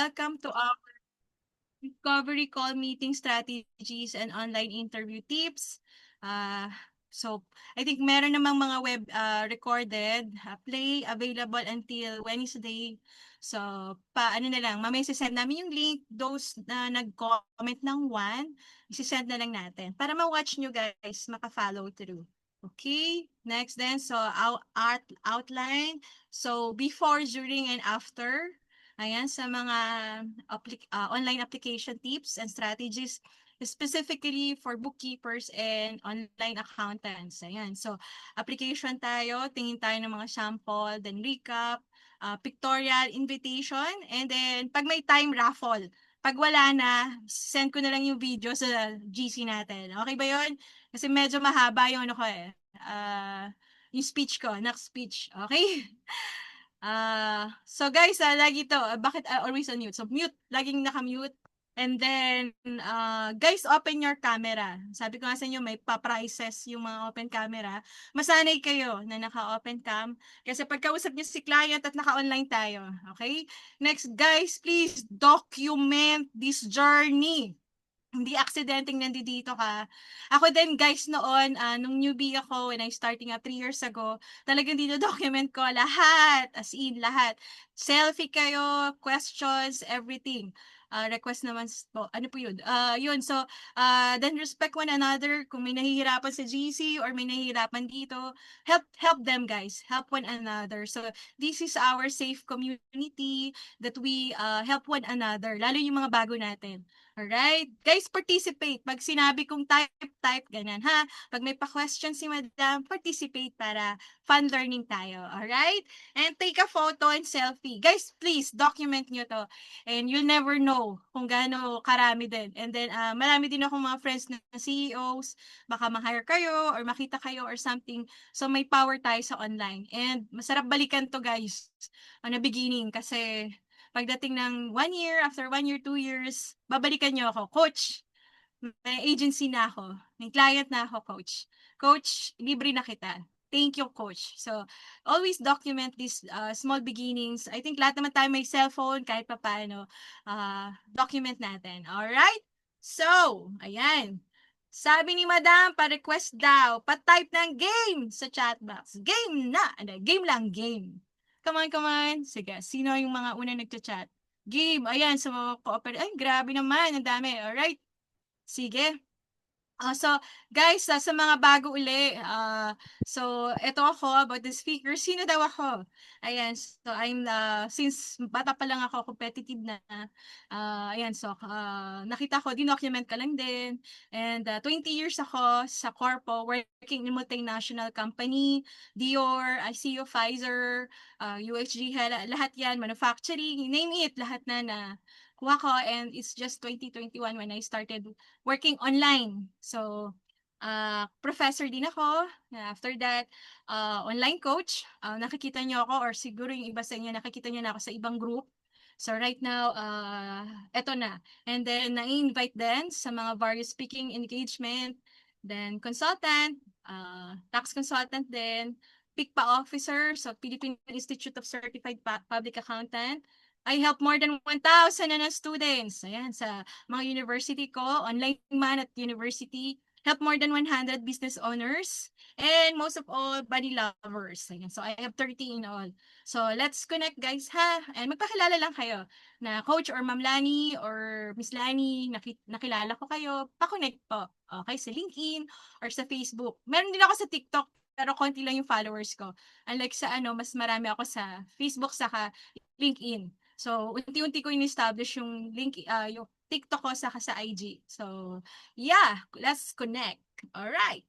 welcome to our discovery call meeting strategies and online interview tips. Uh, so, I think meron namang mga web recorded play available until Wednesday. So, ano na lang, mamaya sisend namin yung link. Those na nag-comment ng one, sisend na lang natin para ma-watch nyo guys, maka-follow through. Okay, next then, so outline. So, before, during, and after. Ayan, sa mga online application tips and strategies specifically for bookkeepers and online accountants. Ayan, so application tayo, tingin tayo ng mga sample, then recap, pictorial, invitation, and then pag may time raffle. Pag wala na, send ko na lang yung video sa GC natin. Okay ba yun? Kasi medyo mahaba yung ano ko eh. Yung speech ko, next speech. Okay? So guys, lagi to, bakit always on mute? So mute, laging naka-mute. And then, guys, open your camera. Sabi ko nga sa inyo, may pa-prices yung mga open camera. Masanay kayo na naka-open cam. Kasi pagkausap niyo si client at naka-online tayo. Okay? Next, guys, please document this journey. Hindi aksidenteng nandito ka. Ako din guys noon, nung newbie ako when I starting up 3 years ago, talagang dino-document ko lahat, as in lahat. Selfie kayo, questions, everything. Request naman po. Ano po yun? Yun. So, then respect one another. Kung may nahihirapan sa GC or may nahihirapan dito, help them guys. Help one another. So, this is our safe community that we help one another. Lalo yung mga bago natin. Alright? Guys, participate. Pag sinabi kong type, ganyan ha. Pag may pa-question si madam, participate para fun learning tayo. Alright? And take a photo and selfie. Guys, please, document nyo to. And you'll never know kung gaano karami din. And then, marami din akong mga friends na CEOs. Baka ma-hire kayo or makita kayo or something. So, may power tayo sa online. And masarap balikan to guys on the beginning kasi pagdating ng 1 year, after 1 year, 2 years, babalikan niyo ako, coach, may agency na ako, may client na ako, coach. Coach, libre na kita. Thank you, coach. So, always document these small beginnings. I think lahat naman tayo may cellphone, kahit pa paano, document natin. Alright? So, ayan. Sabi ni madam, pa-request daw, pa-type ng game sa chat box. Game na! Game lang, game. Come on. Sige, sino yung mga una nagchat-chat? Game, ayan, sa mga cooperate. Ay, grabe naman, ang dami. Alright, sige. So, guys, sa mga bago uli, so, ito ako about the speaker. Sino daw ako? Ayan, so, since bata pa lang ako, competitive na. Ayan, so, nakita ko, dinocument ka lang din. And 20 years ako sa corpo, working in multinational company, Dior, ICU, Pfizer, UHG, lahat yan, manufacturing, name it, lahat na kuha ko. And it's just 2021 when I started working online. So, professor din ako. After that, online coach. Nakikita niyo ako or siguro yung iba sa inyo nakikita niyo na ako sa ibang group. So right now, eto na. And then, na-invite din sa mga various speaking engagement. Then, consultant, tax consultant din. PICPA officer, so Philippine Institute of Certified Public Accountant. I help more than 1,000 na students. Ayan, sa mga university ko, online man at university, help more than 100 business owners, and most of all, body lovers. Ayan, so I have 30 in all. So let's connect guys ha, and magpakilala lang kayo na Coach or Ma'am Lani or Miss Lani, nakilala ko kayo, pa-connect po. Okay, sa LinkedIn or sa Facebook. Meron din ako sa TikTok, pero konti lang yung followers ko. Unlike sa mas marami ako sa Facebook saka LinkedIn. So, unti-unti ko in-establish yung link, yung TikTok ko sa IG. So, yeah, let's connect. All right.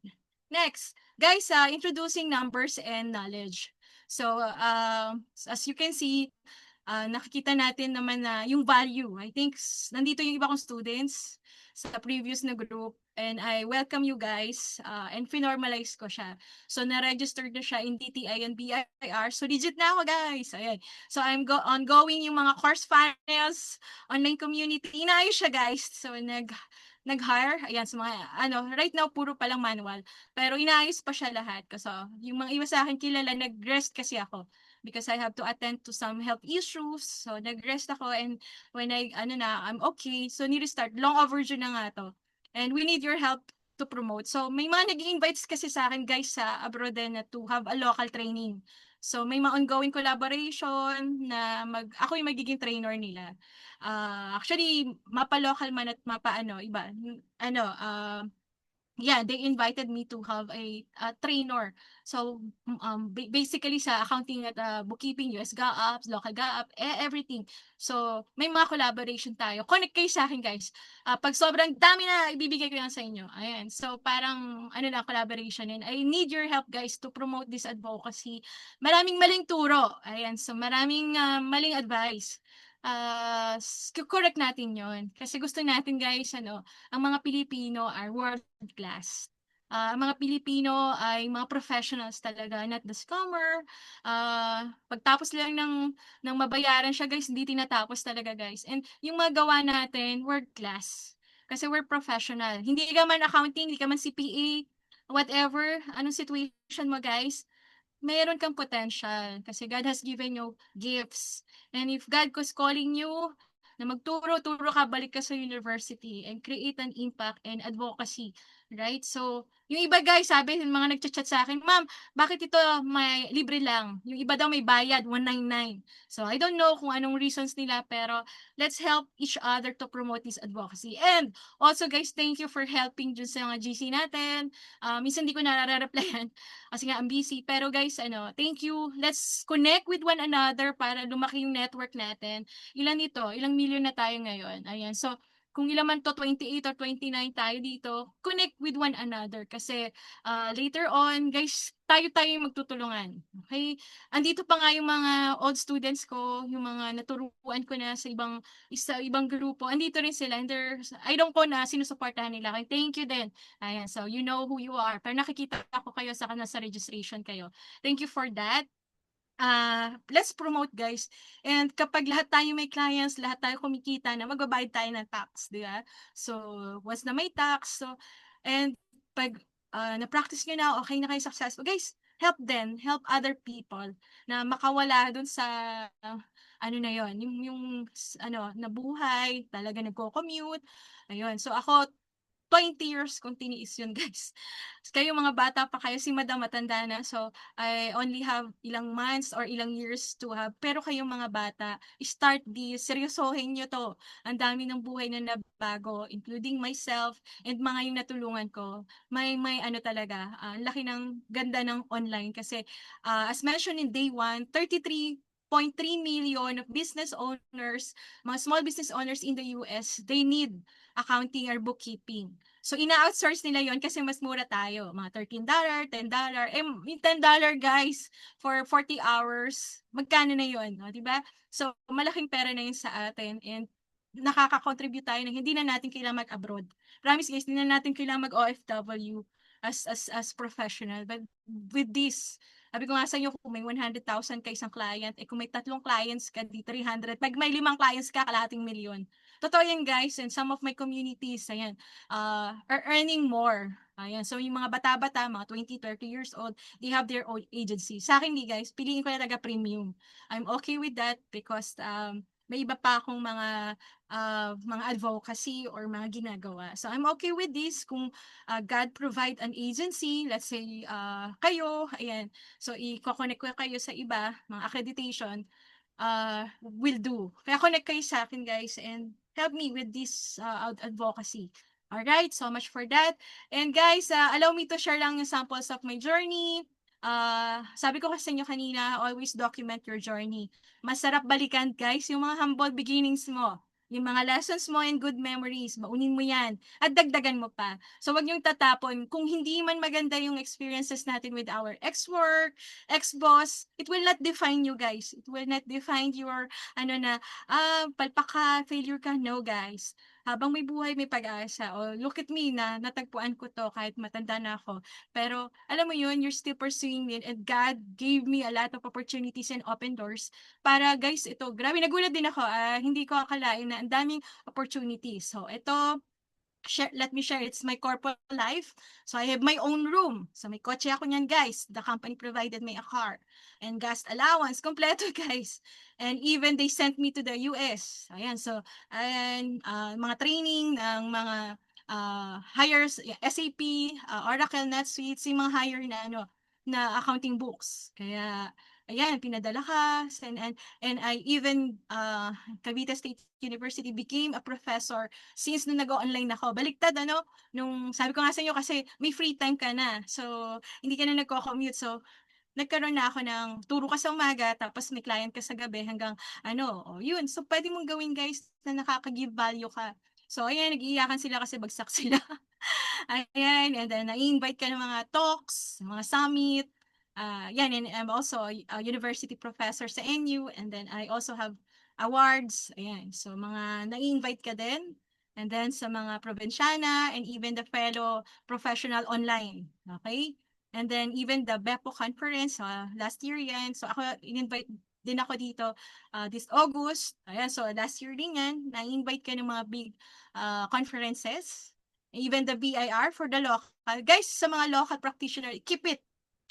Next, guys, introducing numbers and knowledge. So, as you can see, nakikita natin naman na yung value. I think nandito yung iba kong students sa previous na group, and I welcome you guys and finormalize ko siya. So, na-registered na siya in DTI and BIR. So, legit na ako, guys. Ayan. So, I'm ongoing yung mga course finals, online community. Inaayos siya, guys. So, nag-hire. Ayan, sa mga, right now, puro pa lang manual. Pero inaayos pa siya lahat. Kasi yung mga iba sa akin kilala, nag-rest kasi ako. because I have to attend to some health issues. So, nag-rest ako and when I'm okay. So, ni-restart. Long overdue na nga to. And we need your help to promote. So, may mga nag-invites kasi sa akin, guys, sa abroad din na to have a local training. So, may mga ongoing collaboration na ako yung magiging trainer nila. Actually, mapa-local man at mapa-ano, iba. Yeah, they invited me to have a trainer. So, basically sa accounting at bookkeeping, US GAAP, local GAAP, everything. So, may mga collaboration tayo. Connect kayo sa akin, guys. Pag sobrang dami na, ibibigay ko yan sa inyo. Ayan. So, parang, collaboration. And I need your help, guys, to promote this advocacy. Maraming maling turo. Ayan. So, maraming maling advice. Correct natin yon. Kasi gusto natin, guys, ang mga Pilipino are world class. Ang mga Pilipino ay mga professionals talaga, not the scammer. Pagtapos lang ng mabayaran siya, guys, hindi tinatapos talaga, guys. And yung mga gawa natin, world class. Kasi we're professional. Hindi ka man accounting, hindi ka man CPA, whatever, anong situation mo, guys, meron kang potential kasi God has given you gifts. And if God was calling you na magturo-turo ka, balik ka sa university and create an impact and advocacy, right? So, yung iba, guys, sabi, yung mga nagchat-chat sa akin, ma'am, bakit ito may libre lang? Yung iba daw may bayad, 199. So, I don't know kung anong reasons nila, pero let's help each other to promote this advocacy. And also, guys, thank you for helping dun sa mga GC natin. Minsan di ko nare-replyan kasi nga I'm busy. Pero guys, thank you. Let's connect with one another para lumaki yung network natin. Ilan ito? Ilang million na tayo ngayon? Ayan. So, kung ilan man to, 28 or 29 tayo dito, connect with one another. Kasi later on, guys, tayo yung magtutulungan. Okay? Andito pa nga yung mga old students ko, yung mga naturuan ko na sa ibang grupo. Andito rin sila. And I don't ko na sinusuportahan nila. Okay? Thank you din. Ayan, so you know who you are. Pero nakikita ko kayo sa registration kayo. Thank you for that. Let's promote, guys. And kapag lahat tayo may clients, lahat tayo kumikita na magbabayad tayo ng tax, di ba? So, once na may tax, and pag na-practice nyo na, okay na kayo successful, guys, help them, help other people na makawala dun sa na yon, yung nabuhay, talaga nagko-commute. Ayun. So ako 20 years kung tiniis yun, guys. Kayo mga bata pa kayo, si Madam matanda na. So, I only have ilang months or ilang years to have. Pero kayong mga bata, start this. Seryosohin nyo to. Ang dami ng buhay na nabago, including myself and mga yung natulungan ko. May talaga. Laki ng ganda ng online kasi as mentioned in day 1, 33.3 million of business owners, mga small business owners in the US, they need accounting or bookkeeping. So, ina-outsource nila yon kasi mas mura tayo. Mga $13, $10. Yung $10, guys, for 40 hours, magkano na yun? No? Diba? So, malaking pera na yun sa atin and nakaka-contribute tayo na hindi na natin kailangan mag-abroad. Promise, guys, hindi na natin kailangan mag-OFW as professional. But with this, sabi ko nga sa inyo, kung may 100,000 ka isang client, kung may 3 clients ka, di 300. Pag may 5 clients ka, kalahating milyon. Totoo yan, guys, and some of my communities, ayan, are earning more. Ayan, so yung mga bata-bata, mga 20, 30 years old, they have their own agency. Sa akin, guys, piliin ko na talaga premium. I'm okay with that because may iba pa akong mga advocacy or mga ginagawa. So I'm okay with this kung God provide an agency, let's say kayo, ayan, so i-connect ko kayo sa iba, mga accreditation, will do. Kaya connect kayo sa akin, guys, and help me with this advocacy. Alright, so much for that. And guys, allow me to share lang yung samples of my journey. Sabi ko kasi sa inyo kanina, always document your journey. Masarap balikan, guys, yung mga humble beginnings mo. Yung mga lessons mo and good memories, maunin mo yan. At dagdagan mo pa. So, wag niyong tatapon. Kung hindi man maganda yung experiences natin with our ex-work, ex-boss, it will not define you, guys. It will not define your, palpak ka, failure ka. No, guys. Habang may buhay, may pag-asa. Oh, look at me na natagpuan ko to kahit matanda na ako. Pero, alam mo yun, you're still pursuing it and God gave me a lot of opportunities and open doors para, guys, ito, grabe, nagulat din ako. Hindi ko akalain na ang daming opportunities. So, ito, let me share, it's my corporate life. So I have my own room. So may kotse ako niyan, guys. The company provided me a car. And gas allowance, kompleto, guys. And even they sent me to the US. Ayan, so, ayan, mga training ng mga hires, SAP, Oracle, NetSuite, yung mga hire na, na accounting books. Kaya, ayan, pinadala ka. And I even, Cavite State University became a professor since nung nag-online ako. Baliktad, nung sabi ko nga sa inyo kasi may free time ka na. So, hindi ka na nagko-commute. So, nagkaroon na ako ng turo ka sa umaga, tapos may client ka sa gabi hanggang yun. So, pwede mong gawin, guys, na nakaka-give value ka. So, ayan, nag-iiyakan sila kasi bagsak sila. Ayan, and then na-invite ka ng mga talks, mga summit. Yan, and I'm also a university professor sa NU, and then I also have awards. Ayan, so mga na-invite ka din. And then sa mga probinsyana and even the fellow professional online. Okay? And then even the BEPO conference, last year yan. So ako, in-invite din ako dito this August. Ayan, so last year din yan, na-invite ka ng mga big conferences. Even the BIR for the local. Guys, sa mga local practitioner, keep it.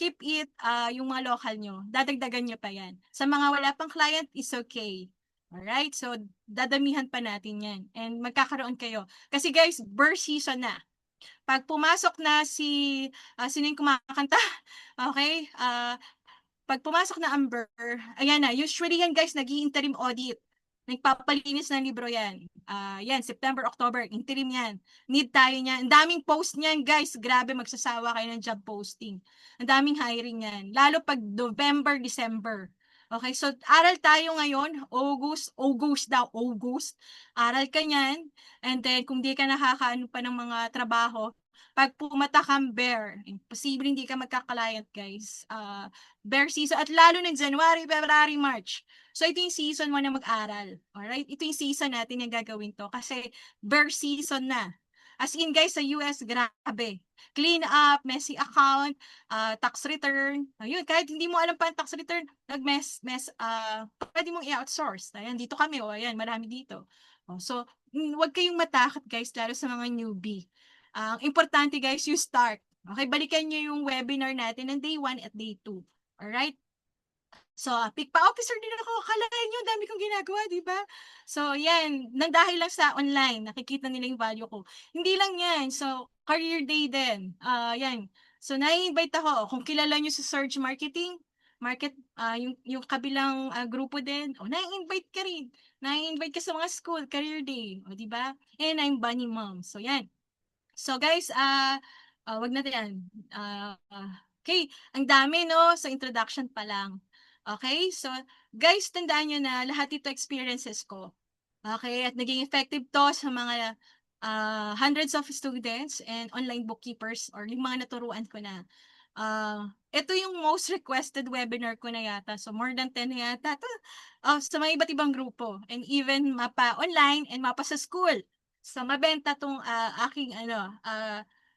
Keep it, yung mga local nyo. Dadagdagan nyo pa yan. Sa mga wala pang client, is okay. Alright? So, dadamihan pa natin yan. And magkakaroon kayo. Kasi guys, burst season na. Pag pumasok na sino yung kumakanta? Okay? Pag pumasok na Amber, ayan na, usually yan guys, nag-i-interim audit. Nagpapalinis ng libro yan. Yan, September, October, interim yan. Need tayo niyan. Ang daming post niyan, guys. Grabe, magsasawa kayo ng job posting. Ang daming hiring yan. Lalo pag November, December. Okay, so aral tayo ngayon, August August. Aral ka niyan. And then, kung di ka nakakaano pa ng mga trabaho, pag pumata kang bear, imposible hindi ka magka-client, guys. Bear season, at lalo ng January, February, March. So, ito yung season mo na mag-aral. Alright? Ito yung season natin yung gagawin to. Kasi, bear season na. As in, guys, sa US, grabe. Clean up, messy account, tax return. Ayun, kahit hindi mo alam pa ang tax return, pwede mong i-outsource. Ayan, dito kami, ayan, marami dito. So, wag kayong matakot, guys, lalo sa mga newbie. Importante, guys, you start. Okay, balikan nyo yung webinar natin ng day 1 at day 2. Alright? So, PICPA officer din ako. Akalain nyo, dami kong ginagawa, di ba? So, yan. Nang dahil lang sa online, nakikita nila yung value ko. Hindi lang yan. So, career day din. Yan. So, nai-invite ako. Kung kilala nyo sa Surge Marketing, yung kabilang grupo din, nai-invite ka rin. Nai-invite ka sa mga school, career day. O, di ba? And I'm Bunny Mom. So, yan. So, guys, wag natin yan. Okay, ang dami, no? Sa introduction pa lang. Okay? So, guys, tandaan nyo na lahat ito experiences ko. Okay? At naging effective to sa mga hundreds of students and online bookkeepers or yung mga naturuan ko na. Ito yung most requested webinar ko na yata. So, more than 10 na yata. Sa mga iba't ibang grupo. And even mapa online and mapa sa school. So, mabenta tong aking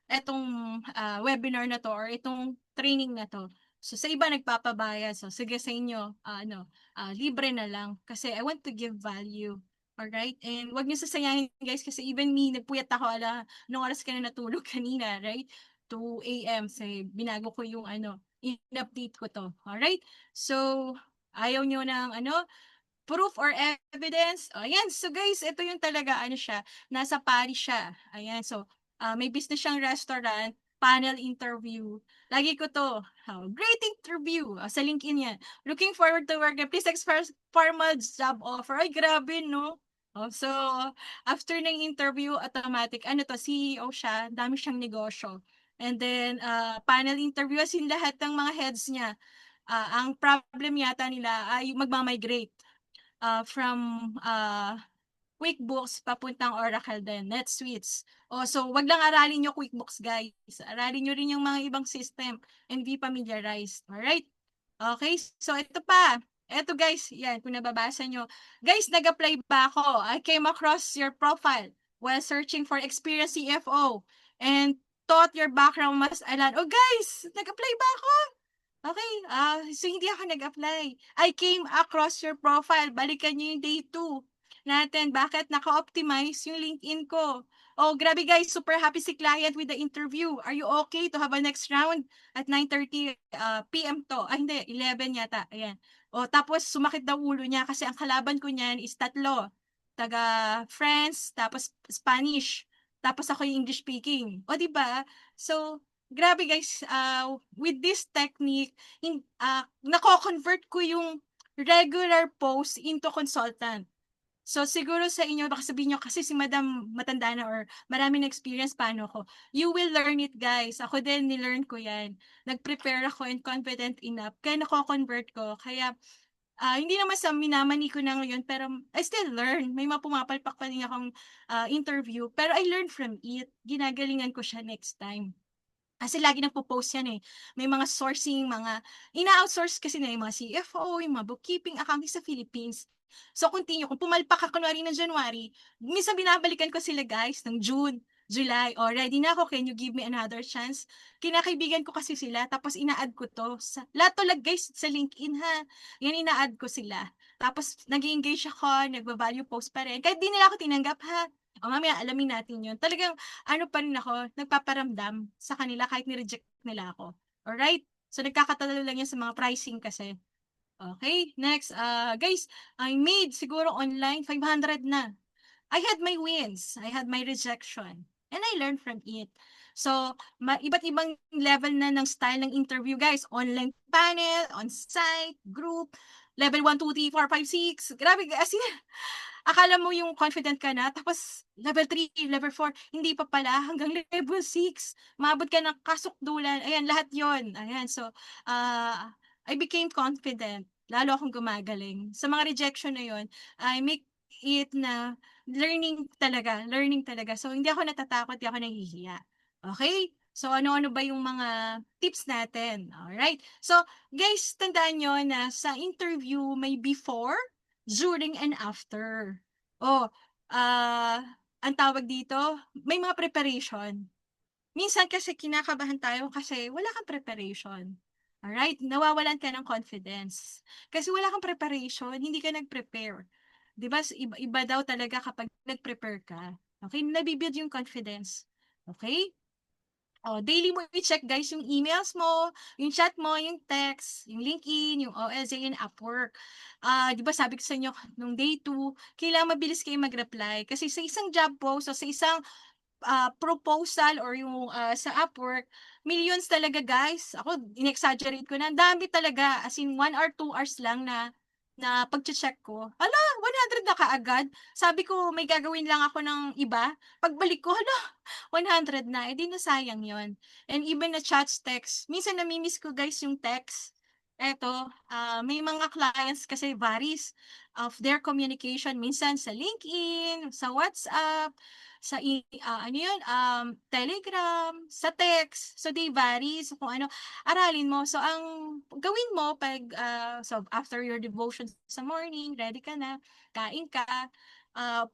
etong webinar na to or itong training na to. So, sa iba nagpapabayad. So, sige sa inyo, libre na lang. Kasi I want to give value. Alright? And wag niyo sasayangin, guys, kasi even me, nagpuyat ako, nung oras ka na natulog kanina, right? 2 a.m. Say, binago ko yung in-update ko to. Alright? So, ayaw nyo ng proof or evidence. Ayan. So, guys, ito yung talaga, siya, nasa Paris siya. Ayan. So, may business siyang restaurant, panel interview. Lagi ko to. Great interview. Sa LinkedIn yan. Looking forward to work. Please express formal job offer. Ay, grabe, no? So, after ng interview, automatic, CEO siya, dami siyang negosyo. And then, panel interview, as in lahat ng mga heads niya, ang problem yata nila ay magmamigrate from QuickBooks papuntang Oracle din, NetSuite. So wag lang aralin nyo QuickBooks, guys. Aralin nyo rin yung mga ibang system and be familiarized. Alright? Okay, so ito pa. Ito guys, yan, kung nababasa nyo. Guys, nag-apply ba ako? I came across your profile while searching for experienced CFO and thought your background was alan. Oh guys, nag-apply ba ako? Okay, so hindi ako nag-apply. I came across your profile. Balikan nyo yung day 2. natin. Bakit? Naka-optimize yung LinkedIn ko. Oh, grabe guys, super happy si client with the interview. Are you okay to have a next round at 9:30 PM to? Ay, hindi, 11 yata. Ayan. O, tapos sumakit daw ulo niya kasi ang kalaban ko niyan is tatlo. Taga France, tapos Spanish, tapos ako yung English speaking. O, di ba? So, grabe guys, with this technique, nako-convert ko yung regular post into consultant. So, siguro sa inyo, baka sabihin nyo, kasi si madam matanda na or marami na experience, paano ko? You will learn it, guys. Ako din, nilearn ko yan. Nag-prepare ako and confident enough. Kaya nako-convert ko. Kaya, hindi naman sa minamani ko na ngayon, pero I still learn. May mga pumapalpak pa rin akong interview. Pero I learned from it. Ginagalingan ko siya next time. Kasi lagi nagpo-post yan eh. May mga sourcing, mga ina-outsource kasi na yung mga CFO, yung mga bookkeeping, accounting sa Philippines. So continue, kung pumalpak ka kunwari ng January, minsan binabalikan ko sila guys ng June, July, oh ready na ako, can you give me another chance? Kinakaibigan ko kasi sila, tapos ina-add ko to. Lahat to guys sa LinkedIn ha. Yan ina-add ko sila. Tapos nag-engage ako, nagba-value post pa rin. Kahit di nila ako tinanggap ha. O mamaya alamin natin yun. Talagang ano pa rin ako, nagpaparamdam sa kanila kahit ni-reject nila ako. Alright? So, nagkakatalo lang yan sa mga pricing kasi. Okay, next. Guys, I made siguro online 500 na. I had my wins. I had my rejection. And I learned from it. So, iba't ibang level na ng style ng interview, guys. Online panel, on-site, group, level 1, 2, 3, 4, 5, 6. Grabe, as in, akala mo yung confident ka na, tapos level 3, level 4, hindi pa pala, hanggang level 6. Maabot ka ng kasukdulan. Ayan, lahat yon. Ayan, so, I became confident. Lalo akong gumagaling. Sa mga rejection na yon, I make it na learning talaga, learning talaga. So, hindi ako natatakot, hindi ako nahihiya. Okay? So, ano-ano ba yung mga tips natin? Alright? So, guys, tandaan nyo na sa interview may before, during, and after. Oh, ang tawag dito, may mga preparation. Minsan kasi kinakabahan tayo kasi wala kang preparation. Alright? Nawawalan ka ng confidence. Kasi wala kang preparation, hindi ka nag-prepare. 'Di ba? Iba daw talaga kapag nag-prepare ka. Okay? Nabibuild yung confidence. Okay? Oh, daily mo i-check guys yung emails mo, yung chat mo, yung text, yung LinkedIn, yung OLJ, and Upwork. 'Di ba sabi ko sa inyo nung day 2, kailangan mabilis kayo mag-reply kasi sa isang job post o sa isang proposal or yung sa Upwork, millions talaga guys. Ako, in-exaggerate ko na. Ang dami talaga. As in, 1 or 2 hours lang na pag-check ko. Hala, 100 na kaagad. Sabi ko, may gagawin lang ako ng iba. Pagbalik ko, hala, 100 na. Eh, di nasayang yon. And even na chats, text. Minsan namimiss ko guys yung text. Eto, may mga clients kasi varies of their communication. Minsan sa LinkedIn, sa WhatsApp, sa ano yun, Telegram, sa text. So, they vary. So, kung ano, aralin mo. So, ang gawin mo pag, so, after your devotion sa morning, ready ka na, kain ka,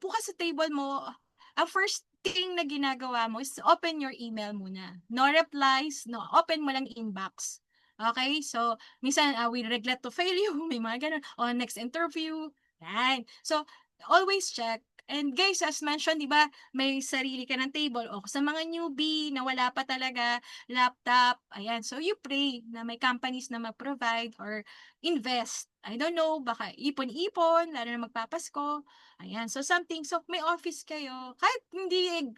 bukas sa table mo, ang first thing na ginagawa mo is open your email muna. No replies, no, open mo lang inbox. Okay? So, minsan, we regret to fail you. May mga ganun. O, next interview. Yan. So, always check. And guys, as mentioned, di ba, may sarili ka ng table. O sa mga newbie na wala pa talaga, laptop, ayan. So you pray na may companies na mag-provide or invest. I don't know, baka ipon-ipon, lalo na magpapasko. Ayan, so something. So may office kayo. Kahit hindi,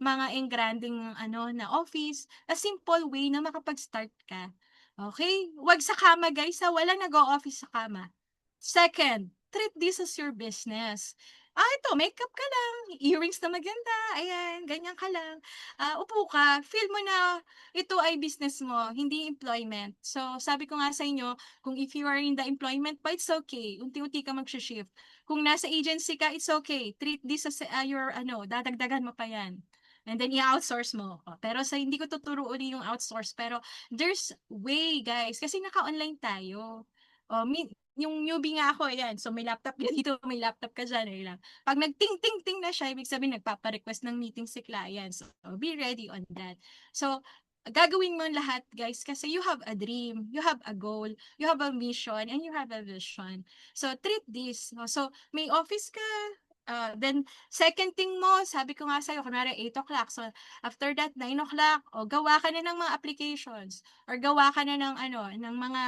mga engranding, na office, a simple way na makapag-start ka. Okay? Wag sa kama, guys, ha? Walang nag-o-office sa kama. Second, treat this as your business. Ito, makeup ka lang, earrings na maganda, ayan, ganyan ka lang. Upo ka, feel mo na ito ay business mo, hindi employment. So, sabi ko nga sa inyo, kung if you are in the employment pa, it's okay. Unti-unti ka mag-shift. Kung nasa agency ka, it's okay. Treat this as your, dadagdagan mo pa yan. And then, i-outsource mo. Pero hindi ko tuturo uli yung outsource. Pero, there's way, guys. Kasi naka-online tayo. Yung newbie nga ako, ayan. So, may laptop ka dito, may laptop ka dyan. Lang. Pag nag-ting-ting-ting na siya, ibig sabihin, nagpapa-request ng meeting si client. So, be ready on that. So, gagawin mo lahat guys kasi you have a dream, you have a goal, you have a mission, and you have a vision. So treat this. No? So may office ka, then second thing mo, sabi ko nga sa'yo, kunwari 8 o'clock. So after that, 9 o'clock, o gawa ka na ng mga applications or gawa ka na ng ano, ng mga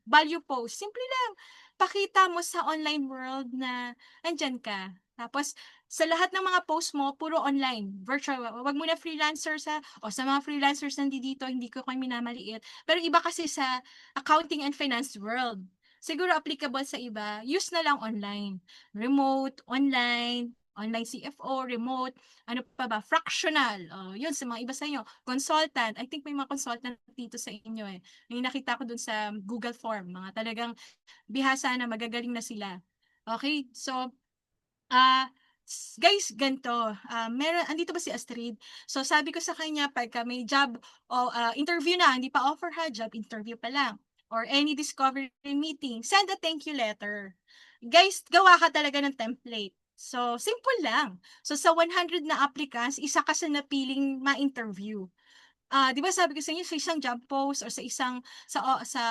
value post. Simple lang. Pakita mo sa online world na andyan ka. Tapos, sa lahat ng mga post mo, puro online, virtual. Wag mo na freelancers o sa mga freelancers nandito, hindi ko kayo minamaliit. Pero iba kasi sa accounting and finance world. Siguro applicable sa iba, use na lang online. Remote, online CFO, remote, ano pa ba, fractional. Yun, sa mga iba sa inyo. Consultant. I think may mga consultant dito sa inyo eh. Yung nakita ko dun sa Google Form. Mga talagang bihasa na, magagaling na sila. Okay, so Ah, guys, ganito, meron andito ba si Astrid? So sabi ko sa kanya pagka may job o interview na, hindi pa offer ha, job interview pa lang or any discovery meeting, send a thank you letter. Guys, gawa ka talaga ng template. So, simple lang. So, sa 100 na applicants, isa ka sa napiling ma-interview. 'Di ba sabi ko sa inyo sa isang job post or sa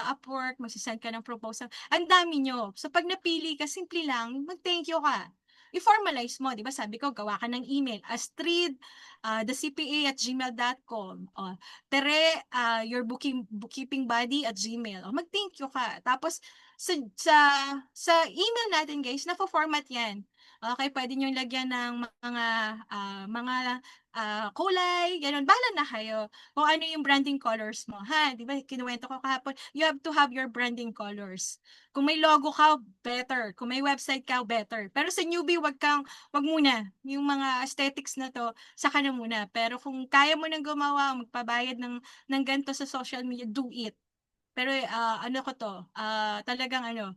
Upwork, magse-send ka ng proposal, ang dami niyo. So 'pag napili ka, simple lang, mag-thank you ka. I-formalize mo, 'di ba sabi ko gawa ka ng email, astrid, thecpa@gmail.com, Tere, your bookkeeping buddy at Gmail. Mag-thank you ka. Tapos sa sa sa email natin guys, nafo-format 'yan. Okay, pwede niyong lagyan ng mga kulay, gano'n. Bahala na kayo kung ano yung branding colors mo, ha? 'Di ba kinuwento ko kahapon, you have to have your branding colors. Kung may logo ka, better. Kung may website ka, better. Pero sa newbie, wag muna. Yung mga aesthetics na to, saka na muna. Pero kung kaya mo nang gumawa, magpabayad ng ganito sa social media, do it. Pero ano ko to, talagang ano,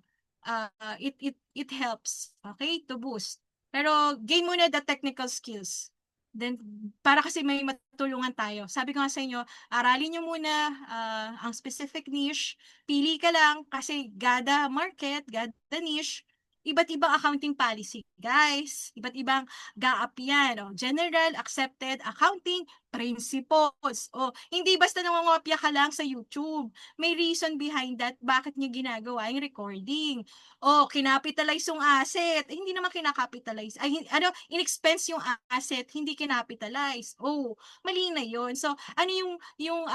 it helps, okay, to boost. Pero gain muna the technical skills. Then para kasi may matulungan tayo. Sabi ko nga sa inyo, aralin niyo muna ang specific niche. Pili ka lang kasi gada market, gada niche, iba't ibang accounting policy. Guys, iba't ibang GAAP yan. General Accepted Accounting Principles. Hindi basta nangongopya ka lang sa YouTube. May reason behind that bakit niya ginagawa yung recording. Kinapitalize yung asset. Hindi naman kinakapitalize. In-expense yung asset, hindi kinapitalize. Mali na yun. So, ano yung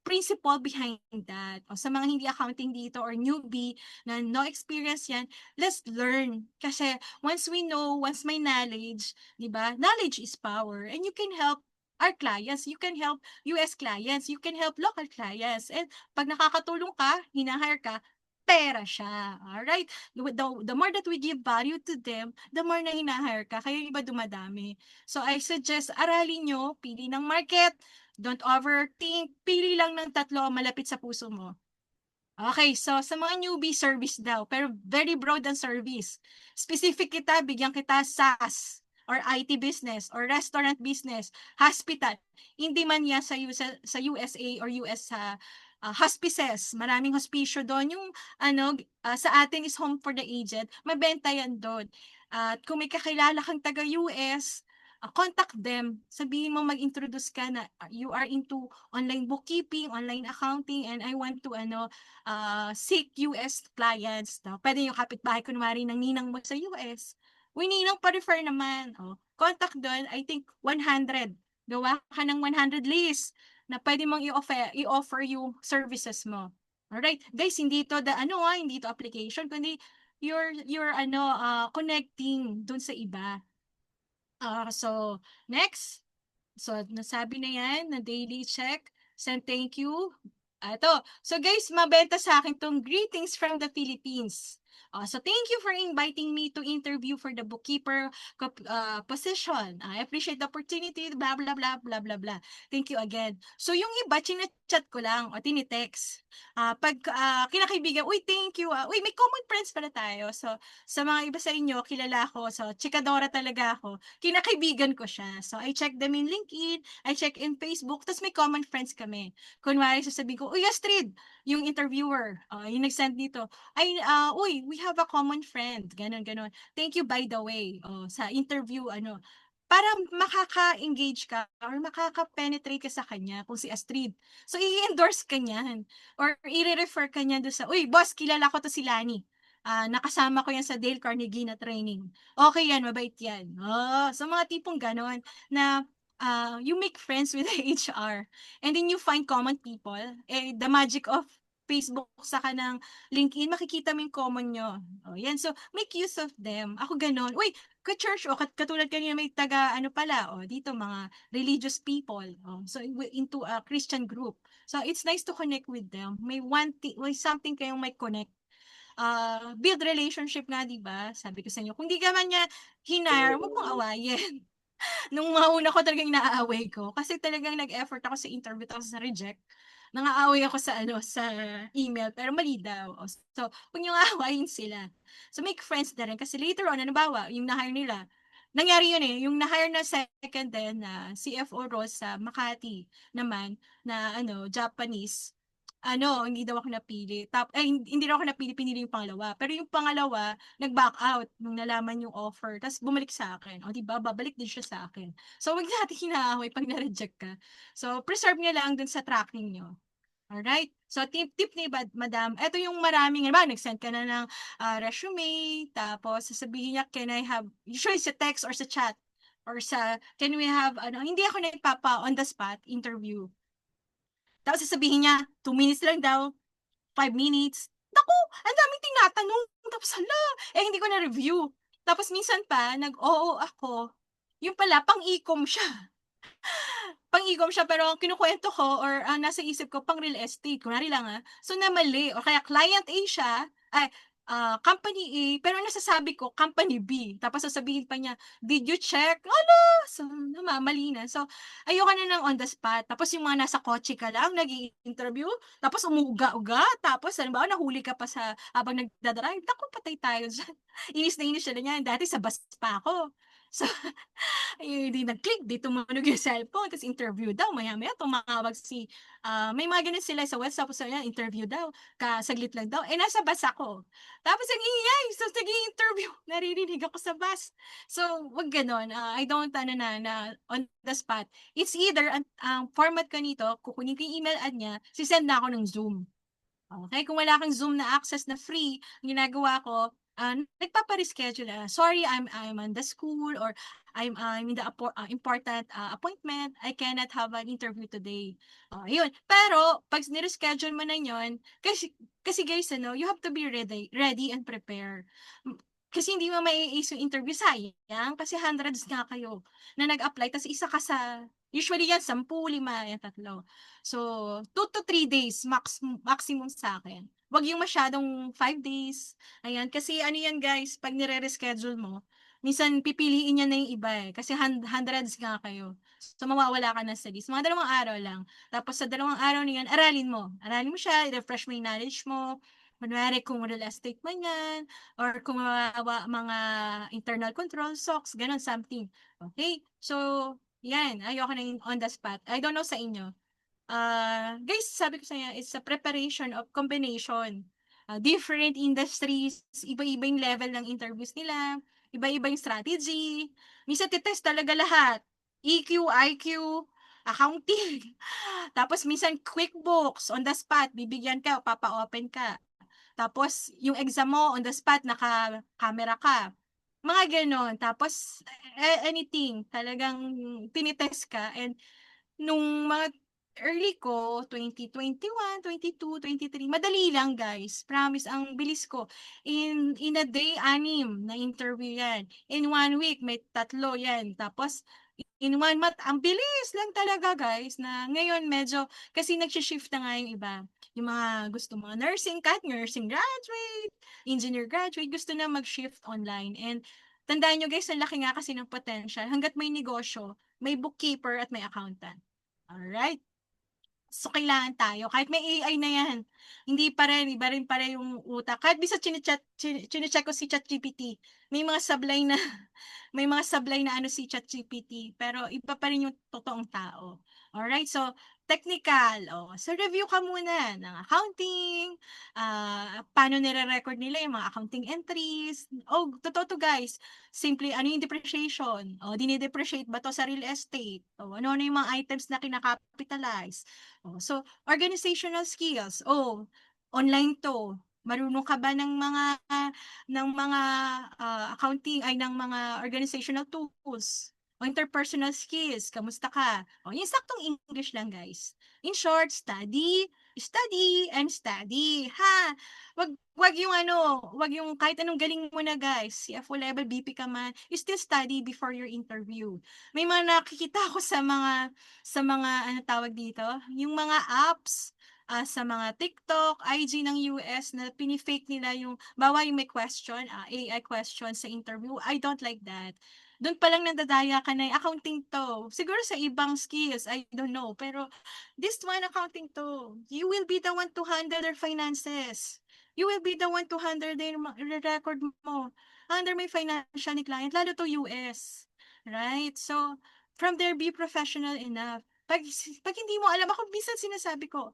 principle behind that? Sa mga hindi accounting dito or newbie na no experience yan, let's learn. Kasi once we know, once may knowledge, di ba? Knowledge is power. And you can help our clients, you can help US clients, you can help local clients. And pag nakakatulong ka, hinahire ka, pera siya. Alright? The more that we give value to them, the more na hinahire ka. Kaya yung iba dumadami. So I suggest, aralin nyo, pili ng market, don't overthink, pili lang ng 3 malapit sa puso mo. Okay, so sa mga newbie, service daw, pero very broad ang service. Specific kita, bigyan kita SaaS or IT business or restaurant business, hospital. Hindi man yan sa USA or US sa hospices. Maraming hospisyo doon. Yung sa atin is home for the aged. Mabenta yan doon. At kung may kakilala kang taga-US, contact them. Sabihin mo mag-introduce ka na you are into online bookkeeping, online accounting, and I want to seek US clients. Pwede yung kapitbahay kunwari ng ninang mo sa US. Uy, ninang pa-refer naman. Contact doon, I think 100. Gawa ka ng 100 list na pwede mong i-offer yung services mo. Alright, guys, hindi to hindi to application, kundi you're connecting doon sa iba. So, next. So, nasabi na yan, na daily check, send thank you. Ito. So, guys, mabenta sa akin tong greetings from the Philippines. So, thank you for inviting me to interview for the bookkeeper position. I appreciate the opportunity, blah, blah, blah, blah, blah, blah. Thank you again. So, yung iba, chinachat ko lang o tinitext. Pag kinakaibigan, uy, thank you. Uy, may common friends pala tayo. So, sa mga iba sa inyo, kilala ko. So, chikadora talaga ako. Kinakaibigan ko siya. So, I check them in LinkedIn, I check in Facebook, tapos may common friends kami. Kunwari, sasabihin ko, uy, Astrid, yung interviewer, yung nag-send dito, uy, we have a common friend, ganon, ganon. Thank you, by the way, sa interview, para makaka-engage ka or makaka-penetrate ka sa kanya kung si Astrid. So, i-endorse ka niyan or i-refer ka niyan doon sa, "Uy, boss, kilala ko 'to si Lani. Nakasama ko yan sa Dale Carnegie na training. Okay yan, mabait yan." Oh, so mga tipong gano'n na you make friends with the HR and then you find common people. The magic of Facebook saka ng LinkedIn, makikita mo yung common nyo. Oh, yan. So, make use of them. Ako ganon. Uy, ka-church, katulad kanina may taga, ano pala, dito, mga religious people. So, into a Christian group. So, it's nice to connect with them. May something kayong may connect. Build relationship nga, di ba? Sabi ko sa inyo, kung di ka man niya hinire, huwag mong awayin. Nung mga una ko talagang inaaway ko kasi talagang nag-effort ako sa interview tapos na-reject. Nangaaway ako sa sa email pero mali daw. So, huwag niyong aawayin sila. So, make friends na rin kasi later on, halimbawa, yung na-hire nila, nangyari yun yung na-hire na second din na CFO role sa Makati naman na Japanese, hindi daw ako napili. Hindi daw ako napili, pinili yung pangalawa. Pero yung pangalawa, nag-back out nung nalaman yung offer. Tapos bumalik sa akin. O, diba? Babalik din siya sa akin. So, huwag natin hinaaway pag na-reject ka. So, preserve niya lang dun sa tracking nyo. Alright? So, tip ni Madam, ito yung maraming, nag-send ka na ng resume, tapos sasabihin niya, can I have, usually sa text or sa chat, or can we have, hindi ako nagpapa on the spot interview. Tapos sasabihin niya, 2 minutes lang daw, 5 minutes. Naku, ang daming tinatanong. Tapos hindi ko na-review. Tapos minsan pa, nag-oo ako. Yung pala, pang-ecom siya. Pang-ecom siya, pero kinukwento ko or nasa isip ko, pang real estate. Kunwari lang So, namali. O kaya client A siya, company A, pero nasasabi ko, company B. Tapos sasabihin pa niya, did you check? Ala! So, mali na. So, ayoko na ng on the spot. Tapos yung mga nasa kotse ka lang, nag-i-interview, tapos umuuga-uga, tapos, halimbawa, nahuli ka pa habang nagdadrive, naku, patay tayo dyan. Inis na inis siya na niya. Dati sa bus pa ako. So, di nag-click, di tumunog yung cellphone, tapos interview daw, maya-maya tumawag may mga ganun sila sa WhatsApp, so yan, interview daw, saglit lang daw, nasa bus ako. Tapos ang ingay, so nag-i-interview, naririnig ako sa bus. So, wag ganon, I don't, na on the spot. It's either, ang format ko nito, kukunin ko yung email ad niya, sisend na ako ng Zoom. Okay, kung wala kang Zoom na access na free, ang ginagawa ko, nagpapa-reschedule sorry, I'm on the school or I'm in the important appointment. I cannot have an interview today. Yun. Pero pag ni-reschedule mo na yun, kasi guys, you have to be ready and prepare. Kasi hindi mo mai-ace yung interview, sayang. Kasi hundreds nga kayo na nag-apply, tapos isa ka usually yan, 10, 5, yan 3. So, 2 to 3 days maximum sa akin. Wag yung masyadong 5 days. Ayan, kasi yan guys, pag nire-reschedule mo, minsan pipiliin niya na yung iba kasi hundreds nga kayo. So, mawawala ka na sa list. Mga 2 araw lang. Tapos sa 2 araw na yan, aralin mo. Aralin mo siya, i-refresh mo yung knowledge mo. Kunwari kung real estate man yan, or kung mga internal control, SOX, ganun, something. Okay? So, yan, ayoko na yung on the spot. I don't know sa inyo. Guys, sabi ko sa inyo, it's a preparation of combination. Different industries, iba-iba yung level ng interviews nila, iba-iba yung strategy. Minsan titest talaga lahat. EQ, IQ, accounting. Tapos minsan QuickBooks, on the spot, bibigyan ka, papa-open ka. Tapos yung exam mo, on the spot, naka-camera ka. Mga ganon. Tapos anything, talagang tinitest ka. And nung mga early ko, 2021, 22, 23, madali lang guys. Promise, ang bilis ko. In a day, 6 na interview yan. In 1 week, may 3 yan. Tapos, in 1 month, ang bilis lang talaga guys, na ngayon medyo, kasi nag-shift na nga yung iba. Yung mga gusto mga nursing graduate, engineer graduate, gusto na mag-shift online. And tandaan nyo guys, ang laki nga kasi ng potential. Hanggat may negosyo, may bookkeeper at may accountant. Alright? So, kailangan tayo. Kahit may AI na yan, hindi pa rin, iba rin pa rin yung utak. Kahit bisa chinecheck ko si ChatGPT, may mga sablay na, si ChatGPT, pero iba pa rin yung totoong tao. Alright? So, technical, so review ka muna ng accounting, paano nire-record nila yung mga accounting entries. Totoo to guys, simple ano yung depreciation, dine-depreciate ba to sa real estate, ano yung mga items na kinakapitalize. So, organizational skills, online to, marunong ka ba ng mga accounting ay ng mga organizational tools? O interpersonal skills, kamusta ka? Yung saktong English lang, guys. In short, study, study, and study. Ha? Wag yung kahit anong galing mo na, guys. CFO level, BP ka man, you still study before your interview. May mga nakikita ako sa mga ano tawag dito, yung mga apps, sa mga TikTok, IG ng US na pinifake nila yung, bawa yung may question, AI question sa interview. I don't like that. Doon pa lang nandadaya ka na, accounting to. Siguro sa ibang skills, I don't know. Pero this one, accounting to. You will be the one to handle their finances. You will be the one to handle their record mo. Under may financial ni client, lalo to US. Right? So, from there, be professional enough. Pag hindi mo alam, ako minsan sinasabi ko,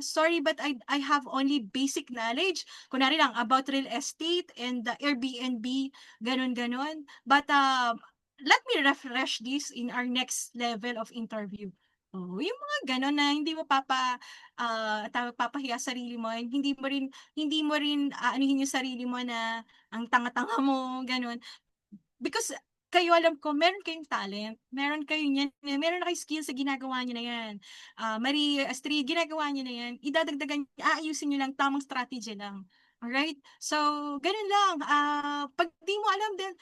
sorry but I have only basic knowledge. Kunwari lang, about real estate and the Airbnb, ganon-ganon. But let me refresh this in our next level of interview. Yung mga ganon na hindi mo papahiya sarili mo, hindi mo rin aanuhin yung sarili mo na ang tanga-tanga mo, ganon. Because kayo alam ko, meron kayong talent, meron kayo niyan, meron na kayong skills sa ginagawa niyo na yan. Marie, Astrid, ginagawa niyo na yan, idadagdagan, aayusin niyo lang, tamang strategy lang. Alright? So, ganun lang. Pag di mo alam din,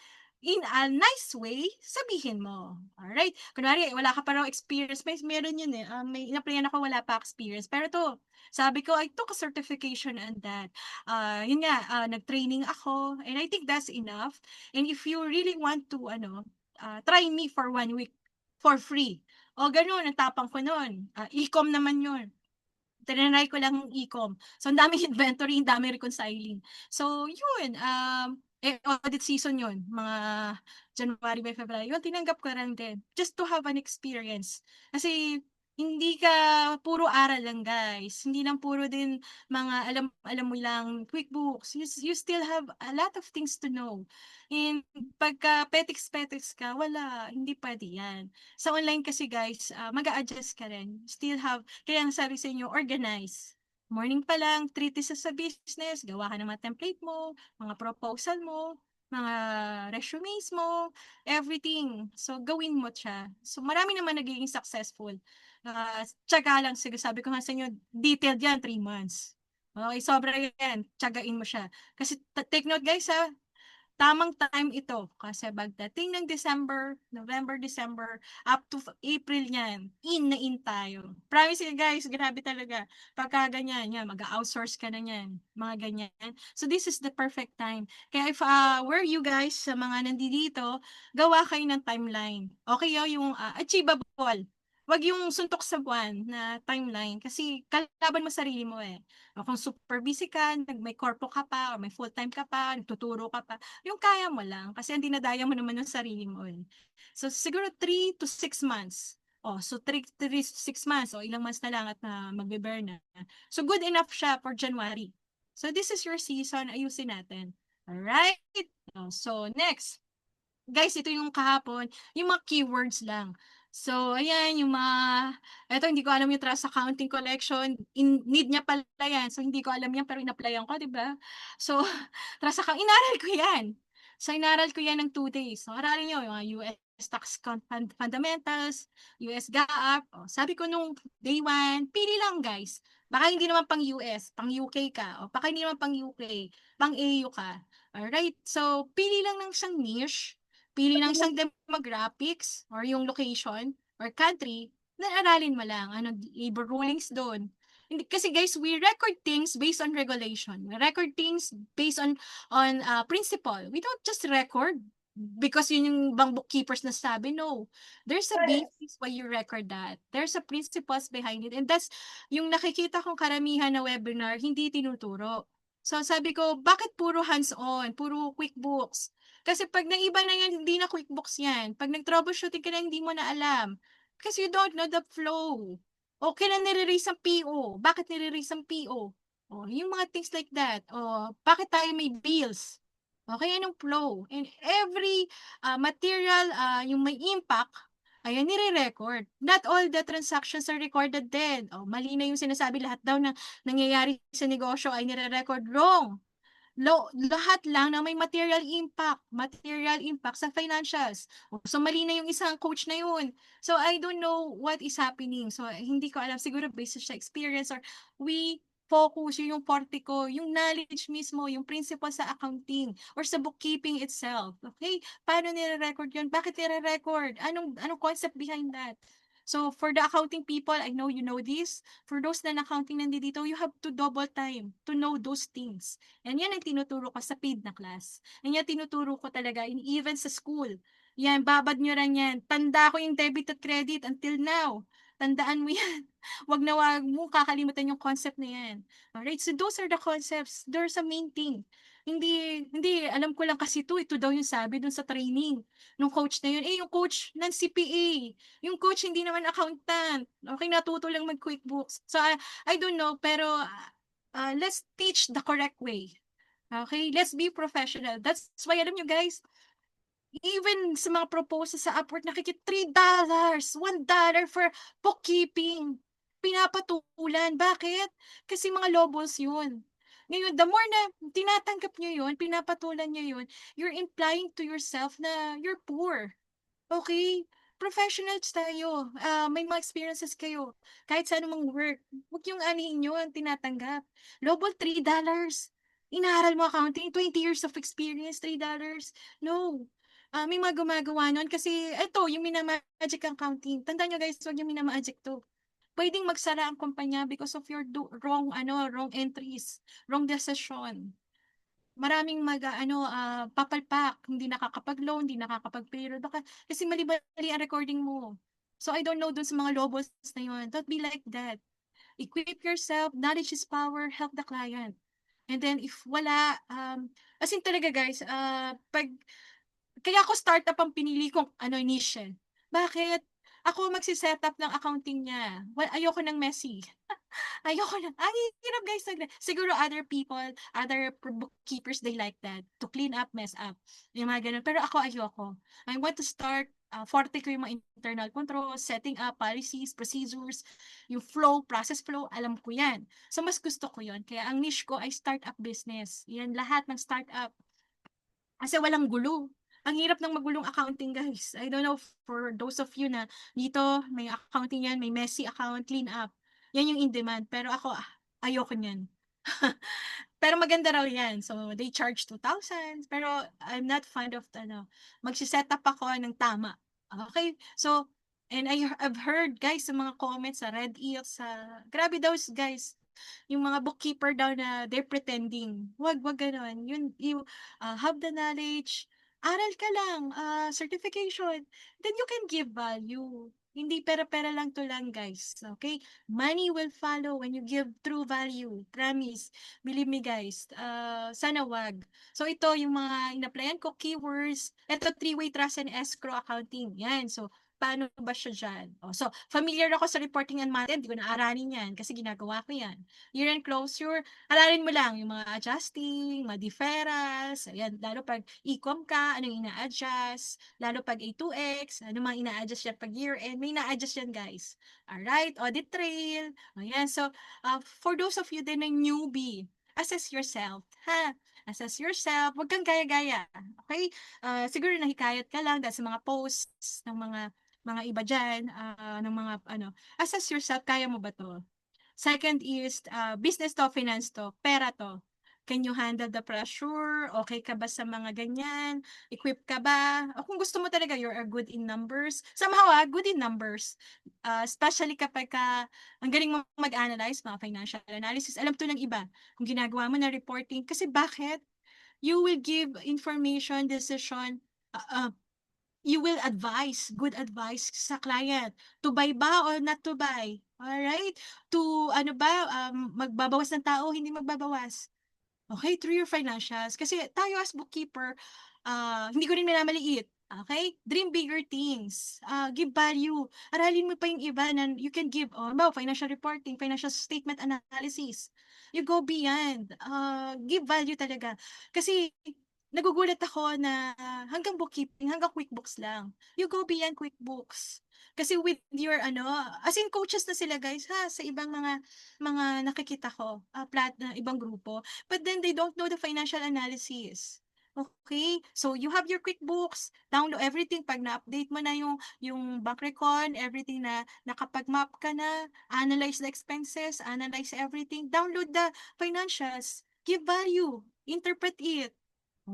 in a nice way, sabihin mo. Alright? Kunwari, wala ka pa raw experience, meron yun eh. May in-applyan ako, wala pa experience. Pero to, sabi ko, I took a certification on that. Yun nga, nag-training ako, and I think that's enough. And if you really want to, try me for 1 week for free. Ganun, ang tapang ko nun. E-com naman yun. Tinry ko lang yung e-com. So, ang daming inventory, ang daming reconciling. So, yun. Audit season yun. Mga January by February. Yun, tinanggap ko rin din. Just to have an experience. Kasi, hindi ka puro aral lang, guys. Hindi lang puro din mga alam mo lang QuickBooks. You still have a lot of things to know. And pagka petiks-petiks ka, wala, hindi pwede yan. Sa online kasi guys, mag-a-adjust ka rin. Still have, kaya ang sabi sa inyo, organize. Morning pa lang, treat this as a business, gawa ka ng mga template mo, mga proposal mo, mga resumes mo, everything. So, gawin mo siya. So, marami naman nagiging successful. Tiyaga lang, sige, sabi ko nga sa inyo, detailed yan, 3 months. Okay, sobra yan. Tiyagain mo siya. Kasi, take note guys ha, tamang time ito kasi pagdating ng December, November, December, up to April niyan, in na in tayo. Promise you guys, grabe talaga. Pagka ganyan, yan, mag-outsource ka na yan, mga ganyan. So this is the perfect time. Kaya if were you guys sa mga nandito, gawa kayo ng timeline. Okay yung achievable. Wag yung suntok sa buwan na timeline kasi kalaban mo sarili mo eh. O kung super busy ka, may corpo ka pa, or may full-time ka pa, nagtuturo ka pa, yung kaya mo lang kasi ang dinadaya mo naman yung sarili mo eh. So siguro 3 to 6 months. So 3 to 6 months o ilang months na lang at magbe-burn na. So good enough siya for January. So this is your season, ayusin natin. Alright? So next. Guys, ito yung kahapon, yung mga keywords lang. So, ayan, eto hindi ko alam yung trust accounting collection, need niya pala yan. So, hindi ko alam yan, pero in-applyan ko, di ba? So, trust account, inaral ko yan. So, inaral ko yan ng 2 days. So, aralin nyo, yung mga US tax fundamentals, US GAAP. Sabi ko nung day 1, pili lang guys. Baka hindi naman pang US, pang UK ka. Baka hindi naman pang UK, pang AU ka. Alright, so, pili lang ng isang niche, pili ng isang demographics or yung location or country na aralin mo lang. Labor rulings doon. Kasi guys, we record things based on regulation. We record things based on principle. We don't just record because yun yung bang bookkeepers na sabi. No. There's a basis why you record that. There's a principles behind it. And that's yung nakikita kong karamihan na webinar, hindi tinuturo. So sabi ko, bakit puro hands-on, puro QuickBooks? Kasi pag naiba na yan, hindi na QuickBooks yan. Pag nag-troubleshooting ka na, hindi mo na alam. Because you don't know the flow. O kailan nire-raise ang PO? Bakit nire-raise ang PO? Oh, yung mga things like that. Oh, bakit tayo may bills? Okay, anong flow? And every material, yung may impact, ayan, nire-record. Not all the transactions are recorded din. Oh, mali na yung sinasabi, lahat daw na nangyayari sa negosyo ay nire-record. Wrong. Lahat lang na may material impact sa financials. So, mali na yung isang coach na yun. So, I don't know what is happening. So, hindi ko alam. Siguro based sa experience or we focus yung forte ko, yung knowledge mismo, yung principle sa accounting or sa bookkeeping itself. Okay? Paano nire-record yun? Bakit nire-record? Anong concept behind that? So, for the accounting people, I know you know this. For those na accounting nandito, you have to double time to know those things. And yan ang tinuturo ko sa paid na class. And yan tinuturo ko talaga even sa school. Yan, babad nyo lang yan. Tanda ko yung debit at credit until now. Tandaan mo yan. Wag mo kakalimutan yung concept na yan. Alright, so those are the concepts. There's a main thing. Hindi, alam ko lang kasi ito daw yung sabi dun sa training nung coach na yun. Yung coach ng CPA. Yung coach hindi naman accountant. Okay, natuto lang mag-QuickBooks. So, I don't know, pero let's teach the correct way. Okay, let's be professional. That's why, alam nyo guys, even sa mga proposal sa Upwork, nakikita $3, $1 for bookkeeping. Pinapatulan. Bakit? Kasi mga lobos yun. Ngayon, the more na tinatanggap nyo yun, pinapatulan nyo yun, you're implying to yourself na you're poor. Okay? Professionals tayo. May mga experiences kayo. Kahit sa anumang work. Huwag yung anihin nyo ang tinatanggap. Lobol, $3. Inaral mo accounting, 20 years of experience, $3. No. May mga gumagawa nun kasi ito, yung minamagic accounting. Tandaan nyo guys, huwag yung minamagic to. Pwedeng magsara ang kumpanya because of your wrong entries, wrong decision. Maraming papalpak, hindi nakakapag-loan, hindi nakakapag-payroll, baka kasi mali-mali ang recording mo. So, I don't know dun sa mga lobos na yun. Don't be like that. Equip yourself, knowledge is power, help the client. And then, if wala, as in talaga guys, kaya ako startup ang pinili kong niche. Bakit? Ako magsiset up ng accounting niya. Well, ayoko ng messy. Ayoko na. Ang hirap guys. Siguro other people, other bookkeepers, they like that. To clean up, mess up. Yung mga ganun. Pero ako ayoko. I want to start, forte ko yung mga internal controls, setting up policies, procedures, yung flow, process flow, alam ko yan. So, mas gusto ko yon. Kaya ang niche ko ay startup business. Yan lahat ng startup. Kasi walang gulo. Ang hirap ng magulong accounting, guys. I don't know for those of you na dito, may accounting yan, may messy account, clean up. Yan yung in demand. Pero ako, ayoko niyan. Pero maganda raw yan. So, they charge 2,000. Pero I'm not fond of, magsiset up ako ng tama. Okay? So, and I've heard, guys, sa mga comments sa Reddit, grabe daw, guys, yung mga bookkeeper daw na they're pretending. Wag ganon. You have the knowledge, aral ka lang, certification, then you can give value. Hindi pera-pera lang to lang, guys. Okay? Money will follow when you give true value. Promise. Believe me, guys. Sana wag. So, ito yung mga in-applyan ko, keywords. Ito, three-way trust and escrow accounting. Yan. So, paano ba siya dyan? So, familiar ako sa reporting and math. Hindi ko na-aralin yan kasi ginagawa ko yan. Year-end closure, aralin mo lang yung mga adjusting, mga deferrals, ayan, lalo pag e-com ka, anong ina-adjust, lalo pag A2X, ano mga ina-adjust yan pag year-end, may ina-adjust yan guys. Alright, audit trail, ayan, so, for those of you din na newbie, assess yourself, ha? Assess yourself, huwag kang gaya-gaya, okay? Siguro nahikayat ka lang dahil sa mga posts ng mga iba dyan, ng mga, assess yourself, kaya mo ba to? Second is, business to, finance to, pera to. Can you handle the pressure? Okay ka ba sa mga ganyan? Equip ka ba? O kung gusto mo talaga, you're good in numbers. Somehow, good in numbers. Especially kapag ang galing mo mag-analyze, mga financial analysis. Alam to ng iba. Kung ginagawa mo na reporting. Kasi bakit? You will give information, decision, you will advise, good advice sa client. To buy ba or not to buy? Alright? To, magbabawas ng tao, hindi magbabawas. Okay? Through your financials. Kasi tayo as bookkeeper, hindi ko rin minamaliit. Okay? Dream bigger things. Give value. Aralin mo pa yung iba na you can give. Financial reporting, financial statement analysis. You go beyond. Give value talaga. Kasi nagugulat ako na hanggang bookkeeping, hanggang QuickBooks lang. You go beyond QuickBooks. Kasi with your as in coaches na sila guys ha sa ibang mga nakikita ko, ibang grupo. But then they don't know the financial analysis. Okay? So, you have your QuickBooks, download everything. Pag na-update mo na yung bank recon, everything na nakapag-map ka na, analyze the expenses, analyze everything, download the financials, give value, interpret it.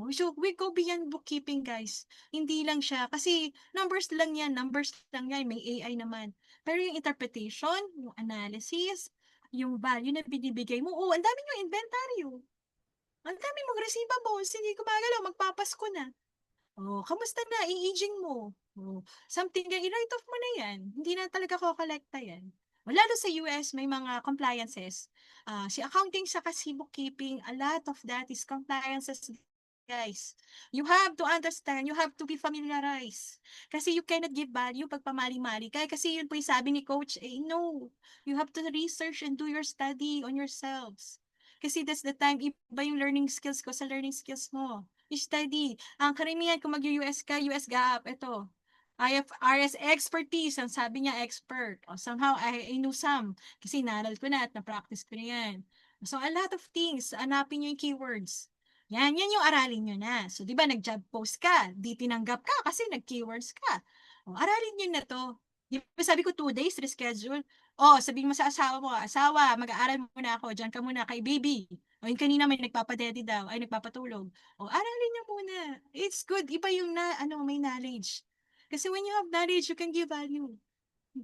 So, we go beyond bookkeeping, guys. Hindi lang siya. Kasi, numbers lang yan. May AI naman. Pero yung interpretation, yung analysis, yung value na binibigay mo, ang dami yung inventaryo. Ang dami mong receivables, hindi gumagalaw, magpapasko na. Kamusta na? I-aging mo. Something yan, i-write off mo na yan. Hindi na talaga ko kolekta yan. Lalo sa US, may mga compliances. Si accounting sa si bookkeeping, a lot of that is compliances, guys. You have to understand, you have to be familiarized. Kasi you cannot give value pag pamali-mali ka. Kasi yun po yung sabi ni coach, no. You have to research and do your study on yourselves. Kasi that's the time, iba yung learning skills ko sa learning skills mo. You study. Ang karamihan kung mag-US ka, US GAAP, ito. IFRS expertise, ang sabi niya expert. Somehow, I knew some. Kasi naral ko na at na-practice ko na yan. So, a lot of things. Hanapin niyo yung keywords. Yan yung aralin niyo na. So, di ba, nag-job post ka. Di tinanggap ka kasi nag-keywords ka. Aralin niyo na to. Di ba sabi ko 2 days reschedule? Sabihin mo sa asawa mo, asawa, mag-aaral muna ako, diyan ka muna kay baby. Yung kanina may nagpapadede daw, ay nagpapatulog. Aralin niyo muna. It's good. Iba yung may knowledge. Kasi when you have knowledge, you can give value.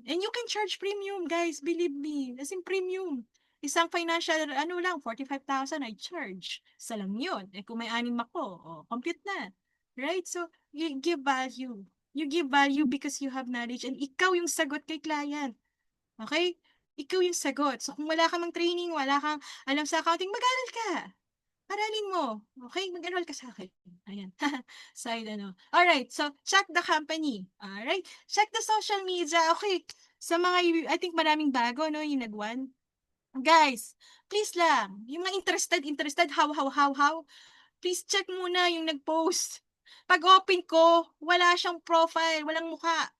And you can charge premium, guys. Believe me. As in premium. Isang financial, 45,000 I charge. Isa lang yun. Kung may 6 ako, compute na. Right? So, you give value. You give value because you have knowledge and ikaw yung sagot kay client. Okay? Ikaw yung sagot. So, kung wala ka mang training, wala kang alam sa accounting, mag-aral ka. Aralin mo. Okay? Mag-enroll ka sa akin. Ayan. Side Alright. So, check the company. Alright? Check the social media. Okay. Sa mga, I think maraming bago, yung nag-one. Guys, please lang. Yung mga interested, how. Please check muna yung nag-post. Pag open ko, wala siyang profile, walang mukha.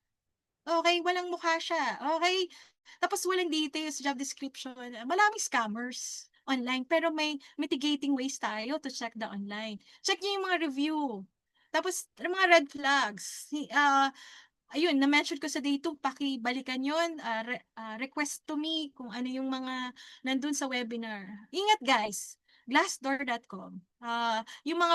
Okay? Walang mukha siya. Okay? Tapos walang details, job description. Maraming scammers online. Pero may mitigating ways tayo to check the online. Check niyo yung mga review. Tapos, mga red flags. Ayun, na-mention ko sa day 2, pakibalikan yun. Request to me kung ano yung mga nandun sa webinar. Ingat guys, glassdoor.com. Yung mga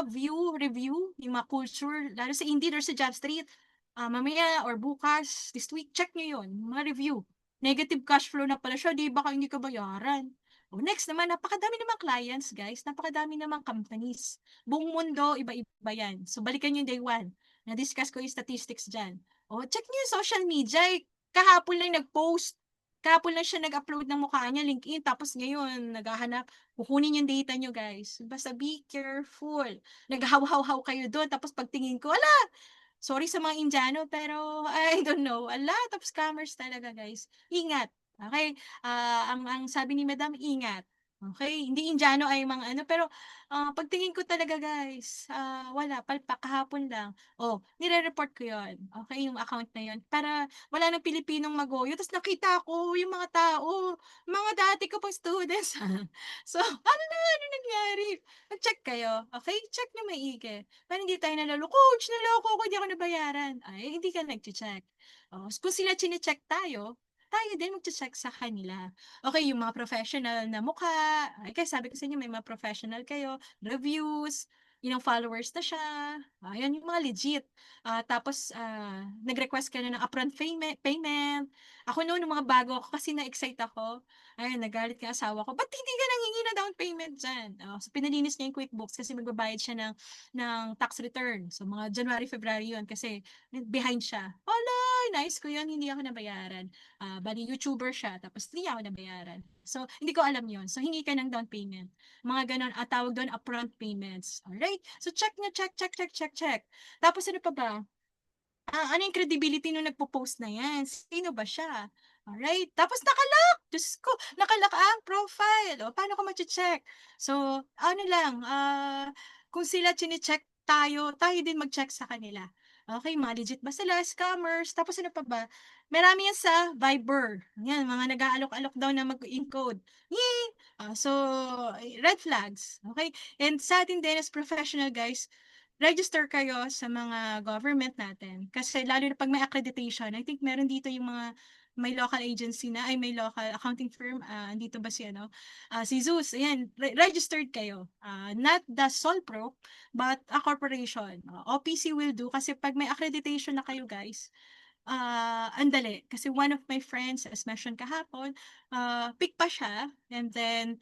review, yung mga culture, lalo sa Indeed or sa JobStreet, mamaya or bukas, this week, check nyo yun, mga review. Negative cash flow na pala siya, di baka hindi ka bayaran. Next naman, napakadami namang clients, guys. Napakadami namang companies. Buong mundo, iba-iba yan. So, balikan yung day 1. Na-discuss ko yung statistics dyan. Check nyo yung social media. Kahapon lang nag-post. Kahapon lang siya nag-upload ng mukha niya, LinkedIn. Tapos ngayon, naghahanap. Kukunin yung data nyo, guys. Basta be careful. Naghahaw-haw kayo doon. Tapos pagtingin ko, sorry sa mga Indiano, pero I don't know. A lot of scammers talaga, guys. Ingat. Okay? Ang sabi ni Madam, ingat. Okay? Hindi Indiano ay mga pero pagtingin ko talaga, guys, wala, palpak, kahapon lang. Nire-report ko yon. Okay, yung account na yon. Para wala nang Pilipinong magoyo. Tapos nakita ko yung mga tao, mga dati ko pang students. So, ano nangyari? Mag-check kayo. Okay? Check na maigi. Para hindi tayo nalalo, coach, naloko ko, hindi ako nabayaran. Ay, hindi ka nag-check. Kung sila chine-check tayo din mag-check sa kanila. Okay, yung mga professional na mukha, kasi sabi ko sa inyo, may mga professional kayo, reviews, ilang followers na siya, ayan yung mga legit. Tapos, nag-request ka na ng upfront payment. Ako noon, mga bago ako, kasi na-excite ako, ayun, nagalit ka asawa ko, ba't hindi ka nangingi na down payment dyan? So, pinalinis niya yung QuickBooks kasi magbabayad siya ng tax return. So, mga January, February yun kasi behind siya. Nice ko yun, hindi ako nabayaran. Bali, YouTuber siya, tapos hindi ako nabayaran. So, hindi ko alam yun. So, hingi ka ng down payment. Mga ganon, tawag doon upfront payments. Alright? So, check. Tapos, ano pa ba? ano yung credibility nung nagpo-post na yan? Sino ba siya? Alright. Tapos naka-lock. Diyos ko, naka-lock ang profile. O, paano ko mache-check? So, ano lang, kung sila chine-check tayo, tayo din mag-check sa kanila. Okay, mga legit ba sila? Scammers. Tapos ano pa ba? Marami yan sa Viber. Yan, mga nag-aalok-alok daw na mag-encode. Yay! So, red flags. Okay? And sa atin din as professional guys, register kayo sa mga government natin. Kasi lalo na pag may accreditation, I think meron dito yung mga may local agency na, ay may local accounting firm, andito ba si ano, si Zeus, ayan, registered kayo. Not the sole pro, but a corporation. OPC will do kasi pag may accreditation na kayo guys, andali. Kasi one of my friends, as mentioned kahapon, pick pa siya. And then,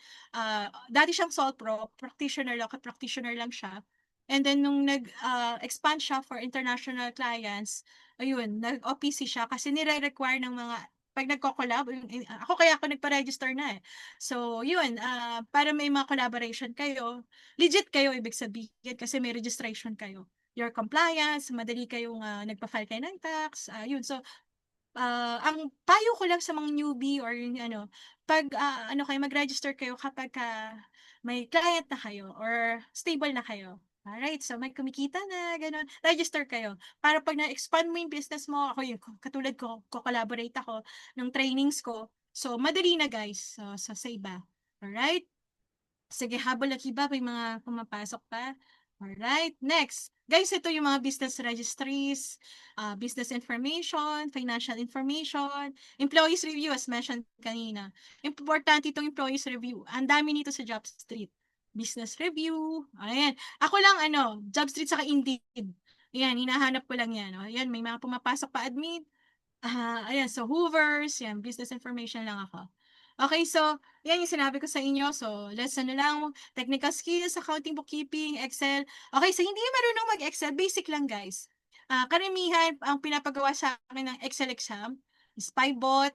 dati siyang sole pro, practitioner, local practitioner lang siya. And then, nung nag-expand siya for international clients, ayun, nag-OPC siya kasi nire-require ng mga pag nagko-collab, ako kaya ako nagpa-register na eh. So, yun, para may mga collaboration kayo, legit kayo ibig sabihin kasi may registration kayo. Your compliance, madali kayong nagpa-file kayo ng tax, yun. So, ang payo ko lang sa mga newbie or yung ano, pag ano kayo, mag-register kayo kapag may client na kayo or stable na kayo. Alright, so may kumikita na, gano'n, register kayo. Para pag na-expand mo yung business mo, ako yung katulad ko, ko-collaborate ako ng trainings ko. So, madali na guys, so sa iba. Alright? Sige, habol at iba, may mga pumapasok pa. Alright, next. Guys, ito yung mga business registries, business information, financial information, employees review as mentioned kanina. Importante itong employees review. Ang dami nito sa JobStreet. Business review. Ayan. Ako lang, JobStreet saka Indeed. Ayan, hinahanap ko lang yan. Ayan, may mga pumapasok pa admin. Ayan, so Hoovers, yan, business information lang ako. Okay, so, yan yung sinabi ko sa inyo. So, lesson na lang, technical skills, accounting, bookkeeping, Excel. Okay, so hindi marunong mag-Excel, basic lang guys. Karamihan, ang pinapagawa sa akin ng Excel exam is Pivot,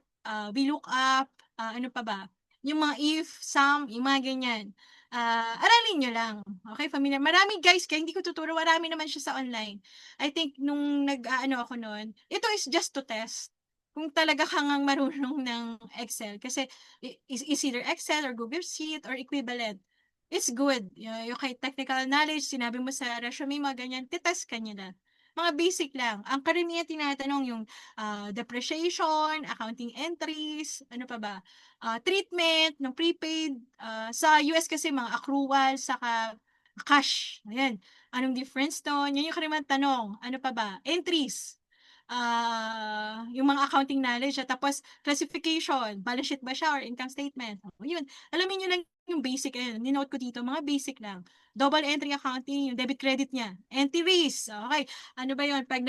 VLOOKUP, ano pa ba? Yung mga if, sum, yung mga ganyan. Aralin nyo lang. Okay, familiar. Marami guys, kaya hindi ko tuturo, marami naman siya sa online. I think nung nag-aano ako noon, ito is just to test kung talaga kang marunong ng Excel. Kasi is either Excel or Google Sheet or equivalent. It's good. Yung kay technical knowledge, sinabi mo sa resume mo, ganyan, titest ka nila. Mga basic lang. Ang karamihan tinatanong yung depreciation, accounting entries, ano pa ba? Treatment ng prepaid. Sa US kasi mga accrual, saka cash. Ayan. Anong difference doon? Yan yung karamihan tanong. Ano pa ba? Entries. Yung mga accounting knowledge at tapos classification, balance sheet ba siya or income statement. Yun. Alamin niyo lang yung basic, ninote ko dito, mga basic lang. Double entry accounting, yung debit credit niya. Entries, okay. Ano ba yun? Pag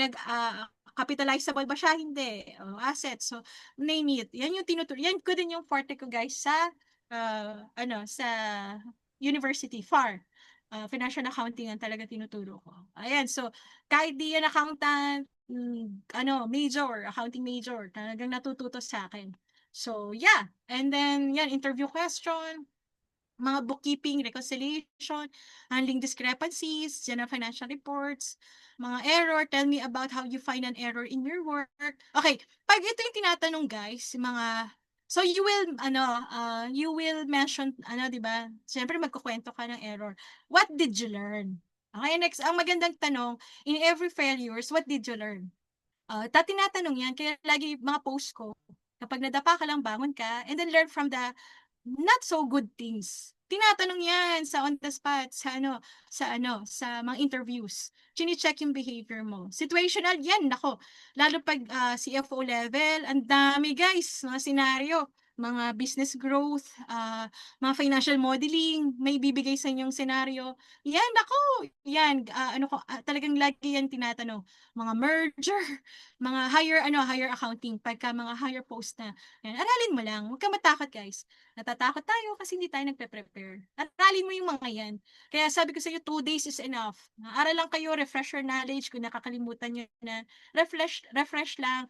capitalizable ba siya? Hindi. Assets. So, name it. Yan yung tinuturo. Yan ko din yung forte ko guys sa, sa university, FAR. Financial accounting ang talaga tinuturo ko. Ayan, so, kahit di yan accountant, major, accounting major, talagang natututo sa akin. So, yeah. And then, yan, interview question, mga bookkeeping, reconciliation, handling discrepancies, general financial reports, mga error, tell me about how you find an error in your work. Okay, pag ito yung tinatanong guys, mga, so you will mention, 'di ba? Siyempre magkukwento ka ng error. What did you learn? Okay, next, ang magandang tanong, in every failures, what did you learn? Tinatanong yan, kaya lagi mga post ko, kapag nadapa ka lang, bangon ka, and then learn from the not so good things. Tinatanong yan sa on the spot, sa mga interviews. Chine-check yung behavior mo. Situational yan, nako. Lalo pag CFO level, ang dami guys, mga senaryo, mga business growth, mga financial modeling, may bibigay sa inyong senaryo. Yan, nako, yan, talagang lagi yan tinatanong. Mga merger, mga higher accounting, pagka mga higher post na. Yan, aralin mo lang, huwag ka matakot guys. Natatakot tayo kasi hindi tayo nagpe-prepare. Aralin mo yung mga yan. Kaya sabi ko sa iyo, 2 days is enough. Aral lang kayo, refresh your knowledge. Kung nakakalimutan nyo na, refresh lang.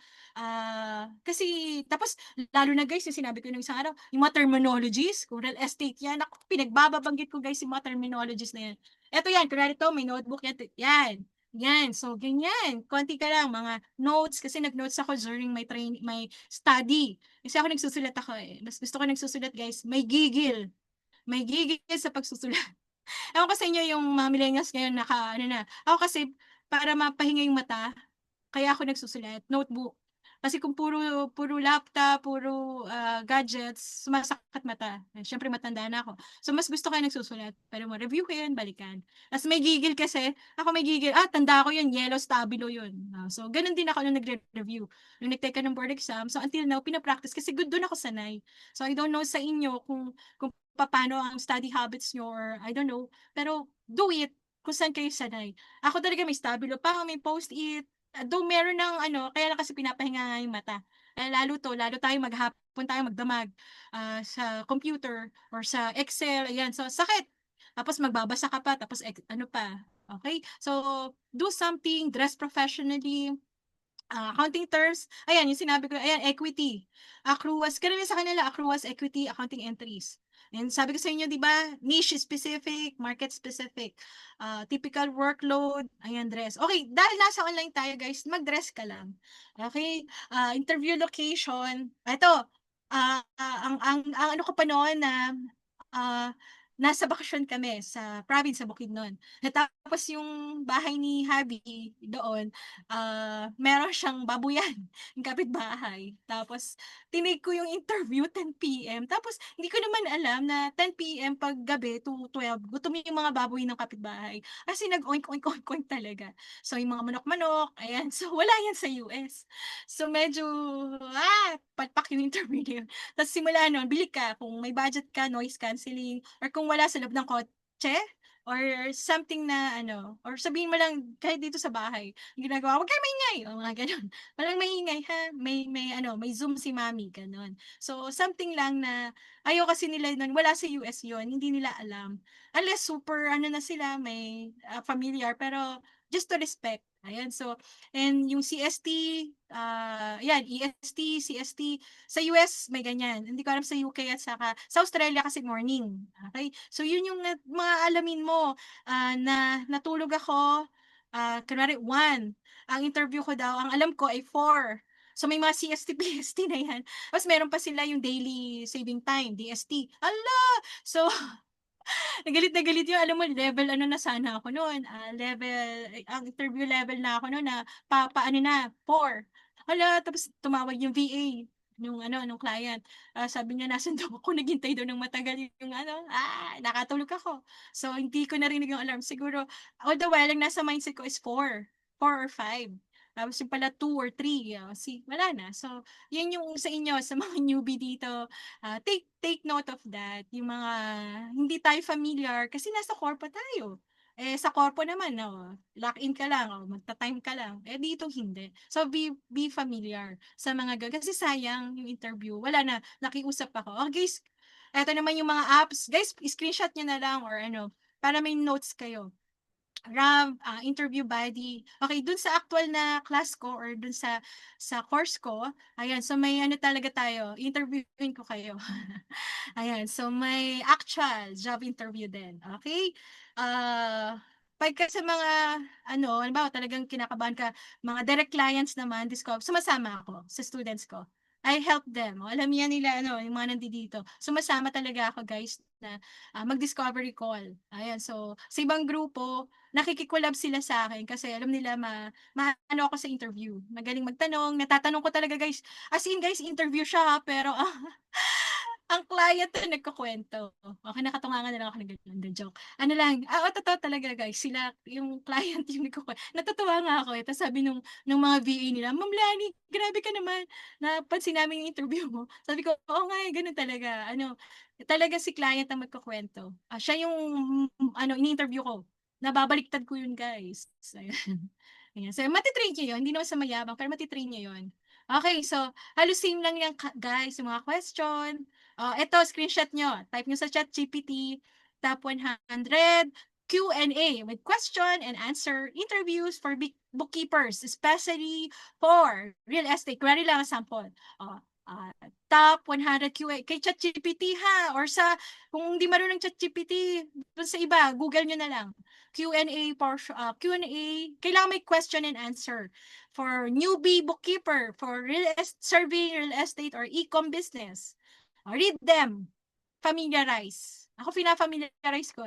Kasi, tapos, lalo na guys, yung sinabi ko nung isang araw, yung mga terminologies, kung real estate yan, ako, pinagbababanggit ko guys yung mga terminologies na yan. Ito yan, kunwari to, may notebook yan. Yan. Yan, so ganyan. Konti ka lang, mga notes, kasi nag-notes ako during my study. Kasi ako nagsusulat ako eh. Mas gusto ko nagsusulat, guys. May gigil sa pagsusulat. Ewan ko sa inyo yung mga millennials ngayon ano na. Ako kasi, para mapahinga yung mata, kaya ako nagsusulat, notebook. Kasi kung puro laptop, puro gadgets, sumasakit mata. Siyempre matanda na ako. So mas gusto ko yung nagsusulat. Pero mo review ko yun, balikan. Tapos may gigil kasi, ako may gigil, tanda ko yun, yellow stabilo yun. So ganun din ako nung nagre-review. Nung nag-take ka ng board exam, so until now, pinapractice kasi good doon ako sanay. So I don't know sa inyo kung paano ang study habits nyo or I don't know. Pero do it kung saan kayo sanay. Ako talaga may stabilo pa, may post-it, though meron ng ano, kaya lang kasi pinapahinga nga yung mata. Lalo tayo maghapon tayo magdamag sa computer or sa Excel, ayan. So, sakit. Tapos magbabasa ka pa, tapos ano pa. Okay? So, do something, dress professionally, accounting terms, ayan, yung sinabi ko, ayan, equity, accruals, karamihan sa kanila, accruals, equity, accounting entries. And sabi ko sa inyo, di ba, niche specific, market specific, typical workload, ayan, dress. Okay, dahil nasa online tayo, guys, mag-dress ka lang. Okay, interview location, ito, ang ano ko pa noon na, uh, nasa bakasyon kami sa province sa Bukidnon. Tapos yung bahay ni Habi doon, meron siyang babuyan, yung kapitbahay. Tapos, tinake ko yung interview 10 p.m. Tapos, hindi ko naman alam na 10 p.m. pag gabi to 12, gutom yung mga baboy ng kapitbahay. Kasi nag-oink, oink, oink, oink talaga. So, yung mga manok-manok, ayan. So, wala yan sa US. So, medyo, palpak yung interview na yun. Tapos, simula nun, bili ka. Kung may budget ka, noise cancelling, or kung wala sa loob ng kotse, or something na ano, or sabihin mo lang kahit dito sa bahay, ginagawa, wag kayo maingay, o mga ganun. Walang maingay ha, may Zoom si mami, ganun. So, something lang na, ayaw kasi nila nun, wala sa US yun, hindi nila alam. Unless super, ano na sila, may familiar, pero just to respect. Ayan, so, and yung CST, yan, EST, CST, sa US, may ganyan. Hindi ko alam sa UK at sa Australia kasi morning. Okay? So, yun yung mga alamin mo na natulog ako, kunwari 1. Ang interview ko daw, ang alam ko ay 4. So, may mga CST, PST na yan. Tapos, meron pa sila yung daily saving time, DST. Ala! So, nagalit na galit yun. Alam mo, level ano na sana ako noon. Ang interview level na ako noon na paano na, 4. Hala, tapos tumawag yung VA nung client. Sabi niya, nasan daw ako, naghintay daw ng matagal yung ano, nakatulog ako. So, hindi ko narinig yung alarm. Siguro, all the while, ang nasa mindset ko is 4 or 5. Tapos yung pala 2 or 3, wala na. So, yan yung sa inyo, sa mga newbie dito, take note of that. Yung mga hindi tayo familiar kasi nasa corpo tayo. Sa corpo naman, no, lock in ka lang, magta-time ka lang. Dito hindi. So, be familiar sa mga kasi sayang yung interview. Wala na, nakiusap ako. Guys, eto naman yung mga apps. Guys, screenshot nyo na lang or ano, para may notes kayo. Interview body. Okay, dun sa actual na class ko or dun sa course ko, ayan, so may ano talaga tayo, interviewin ko kayo. Ayan, so may actual job interview din. Okay? Pagka sa mga, ano, halimbawa talagang kinakabahan ka, mga direct clients naman, sumasama ako sa students ko. I help them. Alam yan nila, ano, yung mga nandito. Sumasama talaga ako, guys, na mag-discovery call. Ayan, so, sa ibang grupo, nakikikolab sila sa akin kasi alam nila ano ako sa interview. Magaling magtanong, natatanong ko talaga, guys. As in, guys, interview siya, pero ang client na nagkukwento. Okay, nakatungangan na lang ako ng ganun, the joke. Ano lang, totoo talaga, guys. Sila, yung client yung nagkukwento. Natutuwa nga ako. Tapos sabi nung mga VA nila, Ma'am Lani, grabe ka naman. Napansin namin yung interview mo. Sabi ko, oo nga, ganun talaga. Ano, talaga si client ang magkukwento. Siya yung, ano, ini-interview ko. Nababaliktad ko yun, guys. Ayan. Ayan. So, matitrain nyo yun. Hindi naman sa mayabang, pero matitrain nyo yun. Okay, so, halos same lang yan, guys, yung mga question. Ito, screenshot nyo. Type nyo sa chat GPT, top 100, Q&A with question and answer interviews for bookkeepers, especially for real estate. Query lang ang sample. Top 100 QA kay ChatGPT ha, or kung hindi marunong ChatGPT, dun sa iba, Google nyo na lang. Q&A portion, Q&A, kailangan may question and answer for newbie bookkeeper, for surveying real estate or e-com business. Read them, familiarize. Ako fina-familiarize ko.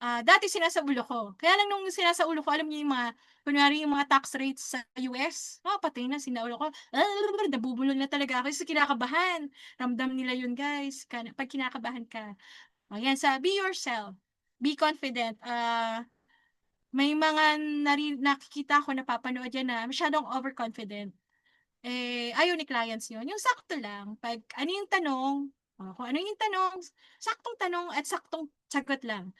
Dati sinasaulo ko. Kaya lang nung sinasaulo ko, alam niyo yung kunwari yung mga tax rates sa US, patay na, sinaulo ko. Nabubulol na talaga ako kasi kinakabahan. Ramdam nila yun, guys. Pag kinakabahan ka. Ayan, be yourself. Be confident. May mga nakikita ko, napapanood yan na masyadong overconfident. Ayaw ni clients yun. Yung sakto lang. Pag ano yung tanong, kung ano yung tanong, saktong tanong at saktong sagot lang.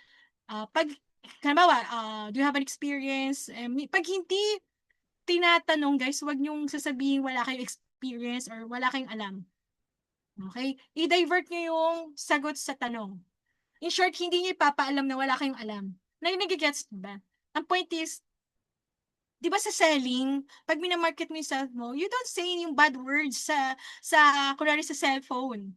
Pag, halimbawa, do you have an experience? Pag hindi tinatanong, guys, huwag niyong sasabihin wala kayong experience or wala kayong alam. Okay? I-divert niyo yung sagot sa tanong. In short, hindi niyo ipapaalam na wala kayong alam. Nagigets ba? Ang point is, di ba sa selling, pag minamarket mo yung self mo, you don't say yung bad words kunwari sa cellphone.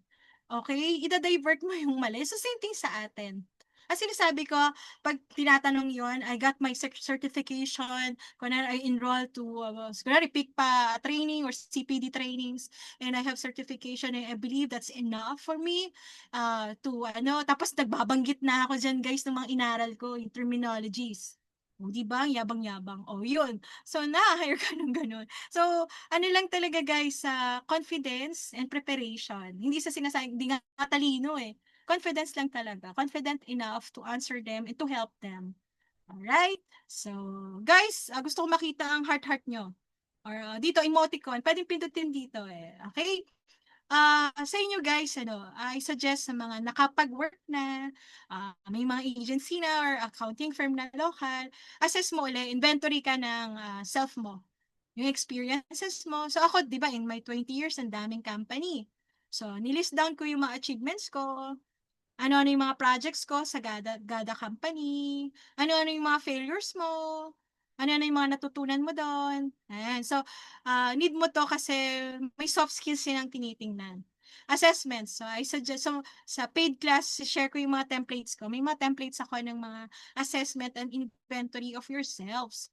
Okay? Ida-divert mo yung mali. So, same thing sa atin. As sinasabi ko, pag tinatanong yon, I got my certification, kunwari I enroll to, kunwari PICPA training or CPD trainings, and I have certification, and I believe that's enough for me tapos nagbabanggit na ako dyan, guys, ng mga inaral ko, yung terminologies. O, di ba? Yabang-yabang. O, yun. So, na-hire ka ng ganun. So, ano lang talaga, guys, confidence and preparation. Hindi sa sinasabi, hindi nga talino eh. Confidence lang talaga. Confident enough to answer them and to help them. Alright? So, guys, gusto ko makita ang heart-heart nyo. Or dito, emoticon. Pwedeng pindutin dito eh. Okay? Sa inyo guys, I suggest sa mga nakapag-work na, may mga agency na or accounting firm na local, assess mo ulit, inventory ka ng self mo, yung experiences mo. So ako, di ba, in my 20 years, ang daming company. So, nilist down ko yung mga achievements ko, ano-ano yung mga projects ko sa Gada company, ano-ano yung mga failures mo, ano-ano yung mga natutunan mo doon. Ayan. So, need mo to kasi may soft skills yun ang tinitingnan. Assessments. So, I suggest, sa paid class, share ko yung mga templates ko. May mga templates ako ng mga assessment and inventory of yourselves.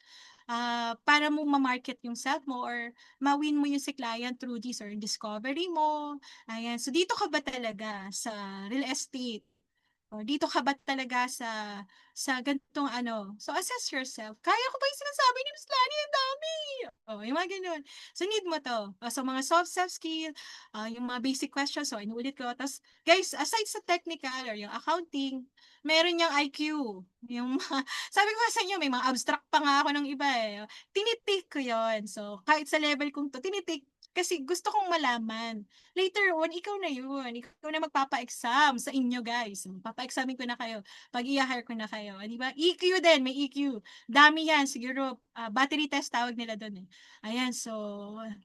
Para mo ma-market yung self mo or ma-win mo yung si client through this or discovery mo. Ayan. So, dito ka ba talaga sa real estate? O, dito ka ba talaga sa ganitong ano? So, assess yourself. Kaya ko ba yung sinasabi ni Miss Lani? Ang dami! Yung mga ganun. So, need mo to. So, mga soft skill, yung mga basic questions. So, inuulit ko. Tapos, guys, aside sa technical or yung accounting, meron yung IQ. Yung sabi ko sa inyo, may mga abstract pa nga ako ng iba eh. Tinitake ko yon. So, kahit sa level kong to, tinitake kasi gusto kong malaman. Later on, ikaw na yun. Ikaw na magpapa-exam sa inyo, guys. Magpapa-examin ko na kayo. Pag i-hire ko na kayo. Di ba? EQ din, may EQ. Dami yan. Siguro, battery test tawag nila doon eh. Ayan, so,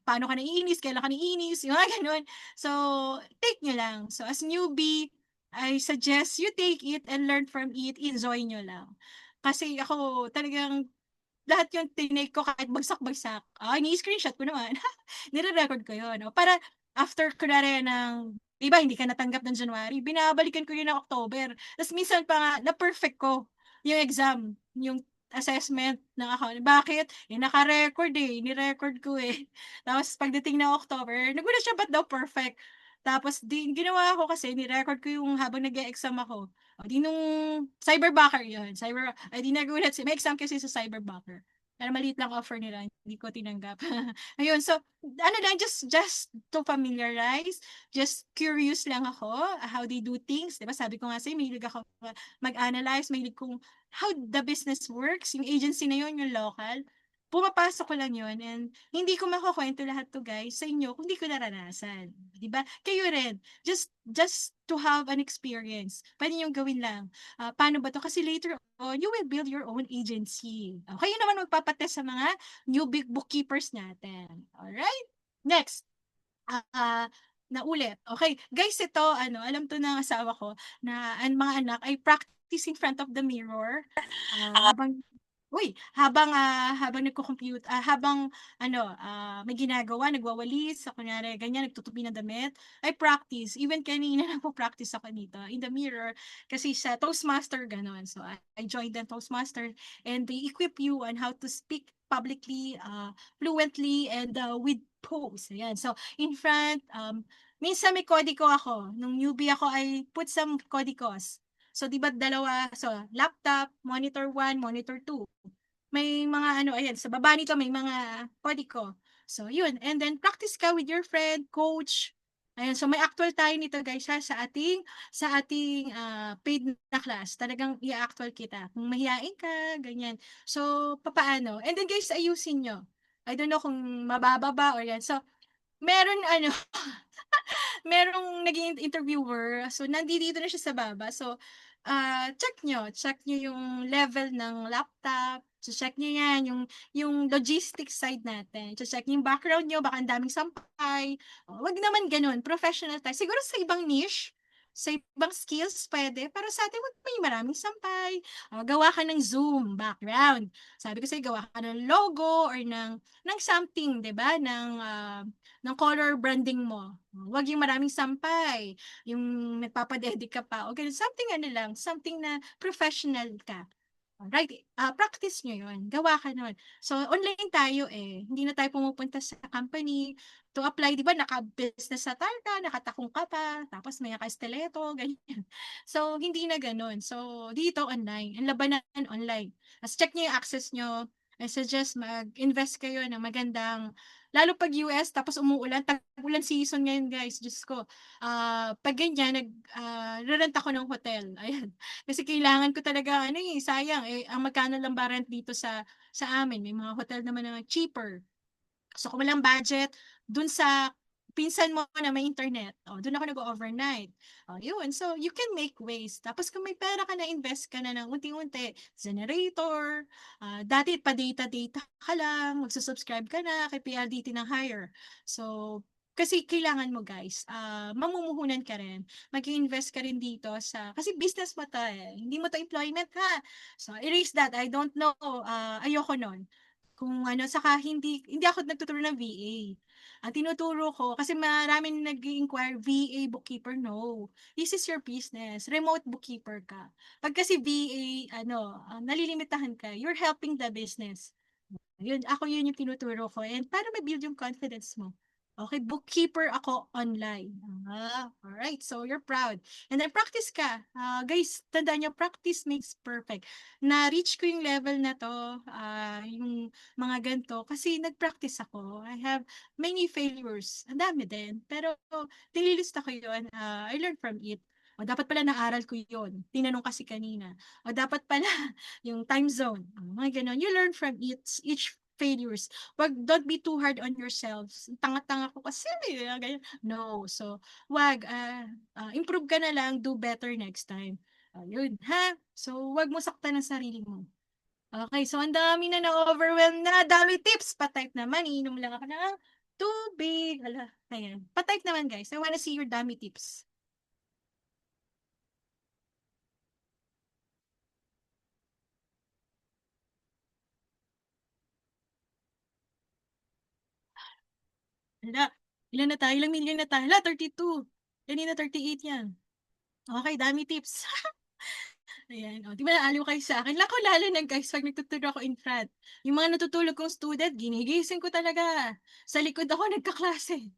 paano ka naiinis? Kailan ka naiinis? Yung mga ganun. So, take nyo lang. So, as newbie, I suggest you take it and learn from it. Enjoy nyo lang. Kasi ako, talagang lahat yung tinake ko kahit bagsak-bagsak. Ni-screenshot ko naman. Nire-record ko yun. No? Para after kunwari ng, di ba, hindi ka natanggap ng January, binabalikan ko yun ng October. Tapos minsan pa nga, na-perfect ko yung exam, yung assessment ng account. Bakit? Naka-record eh. Ni-record ko eh. Tapos pagdating ng October, nagulat siya ba't daw perfect? Tapos ginawa ko kasi, ni-record ko yung habang nag-e-exam ako. O di nung cyberbacker yun. Ay di nagulat siya. May exam kasi sa cyberbacker. Pero maliit lang offer nila, hindi ko tinanggap. Ayun, so, ano lang, just to familiarize, just curious lang ako, how they do things. Diba, sabi ko nga sa'yo, mahilig ako mag-analyze, mahilig kung how the business works, yung agency na yun, yung local. Pumapasok ko lang yun, and hindi ko makukwento lahat to guys sa inyo kung hindi ko naranasan. Diba? Kayo rin, just to have an experience. Pwede nyo gawin lang. Paano ba to? Kasi later on, you will build your own agency. Kayo naman magpapatest sa mga new big bookkeepers natin. Alright? Next. Naulit. Okay. Guys, ito, alam to ng asawa ko na ang mga anak ay practice in front of the mirror. Habang Uy, habang habang may ginagawa, nagwawalis, kunyari ganyan, nagtutupi ng damit, I practice. Even kanina nagpa-practice ako dito in the mirror kasi sa Toastmaster gano'n. So, I joined the Toastmaster and they equip you on how to speak publicly, fluently, and with pose. Ayan. So, in front, minsan may kodiko ako. Nung newbie ako, I put some kodikos. So, di ba dalawa? So, laptop, monitor 1, monitor 2. May mga ayan, sa baba nito may mga kodiko. So, yun. And then, practice ka with your friend, coach. Ayan, so may actual tayo nito guys ha, sa ating paid na class. Talagang i-actual kita. Kung mahihain ka, ganyan. So, papaano? And then guys, ayusin nyo. I don't know kung mababa ba or yan. So, meron merong naging interviewer. So, nandito na siya sa baba. So, check nyo yung level ng laptop. So, check nyo yan, yung logistics side natin. So, check nyo yung background nyo, baka ang daming sampay. Wag naman ganun, professional tayo. Siguro sa ibang niche, sa ibang skills, pwede. Pero sa atin, wag may maraming sampay. Gawa ka ng Zoom background. Sabi ko sa'yo, gawa ka ng logo or ng something, di ba? Ng color branding mo. Huwag yung maraming sampay, yung nagpapadedicate ka pa, o ganun, something lang, something na professional ka. Right, practice nyo yun. Gawa ka nun. So, online tayo eh. Hindi na tayo pumupunta sa company to apply. Di ba, naka-business attire ka, nakatakong ka pa, tapos may naka-stiletto, ganyan. So, hindi na ganun. So, dito online. Ang labanan online. As check nyo yung access nyo. I suggest mag-invest kayo ng magandang, lalo pag US, tapos umuulan, tag-ulan season ngayon guys, Diyos ko. Pag ganyan, rerent ako ng hotel. Ayan. Kasi kailangan ko talaga, sayang, ang magkano lang ba rent dito sa amin. May mga hotel naman na cheaper. So, kung walang budget, dun sa pinsan mo na may internet, dun ako nag-overnight. Yun. So, you can make ways. Tapos, kung may pera ka na, invest ka na ng unti-unti. Generator, dati pa data-data ka lang, magsusubscribe ka na kay PLDT ng higher. So, kasi kailangan mo guys, mamumuhunan ka rin. Mag-invest ka rin dito kasi business mo to eh. Hindi mo to employment ha. So, erase that. I don't know. Ayoko nun. Kung saka hindi ako nagtuturo ng VA. Ang tinuturo ko, kasi maraming nag-inquire, VA bookkeeper, no. This is your business. Remote bookkeeper ka. Pag kasi VA, nalilimitahan ka, you're helping the business. Yun yung tinuturo ko. And para ma-build yung confidence mo. Okay, bookkeeper ako online. Alright, so you're proud. And then practice ka. Guys, tandaan nyo, practice makes perfect. Na-reach ko yung level na to, yung mga ganito, kasi nag-practice ako. I have many failures. Ang dami din. Pero, nililista ko yun. I learned from it. O, dapat pala naaral ko yun. Tinanong kasi kanina. O, dapat pala yung time zone. Mga ganon. You learn from each failures. Don't be too hard on yourselves. Tanga-tanga ko kasi, ganyan. No. So, improve ka na lang, do better next time. Yun, ha? So, wag mo saktan ang sarili mo. Okay, so ang dami na na-overwhelm na. Dami tips. Pa-type naman. Inom lang ako ng tubig. Hala, ayan. Pa-type naman, guys. I wanna see your dami tips. Hala, ilan na tayo? Ilang million na tayo? Hala, 32. Kanina 38 yan. Okay, dami tips. Ayan, di ba naaliw kayo sa akin? Lalo na guys, pag nagtuturo ako in front. Yung mga natutulog kong student, ginigising ko talaga. Sa likod ako nagkaklase.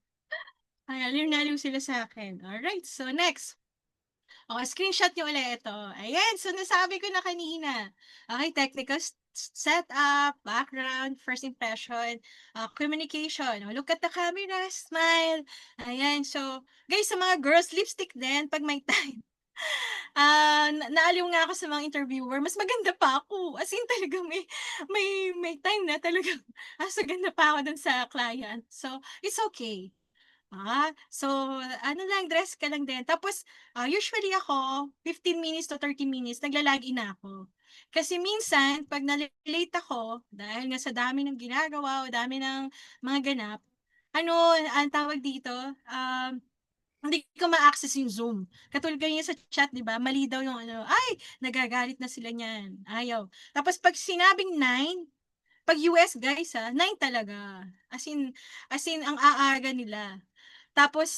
Ay, aliw na aliw sila sa akin. Alright, so next. Okay, screenshot nyo ulit ito. Ayan, so nasabi ko na kanina. Okay, technical setup, background, first impression, communication. Look at the camera, smile. Ayan, so guys, sa mga girls, lipstick din pag may time. Naaliw nga ako sa mga interviewer, mas maganda pa ako. As in talagang may time na talagang mas maganda pa ako dun sa client. So, it's okay. So dress ka lang din. Tapos, usually ako, 15 minutes to 30 minutes, nagla-log-in na ako. Kasi minsan, pag na-late ako, dahil nga sa dami ng ginagawa o dami ng mga ganap, ang tawag dito, hindi ko ma-access yung Zoom. Katulad ganyan sa chat, 'di ba? Mali daw yung ano, ay, nagagalit na sila niyan. Ayaw. Tapos pag sinabing 9, pag US guys ha, 9 talaga. As in ang aaga nila. Tapos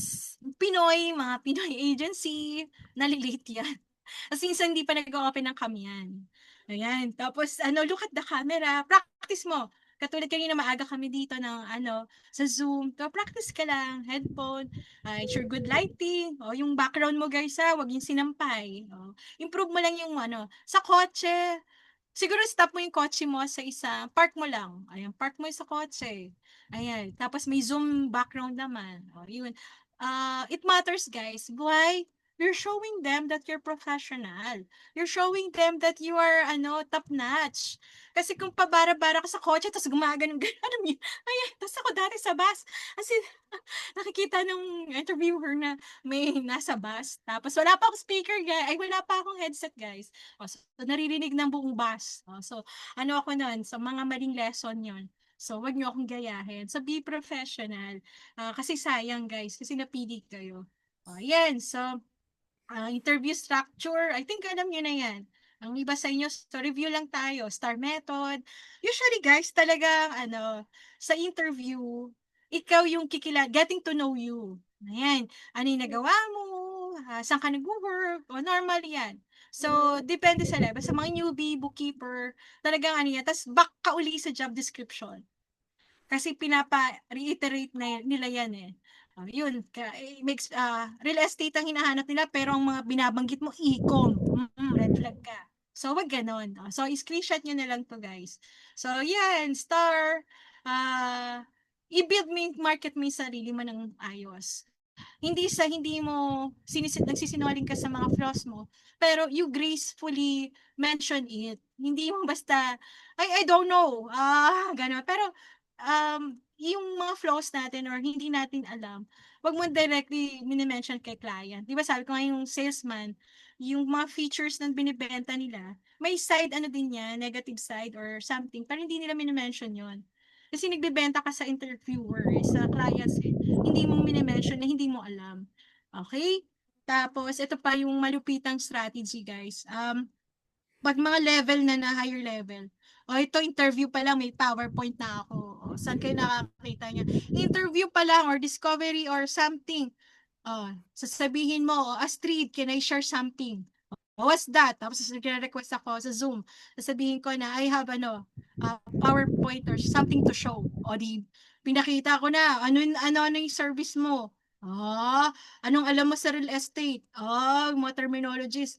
Pinoy, mga Pinoy agency, nalilate yan. Kasi minsan hindi pa nag-o-open ng kamiyan. Ayan. Tapos, look at the camera. Practice mo. Katulad kanina maaga kami dito ng sa Zoom. So, practice ka lang. Headphone. Ensure good lighting. O, yung background mo guys wag yung sinampay. O, improve mo lang yung sa kotse. Siguro stop mo yung kotse mo sa isa. Park mo lang. Ayan, park mo sa kotse. Ayan. Tapos may Zoom background naman. O, yun. It matters guys. Why? You're showing them that you're professional. You're showing them that you are, top notch. Kasi kung pabara-bara ka sa kotse, tapos gumaganon, alam niyo, ay, tapos ako dati sa bus, kasi nakikita nung interviewer na may nasa bus, tapos wala pa akong speaker, guys, ay, wala pa akong headset, guys. So naririnig ng buong bus. So, ako nun, so mga maling lesson yon. So, wag niyo akong gayahin. So, be professional. Kasi sayang, guys, kasi napili kayo. Yan. So, interview structure, I think alam niyo na yan. Ang iba sa inyo, so review lang tayo, STAR method. Usually guys, talagang sa interview, ikaw yung getting to know you. Ayan, ano yung nagawa mo, saan ka nag-work, o normal yan. So, depende sa level. Sa mga newbie, bookkeeper, talagang yan. Tapos back ka uli sa job description. Kasi pinapa-reiterate na nila yan eh. Yun, real estate ang hinahanap nila pero ang mga binabanggit mo, e-com. Red flag ka. So, wag ganon. So, screenshot nyo na lang to guys. So, yan, star. I-build mo yung market mo yung sarili mo ng ayos. Hindi mo nagsisinungaling ka sa mga flaws mo, pero you gracefully mention it. Hindi mo basta, I don't know, gano'n. Pero, yung mga flaws natin or hindi natin alam, wag mo directly mini-mention kay client. Di ba sabi ko nga yung salesman, yung mga features na binibenta nila, may side din yan, negative side or something, pero hindi nila mini-mention yon. Kasi nagbebenta ka sa interviewer, sa clients hindi mo mini-mention na hindi mo alam. Okay? Tapos, ito pa yung malupitang strategy, guys. Pag mga level na higher level, ito interview pa lang, may PowerPoint na ako. Saan kayo nakakita niya? Interview pa lang or discovery or something. Sasabihin mo, Astrid, can I share something? What's that? Tapos request ako sa Zoom. Sasabihin ko na I have PowerPoint or something to show. O di, pinakita ko na, ano yung service mo? Anong alam mo sa real estate? Mga terminologies.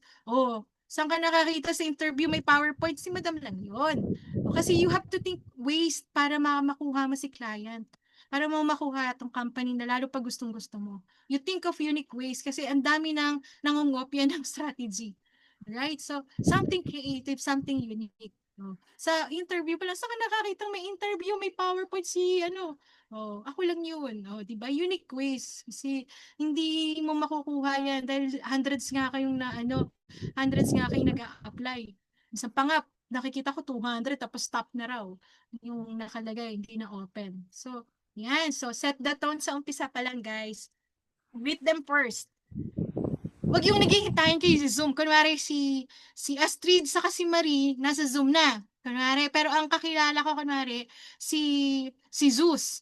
Saan ka nakakita sa interview may PowerPoint? Si madam lang yun. Kasi you have to think ways para makuha mo si client. Para mo makuha itong company na lalo pag gustong-gusto mo. You think of unique ways kasi ang dami nang nangungopia ng strategy. Right? So, something creative, something unique. Sa interview pa lang, saan ka nakakita may interview, may PowerPoint ako lang yun. 'Di ba? Unique ways. Kasi hindi mo makukuha yan dahil hundreds nga kayong nag-a-apply. Isang pa nga, nakikita ko 200 tapos stop na raw yung nakalagay, hindi na open. So, yan. So, set the tone sa umpisa pa lang, guys. Greet them first. Wag yung naghihintayin kayo sa Zoom. Kunwari si Astrid sa si Marie nasa Zoom na. Kunwari, pero ang kakilala ko kunwari si Zeus.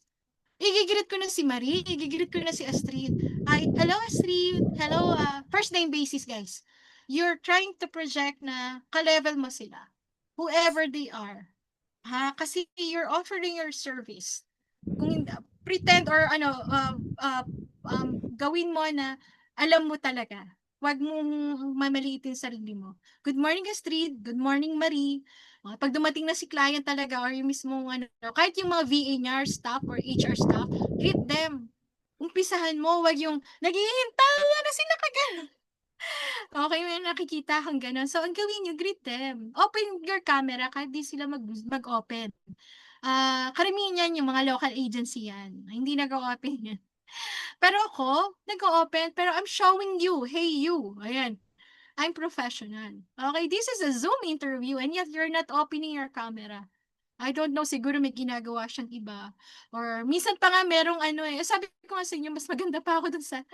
Igigreet ko na si Marie, igigreet ko na si Astrid. Hello Astrid. Hello, first name basis guys. You're trying to project na ka-level mo sila. Whoever they are. Kasi you're offering your service. Kung pretend or gawin mo na alam mo talaga. Huwag mong mamaliitin sarili mo. Good morning, Astrid. Good morning, Marie. Pag dumating na si client talaga or yung mismong kahit yung mga VA niya staff or HR staff, greet them. Umpisahan mo, wag yung naghihintay na sila kagano. Okay, may nakikita kang gano'n. So, ang gawin nyo, greet them. Open your camera kahit di sila mag-open. Karamihan yan yung mga local agency yan. Hindi nag-open yan. Pero ako, nag-open, pero I'm showing you, hey you. Ayan. I'm professional. Okay, this is a Zoom interview and yet you're not opening your camera. I don't know, siguro may ginagawa siyang iba. Or minsan pa nga merong ano eh, sabi ko nga sa inyo, mas maganda pa ako dun sa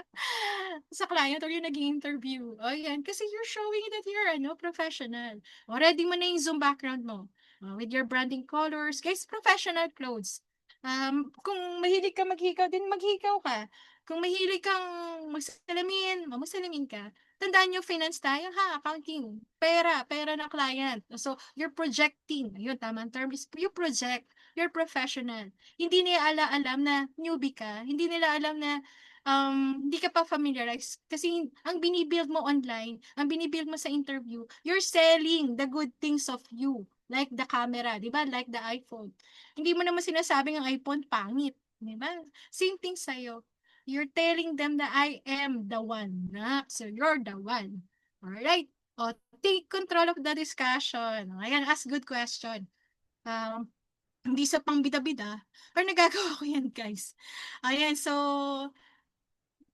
sa client or yung naging interview. O yan, kasi you're showing that you're professional. O ready mo na yung Zoom background mo. With your branding colors. Guys, professional clothes. Kung mahilig ka maghikaw din, maghikaw ka. Kung mahilig kang magsalamin ka. Tandaan nyo, finance tayo ha, accounting. Pera ng client. So, you're projecting. Ayun, tamang term is you project. You're professional. Hindi nila alam na newbie ka. Hindi nila alam na hindi ka pa familiarized. Kasi ang binibuild mo online, ang binibuild mo sa interview, you're selling the good things of you. Like the camera, di ba? Like the iPhone. Hindi mo naman sinasabing ang iPhone pangit. Di ba? Same thing sa'yo. You're telling them that I am the one. So you're the one. Alright? O, take control of the discussion. Ayan, ask good question. Hindi sa pang bida-bida, pero nagagawa ko yan, guys. Ayan, so,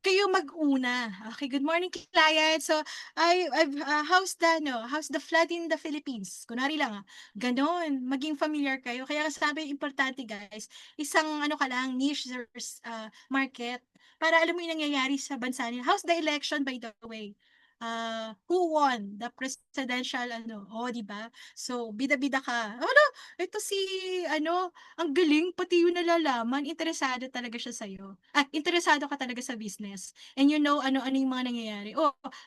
kayo mag-una. Okay, good morning, client. So, how's the flood in the Philippines? Kunwari lang, ganon, maging familiar kayo. Kaya sabi, importante guys, isang ka lang, niche market, para alam mo yung nangyayari sa bansa niya. How's the election, by the way? Who won the presidential, di ba? So, bida-bida ka. Ito si, ang galing, pati yung nalalaman, interesado talaga siya sa'yo. Interesado ka talaga sa business. And you know, ano yung mga nangyayari.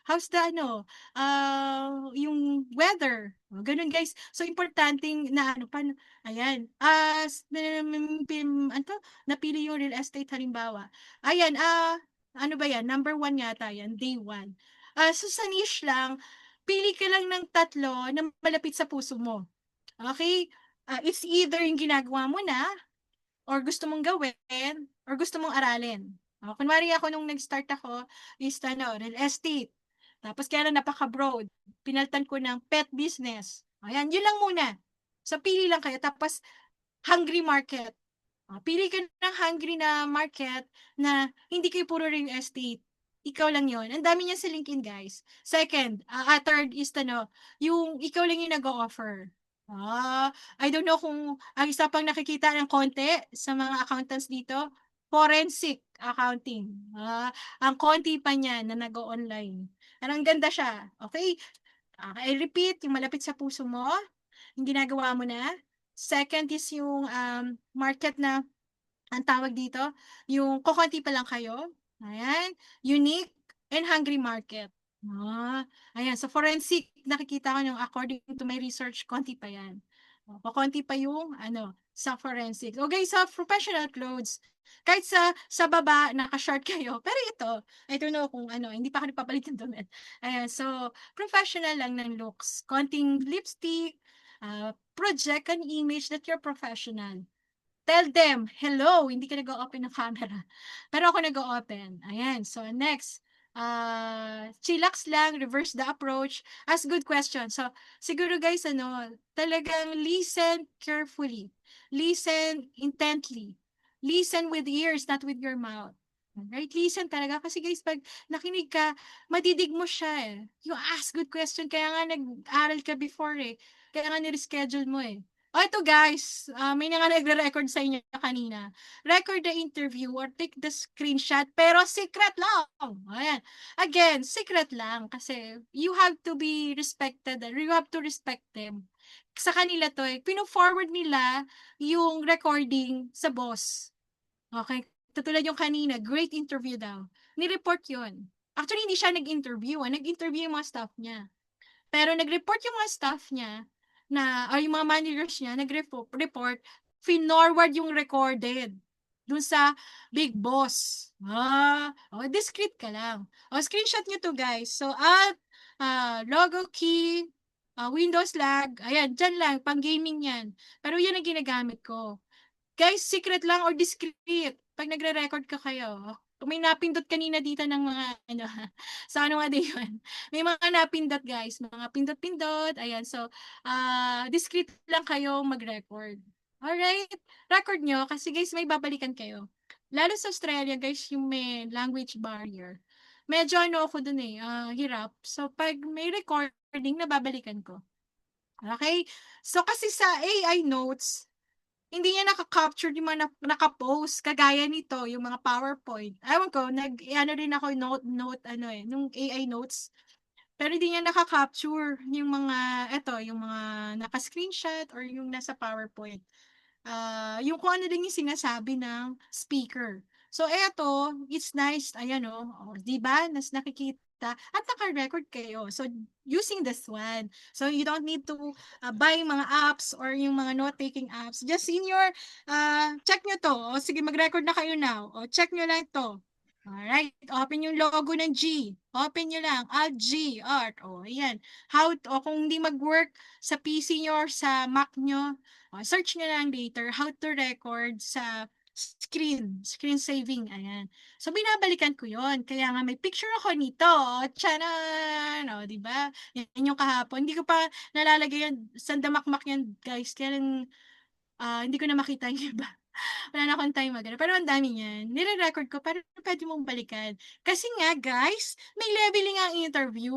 How's the, yung weather. Ganun, guys. So, importanteng na, ayan. Napili yung real estate, halimbawa. Ayan, ano ba yan? Number 1 yata yan, day 1. So, sa niche lang, pili ka lang ng 3 na malapit sa puso mo. Okay? It's either yung ginagawa mo na, or gusto mong gawin, or gusto mong aralin. Kunwari ako nung nag-start ako, is real estate. Tapos kaya lang napaka-broad. Pinaltan ko ng pet business. Ayan, yun lang muna. So, pili lang kayo. Tapos, hungry market. Pili ka ng hungry na market na hindi kayo puro real estate. Ikaw lang yon. Ang dami niya sa LinkedIn, guys. Second, third is yung ikaw lang yung nag-o-offer. I don't know kung ang isa pang nakikita ng konti sa mga accountants dito, forensic accounting. Ang konti pa niya na nag-o-online. Ang ganda siya. Okay? I repeat, yung malapit sa puso mo, yung ginagawa mo na. Second is yung market na ang tawag dito, yung kokonti pa lang kayo. Ayan, unique and hungry market. Ayan, so forensic, nakikita ko yung according to my research, konti pa yan. Konti pa yung sa forensic. Okay, sa professional clothes, kahit sa baba, naka-short kayo. Pero ito, I don't know kung hindi pa ako nagpapalit ng damit. Ayan, so professional lang ng looks. Konting lipstick, project an image that you're professional. Tell them, hello, hindi ka nag-open ng camera. Pero ako nag-open. Ayan. So, next. Chillax lang, reverse the approach. Ask good questions. So, siguro guys, talagang listen carefully. Listen intently. Listen with ears, not with your mouth. Right? Listen talaga. Kasi guys, pag nakinig ka, madidig mo siya eh. You ask good question. Kaya nga nag-aral ka before eh. Kaya nga nireschedule mo eh. Ito guys, may nga nagre-record sa inyo kanina. Record the interview or take the screenshot, pero secret lang. Ayan. Again, secret lang kasi you have to be respected. You have to respect them. Sa kanila to pino-forward nila yung recording sa boss. Okay? Tutulad yung kanina, great interview daw. Ni-report yun. Actually, hindi siya nag-interview. Nag-interview yung mga staff niya. Pero nag-report yung mga staff niya or yung mga managers niya, nag-report, finorward yung recorded dun sa big boss. Discreet ka lang. Screenshot nyo to guys. So, logo key, Windows lag, ayan, dyan lang, pang gaming yan. Pero yan ang ginagamit ko. Guys, secret lang or discreet pag nagre-record ka kayo. Kung may napindot kanina dito ng mga, sa nga din yun. May mga napindot guys, mga pindot-pindot, ayan. So, discreet lang kayo mag-record. Alright? Record nyo kasi guys, may babalikan kayo. Lalo sa Australia guys, yung may language barrier. Medyo ako dun hirap. So, pag may recording, nababalikan ko. Okay? So, kasi sa AI notes, hindi niya naka-capture yung mga naka-post kagaya nito, yung mga PowerPoint. Ewan ko, ano rin ako note, ano nung AI notes. Pero hindi niya naka-capture yung mga, yung mga naka-screenshot or yung nasa PowerPoint. Yung kung ano din yung sinasabi ng speaker. So, eto, it's nice, ayan di ba? Nakikita at naka-record kayo. So, using this one. So, you don't need to buy mga apps or yung mga note-taking apps. Just in your, check nyo to. O, sige, mag-record na kayo now. O, check nyo lang to. Alright, open yung logo ng G. Open nyo lang, Alt G, Art. O, ayan. Kung hindi mag-work sa PC nyo or sa Mac nyo, search nyo lang later how to record sa screen saving, ayan. So, binabalikan ko yon. Kaya nga may picture ako nito. Charan! O, di ba? Yan yung kahapon. Hindi ko pa nalalagay yan. Sandamakmak yan, guys. Kaya hindi ko na makita yung iba. Wala na akong time magano. Pero ang dami niyan. Nire-record ko pero pwede mong balikan. Kasi nga, guys, may leveling ang interview.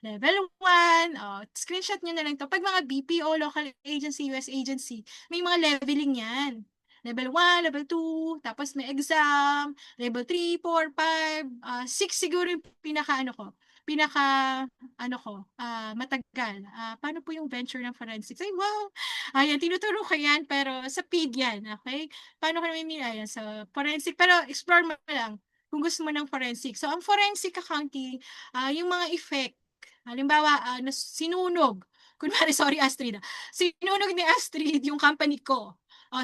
Level 1, screenshot nyo na lang to. Pag mga BPO, local agency, US agency, may mga leveling yan. Level 1, level 2, tapos may exam, level 3, 4, 5, 6 siguro yung pinaka matagal. Paano po yung venture ng forensics? Ay, wow! Ayan, tinuturo ko yan, pero sa paid yan, okay? Paano ko naman ayan, sa forensic, pero explore mo lang kung gusto mo ng forensic. So, ang forensic accounting, yung mga effect, halimbawa, sinunog, kunwari, sorry Astrid, sinunog ni Astrid yung company ko.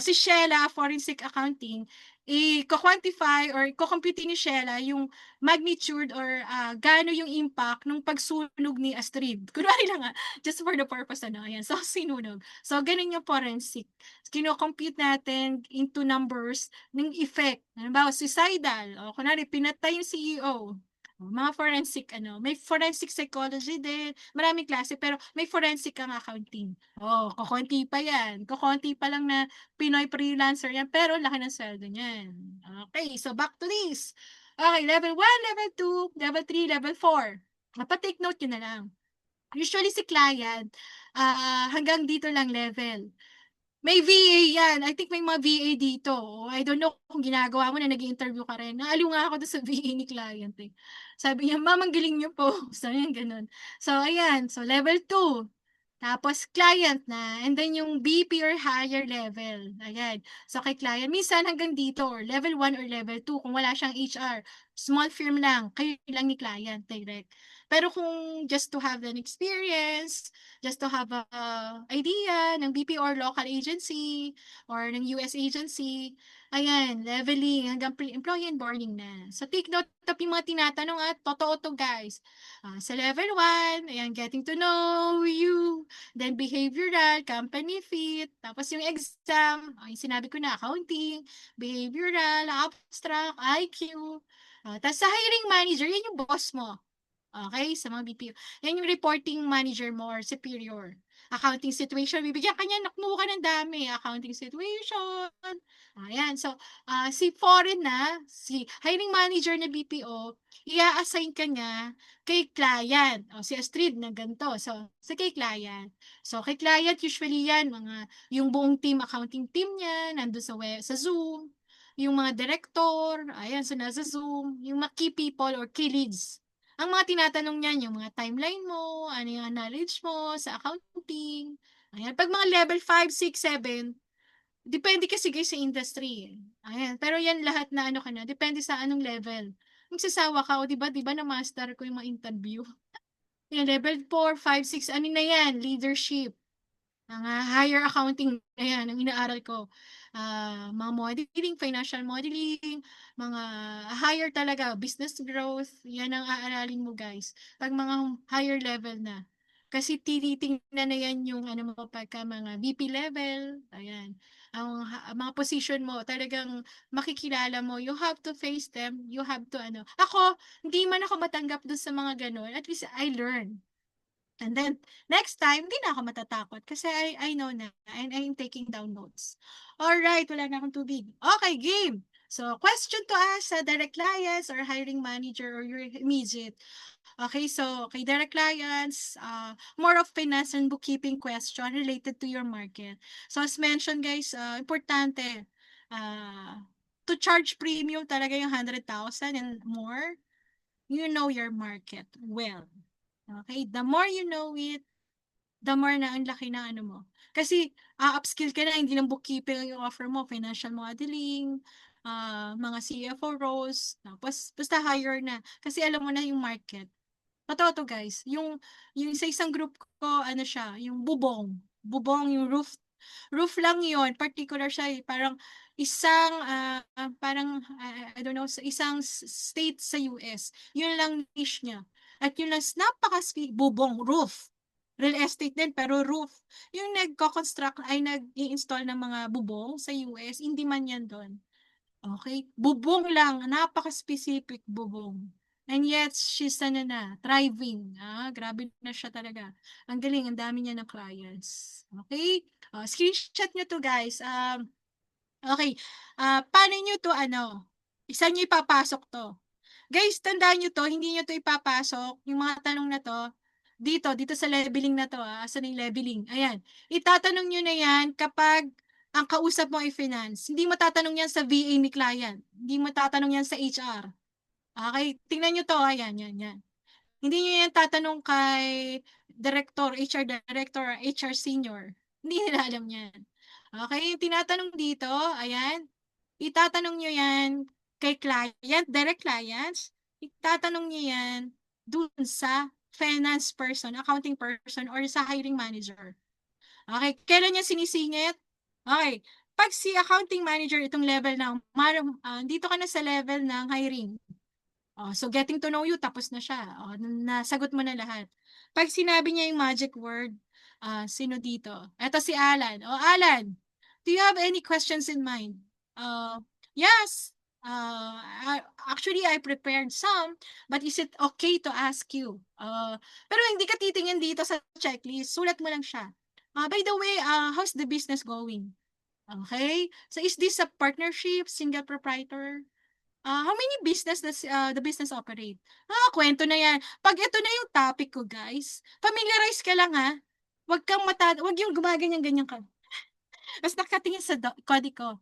Si Sheila, forensic accounting, i-quantify or i-compute ni Sheila yung magnitude or gaano yung impact ng pagsunog ni Astrid. Kunwari lang just for the purpose, ayan. So, sinunog. So, ganun yung forensic. Kino-compute natin into numbers ng effect. Halimbawa, suicidal. O, kunwari, pinatay yung CEO. Mga forensic, may forensic psychology din. Maraming klase, pero may forensic ang accounting. Kukonti pa yan. Kukonti pa lang na Pinoy freelancer yan, pero laki ng sweldo niyan. Okay, so back to this. Okay, level 1, level 2, level 3, level 4. Take note yun na lang. Usually si client, hanggang dito lang level. May VA yan. I think may mga VA dito. I don't know kung ginagawa mo na nag-interview ka rin. Naaliw nga ako doon sa VA ni client eh. Sabi niya, ma'am, ang galing niyo po. Sabi niya, ganun. So, ayan. So, level 2. Tapos, client na. And then, yung BP or higher level. Ayan. So, kay client, minsan hanggang dito, or level 1 or level 2, kung wala siyang HR, small firm lang, kayo lang ni client, direct. Pero kung just to have an experience, just to have a idea ng BP or local agency, or ng US agency, ayan, leveling hanggang employee onboarding na. So, take note of yung mga tinatanong at totoo to guys. Sa level 1, ayan, getting to know you, then behavioral, company fit, tapos yung exam, yung sinabi ko na, accounting, behavioral, abstract, IQ, tapos sa hiring manager, yan yung boss mo. Okay, sa mga BPO. Yan yung reporting manager mo or superior. Accounting situation, bibigyan ka niya, naknuha ka ng dami. Accounting situation. Ayan, so, si foreign si hiring manager na BPO, i-assign ka niya kay client. Si Astrid na ganito. So, kay client. So, kay client, usually yan, yung buong team, accounting team niya, nandun sa Zoom. Yung mga director, ayan, so nasa Zoom. Yung mga key people or key leads. Ang mga tinatanong niyan, yung mga timeline mo, ano yung knowledge mo sa accounting. Ayan. Pag mga level 5, 6, 7, depende kasi guys sa industry. Ayan. Pero yan lahat na ano ka na, depende sa anong level. Magsasawa ka, o di ba na-master ko yung mga interview. Yan, level 4, 5, 6, ano na yan, leadership. Mga higher accounting na yan, ang inaaral ko. Mga modeling, financial modeling, mga higher talaga, business growth, yan ang aaralin mo guys. Pag mga higher level na. Kasi tinitingnan na yan yung ano mo pagka mga VP level, ayan. Mga position mo, talagang makikilala mo, you have to face them, you have to Ako, hindi man ako matanggap doon sa mga ganun, at least I learn. And then, next time, hindi na ako matatakot kasi I know na and I'm taking down notes. Alright, wala na akong tubig. Okay, game! So, question to ask sa direct clients or hiring manager or your immediate. Okay, so kay direct clients, more of finance and bookkeeping question related to your market. So as mentioned guys, importante to charge premium talaga yung 100,000 and more, you know your market well. Okay, the more you know it, the more na ang laki na ano mo. Kasi upskill ka na, hindi lang bookkeeping yung offer mo, financial modeling, mga CFO roles, tapos basta higher na. Kasi alam mo na yung market. Totoo to guys. Yung sa isang group ko, ano siya, yung bubong. Bubong, yung roof. Roof lang yon, particular siya eh. Parang isang, parang, I don't know, sa isang state sa US. Yun lang niche niya. At yun lang, bubong, roof. Real estate din, pero roof. Yung nagko-construct, ay nag-i-install ng mga bubong sa US, hindi man yan doon. Okay? Bubong lang, napaka-specific bubong. And yet, she's ano na, thriving. Grabe na siya talaga. Ang galing, ang dami niya ng clients. Okay? Screenshot nyo to guys. Okay. Paano nyo to ano? Isa nyo ipapasok to. Guys, tandaan nyo to, hindi nyo to ipapasok. Yung mga tanong na to, dito sa leveling na to, asan yung leveling? Ayan. Itatanong nyo na yan kapag ang kausap mo ay finance. Hindi mo tatanong yan sa VA ni client. Hindi mo tatanong yan sa HR. Okay? Tingnan nyo to, ayan, yan. Hindi nyo yan tatanong kay director, HR director, HR senior. Hindi nila alam yan. Okay? Tinatanong dito, ayan, itatanong nyo yan kay client, direct clients, itatanong nyo yan dun sa finance person, accounting person, or sa hiring manager. Okay, kailan niya sinisingit? Okay, pag si accounting manager itong level na, dito ka na sa level ng hiring. So getting to know you, tapos na siya. Nasagot mo na lahat. Pag sinabi niya yung magic word, sino dito? Ito si Alan. Alan, do you have any questions in mind? Yes. Actually, I prepared some, but is it okay to ask you? Pero hindi ka titingin dito sa checklist. Sulat mo lang siya. By the way, how's the business going? Okay? So is this a partnership, single proprietor? How many business does the business operate? Kwento na yan. Pag ito na yung topic ko, guys, familiarize ka lang ha. Wag yung gumaganyan-ganyan ka. Mas nakatingin sa kodi ko.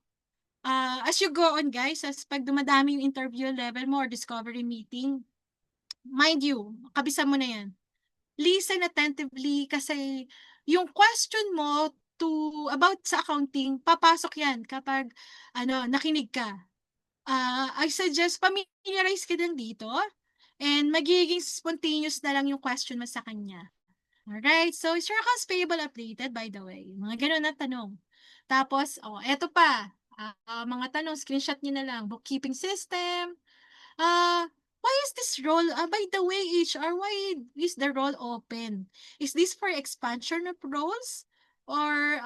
As you go on, guys, as pag dumadami yung interview level mo or discovery meeting, mind you, kabisa mo na yan. Listen attentively kasi yung question mo about sa accounting, papasok yan kapag nakinig ka. I suggest familiarize ka din dito and magiging spontaneous na lang yung question mo sa kanya. Alright, so is your accounts payable updated by the way? Mga ganun na tanong. Tapos, eto pa. Mga tanong, screenshot nyo na lang. Bookkeeping system. Why is this role, by the way, HR, why is the role open? Is this for expansion of roles? Or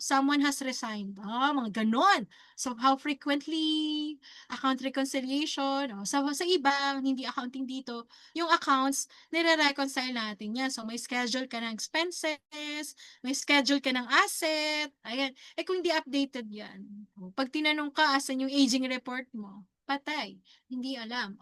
someone has resigned? Mga ganon. So, how frequently account reconciliation? Sa iba, hindi accounting dito, yung accounts, nire-reconcile natin yan. So, may schedule ka ng expenses, may schedule ka ng asset, ayan. Kung hindi updated yan, pag tinanong ka, asan yung aging report mo? Patay. Hindi alam.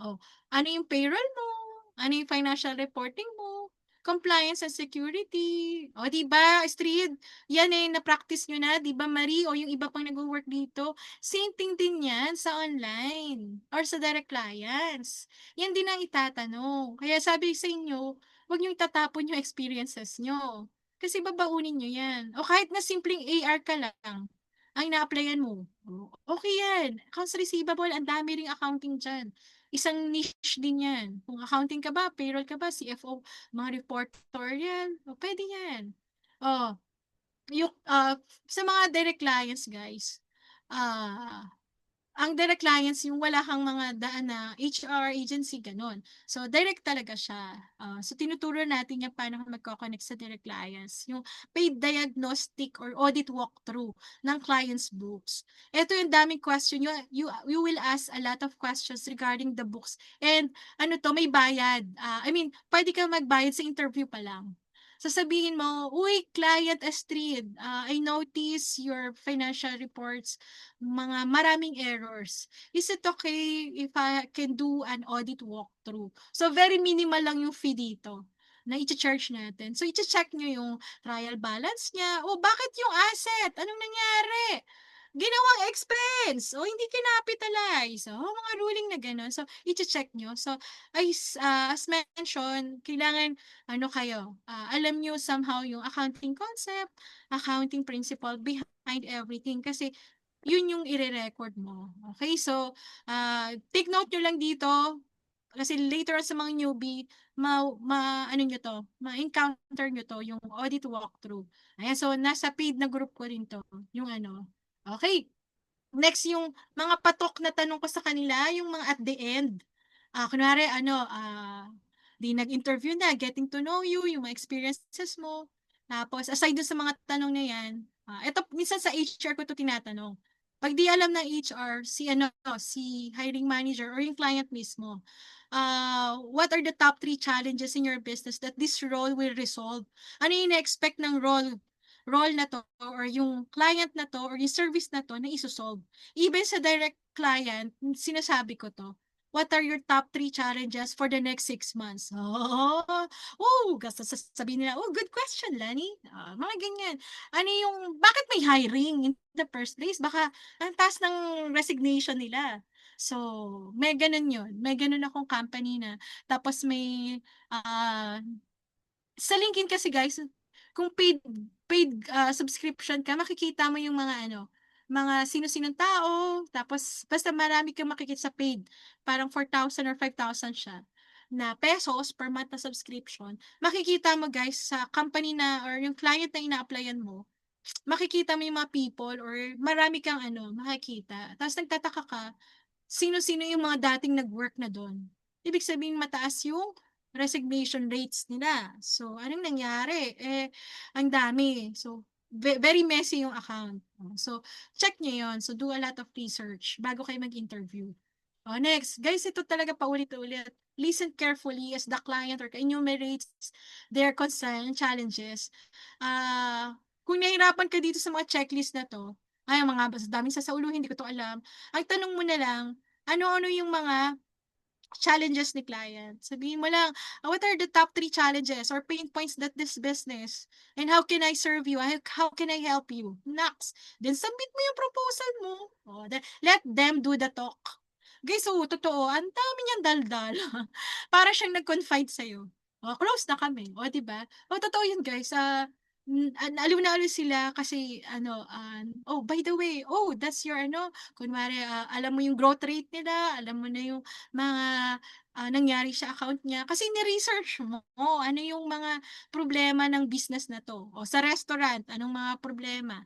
Ano yung payroll mo? Ano yung financial reporting mo? Compliance and security. Di ba, Street? Yan na-practice nyo na, di ba, Marie? O yung iba pang nag-work dito. Same thing din yan sa online or sa direct clients. Yan din ang itatanong. Kaya sabi sa inyo, huwag nyo itatapon yung experiences nyo. Kasi babaunin nyo yan. O kahit na simpleng AR ka lang, ang ina-applyan mo. Okay yan. Accounts receivable, ang dami ring accounting dyan. Isang niche din yan. Kung accounting ka ba, payroll ka ba, CFO, mga reporter yan. Pwede yan. Yung, sa mga direct clients, guys, ang direct clients, yung wala kang mga daan na HR agency, ganun. So, direct talaga siya. So, tinuturo natin yung paano magkoconnect sa direct clients. Yung paid diagnostic or audit walkthrough ng clients' books. Ito yung daming question. You will ask a lot of questions regarding the books. And, may bayad. Pwede ka magbayad sa interview pa lang. sasabihin mo, "Uy, client Astrid, I notice your financial reports, mga maraming errors. Is it okay if I can do an audit walkthrough?" So, very minimal lang yung fee dito na i-charge natin. So, i-check nyo yung trial balance niya. O, bakit yung asset? Anong nangyari? Ginawang expense o hindi kinapitalize. O, mga ruling na gano'n. So, i-check nyo. So, as mentioned, kailangan kayo, alam nyo somehow yung accounting concept, accounting principle behind everything kasi yun yung ire-record mo. Okay? So, take note nyo lang dito kasi later on sa mga newbie, ano nyo to, ma-encounter nyo to, yung audit walkthrough. Ayan, so nasa paid na group ko rin to, yung ano. Okay, next yung mga patok na tanong ko sa kanila, yung mga at the end. Kunwari, di nag-interview na, getting to know you, yung mga experiences mo. Tapos, aside dun sa mga tanong na yan, ito, minsan sa HR ko to tinatanong. Pag di alam ng HR, si hiring manager or yung client mismo, what are the top 3 challenges in your business that this role will resolve? Ano yung na-expect ng role na to or yung client na to or yung service na to na isosolve? Even sa direct client, sinasabi ko to, what are your top 3 challenges for the next 6 months? Gasta sasabihin nila, oh, good question, Lani. Mga ganyan. Bakit may hiring in the first place? Baka, ang taas ng resignation nila. So, may ganun yun. May ganun akong company na, tapos sa LinkedIn kasi guys, kung paid subscription ka, makikita mo yung mga sino-sinong tao, tapos basta marami kang makikita sa paid, parang 4,000 or 5,000 siya na pesos per month na subscription. Makikita mo guys sa company na or yung client na ina-applyan mo, makikita mo yung mga people or marami kang makikita. Tapos nagtataka ka, sino-sino yung mga dating nag-work na doon. Ibig sabihin mataas yung resignation rates nila. So, anong nangyari? Ang dami. So, very messy yung account. So, check nyo yun. So, do a lot of research bago kayo mag-interview. Next, guys, ito talaga paulit-ulit. Listen carefully as the client or enumerates their concern and challenges. Kung nahirapan ka dito sa mga checklist na to, mga daming sasauluhin, hindi ko to alam. Ang tanong mo na lang, ano-ano yung mga challenges ni client. Sabihin mo lang, what are the top 3 challenges or pain points that this business and how can I serve you? How can I help you? Next. Then submit mo yung proposal mo. Let them do the talk. Guys, totoo, ang dami niyang daldal. Para siyang nag-confide sa'yo. Close na kami. Diba? Totoo yun guys. Aliw na aliw sila kasi by the way, that's your kunwari, alam mo yung growth rate nila, alam mo na yung mga nangyari sa account niya. Kasi ni-research mo, ano yung mga problema ng business na to. Sa restaurant, anong mga problema?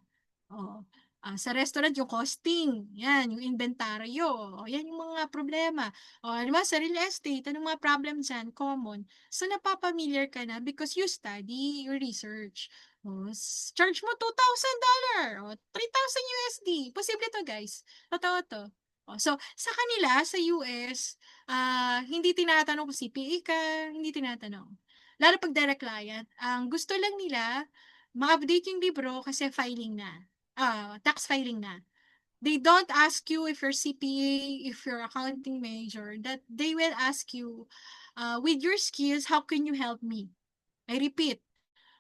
Sa restaurant, yung costing, yan, yung inventaryo, yan yung mga problema. Diba, sa real estate, anong mga problems yan? Common. So, napapamiliar ka na because you study, you research. Charge mo $2,000 o $3,000. Posible to, guys. Totoo to. So, sa kanila, sa US, hindi tinatanong kung CPA ka, hindi tinatanong. Lalo pag direct client, ang gusto lang nila, ma-update yung libro kasi filing na. Tax filing na. They don't ask you if you're CPA, if you're accounting major, that they will ask you, with your skills, how can you help me? I repeat,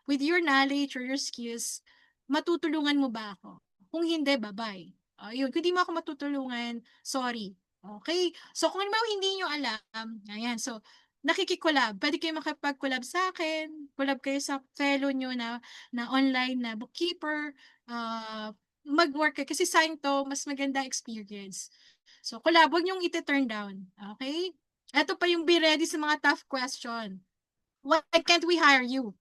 with your knowledge or your skills, matutulungan mo ba ako? Kung hindi, bye-bye. Yun, kung di mo ako matutulungan, sorry. Okay? So, kung naman hindi nyo alam, ayan, so, nakikikolab. Pwede kayo makipag-collab sa akin, collab kayo sa fellow nyo na online na bookkeeper, mag-work kayo. Kasi sayang to, mas maganda experience. So, collab, huwag nyong iti-turn down. Okay? Ito pa yung be ready sa mga tough question. Why can't we hire you?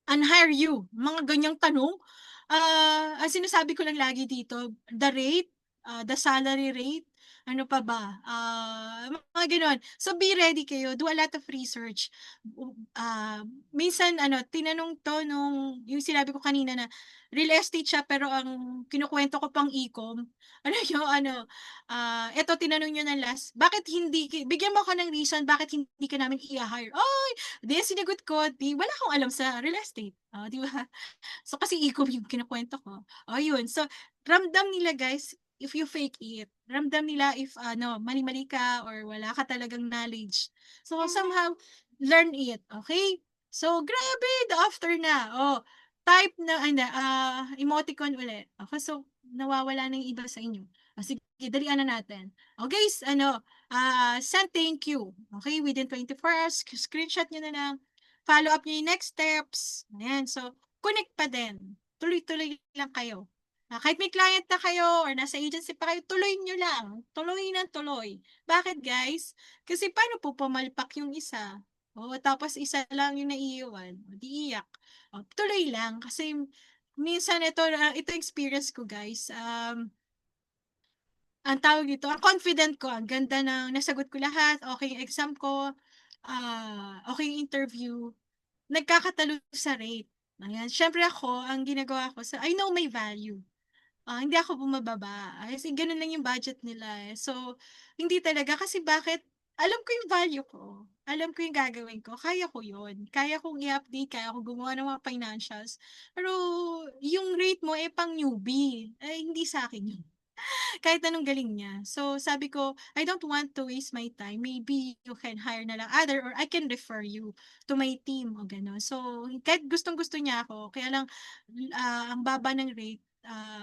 Unhire you? Mga ganyang tanong. Ang sinasabi ko lang lagi dito, the rate, the salary rate, Ano pa ba? Mga gano'n. So, be ready kayo. Do a lot of research. Minsan ano, tinanong 'to nung yung sinabi ko kanina na real estate siya pero ang kinukuwento ko pang e-com. Ano yung ano, eto tinanong niyo na last, "Bakit hindi bigyan mo ako ng reason bakit hindi ka namin i-ha-hire?" Ay, 'di sinagot ko, 'di wala akong alam sa real estate. Oh, 'di ba? So, kasi e-com yung kinukuwento ko. Oh, yun. So, ramdam nila guys if you fake it. Ramdam nila if ano, mali-mali ka or wala ka talagang knowledge. So, somehow, learn it. Okay? So, grabe, the after na. Oh, type na, ano, emoticon ulit. Okay, so, nawawala na yung iba sa inyo. Sige, dalian na natin. O guys, ano, send thank you. Okay, within 24 hours, screenshot nyo na lang. Follow up nyo yung next steps. Ayan, so, connect pa din. Tuloy-tuloy lang kayo. Kahit may client na kayo or nasa agency pa kayo, tuloy nyo lang. Tuloy ng tuloy. Bakit guys? Kasi paano po pumalpak yung isa? O, tapos isa lang yung naiiwan. O, di iyak. O, tuloy lang. Kasi minsan ito experience ko guys. Ang tawag dito, ang confident ko, ang ganda ng nasagot ko lahat, okay yung exam ko, okay yung interview, nagkakatalo sa rate. Ayan. Siyempre ako, ang ginagawa ko, I know my value. Hindi ako bumababa. Kasi ganun lang yung budget nila eh. So, hindi talaga. Kasi bakit? Alam ko yung value ko. Alam ko yung gagawin ko. Kaya ko yun. Kaya kong i-update. Kaya kong gumawa ng mga financials. Pero, yung rate mo eh pang newbie. Eh, hindi sa akin yun. Kahit anong galing niya. So, sabi ko, I don't want to waste my time. Maybe you can hire na lang other or I can refer you to my team o gano'n. So, kahit gustong-gusto niya ako, kaya lang ang baba ng rate,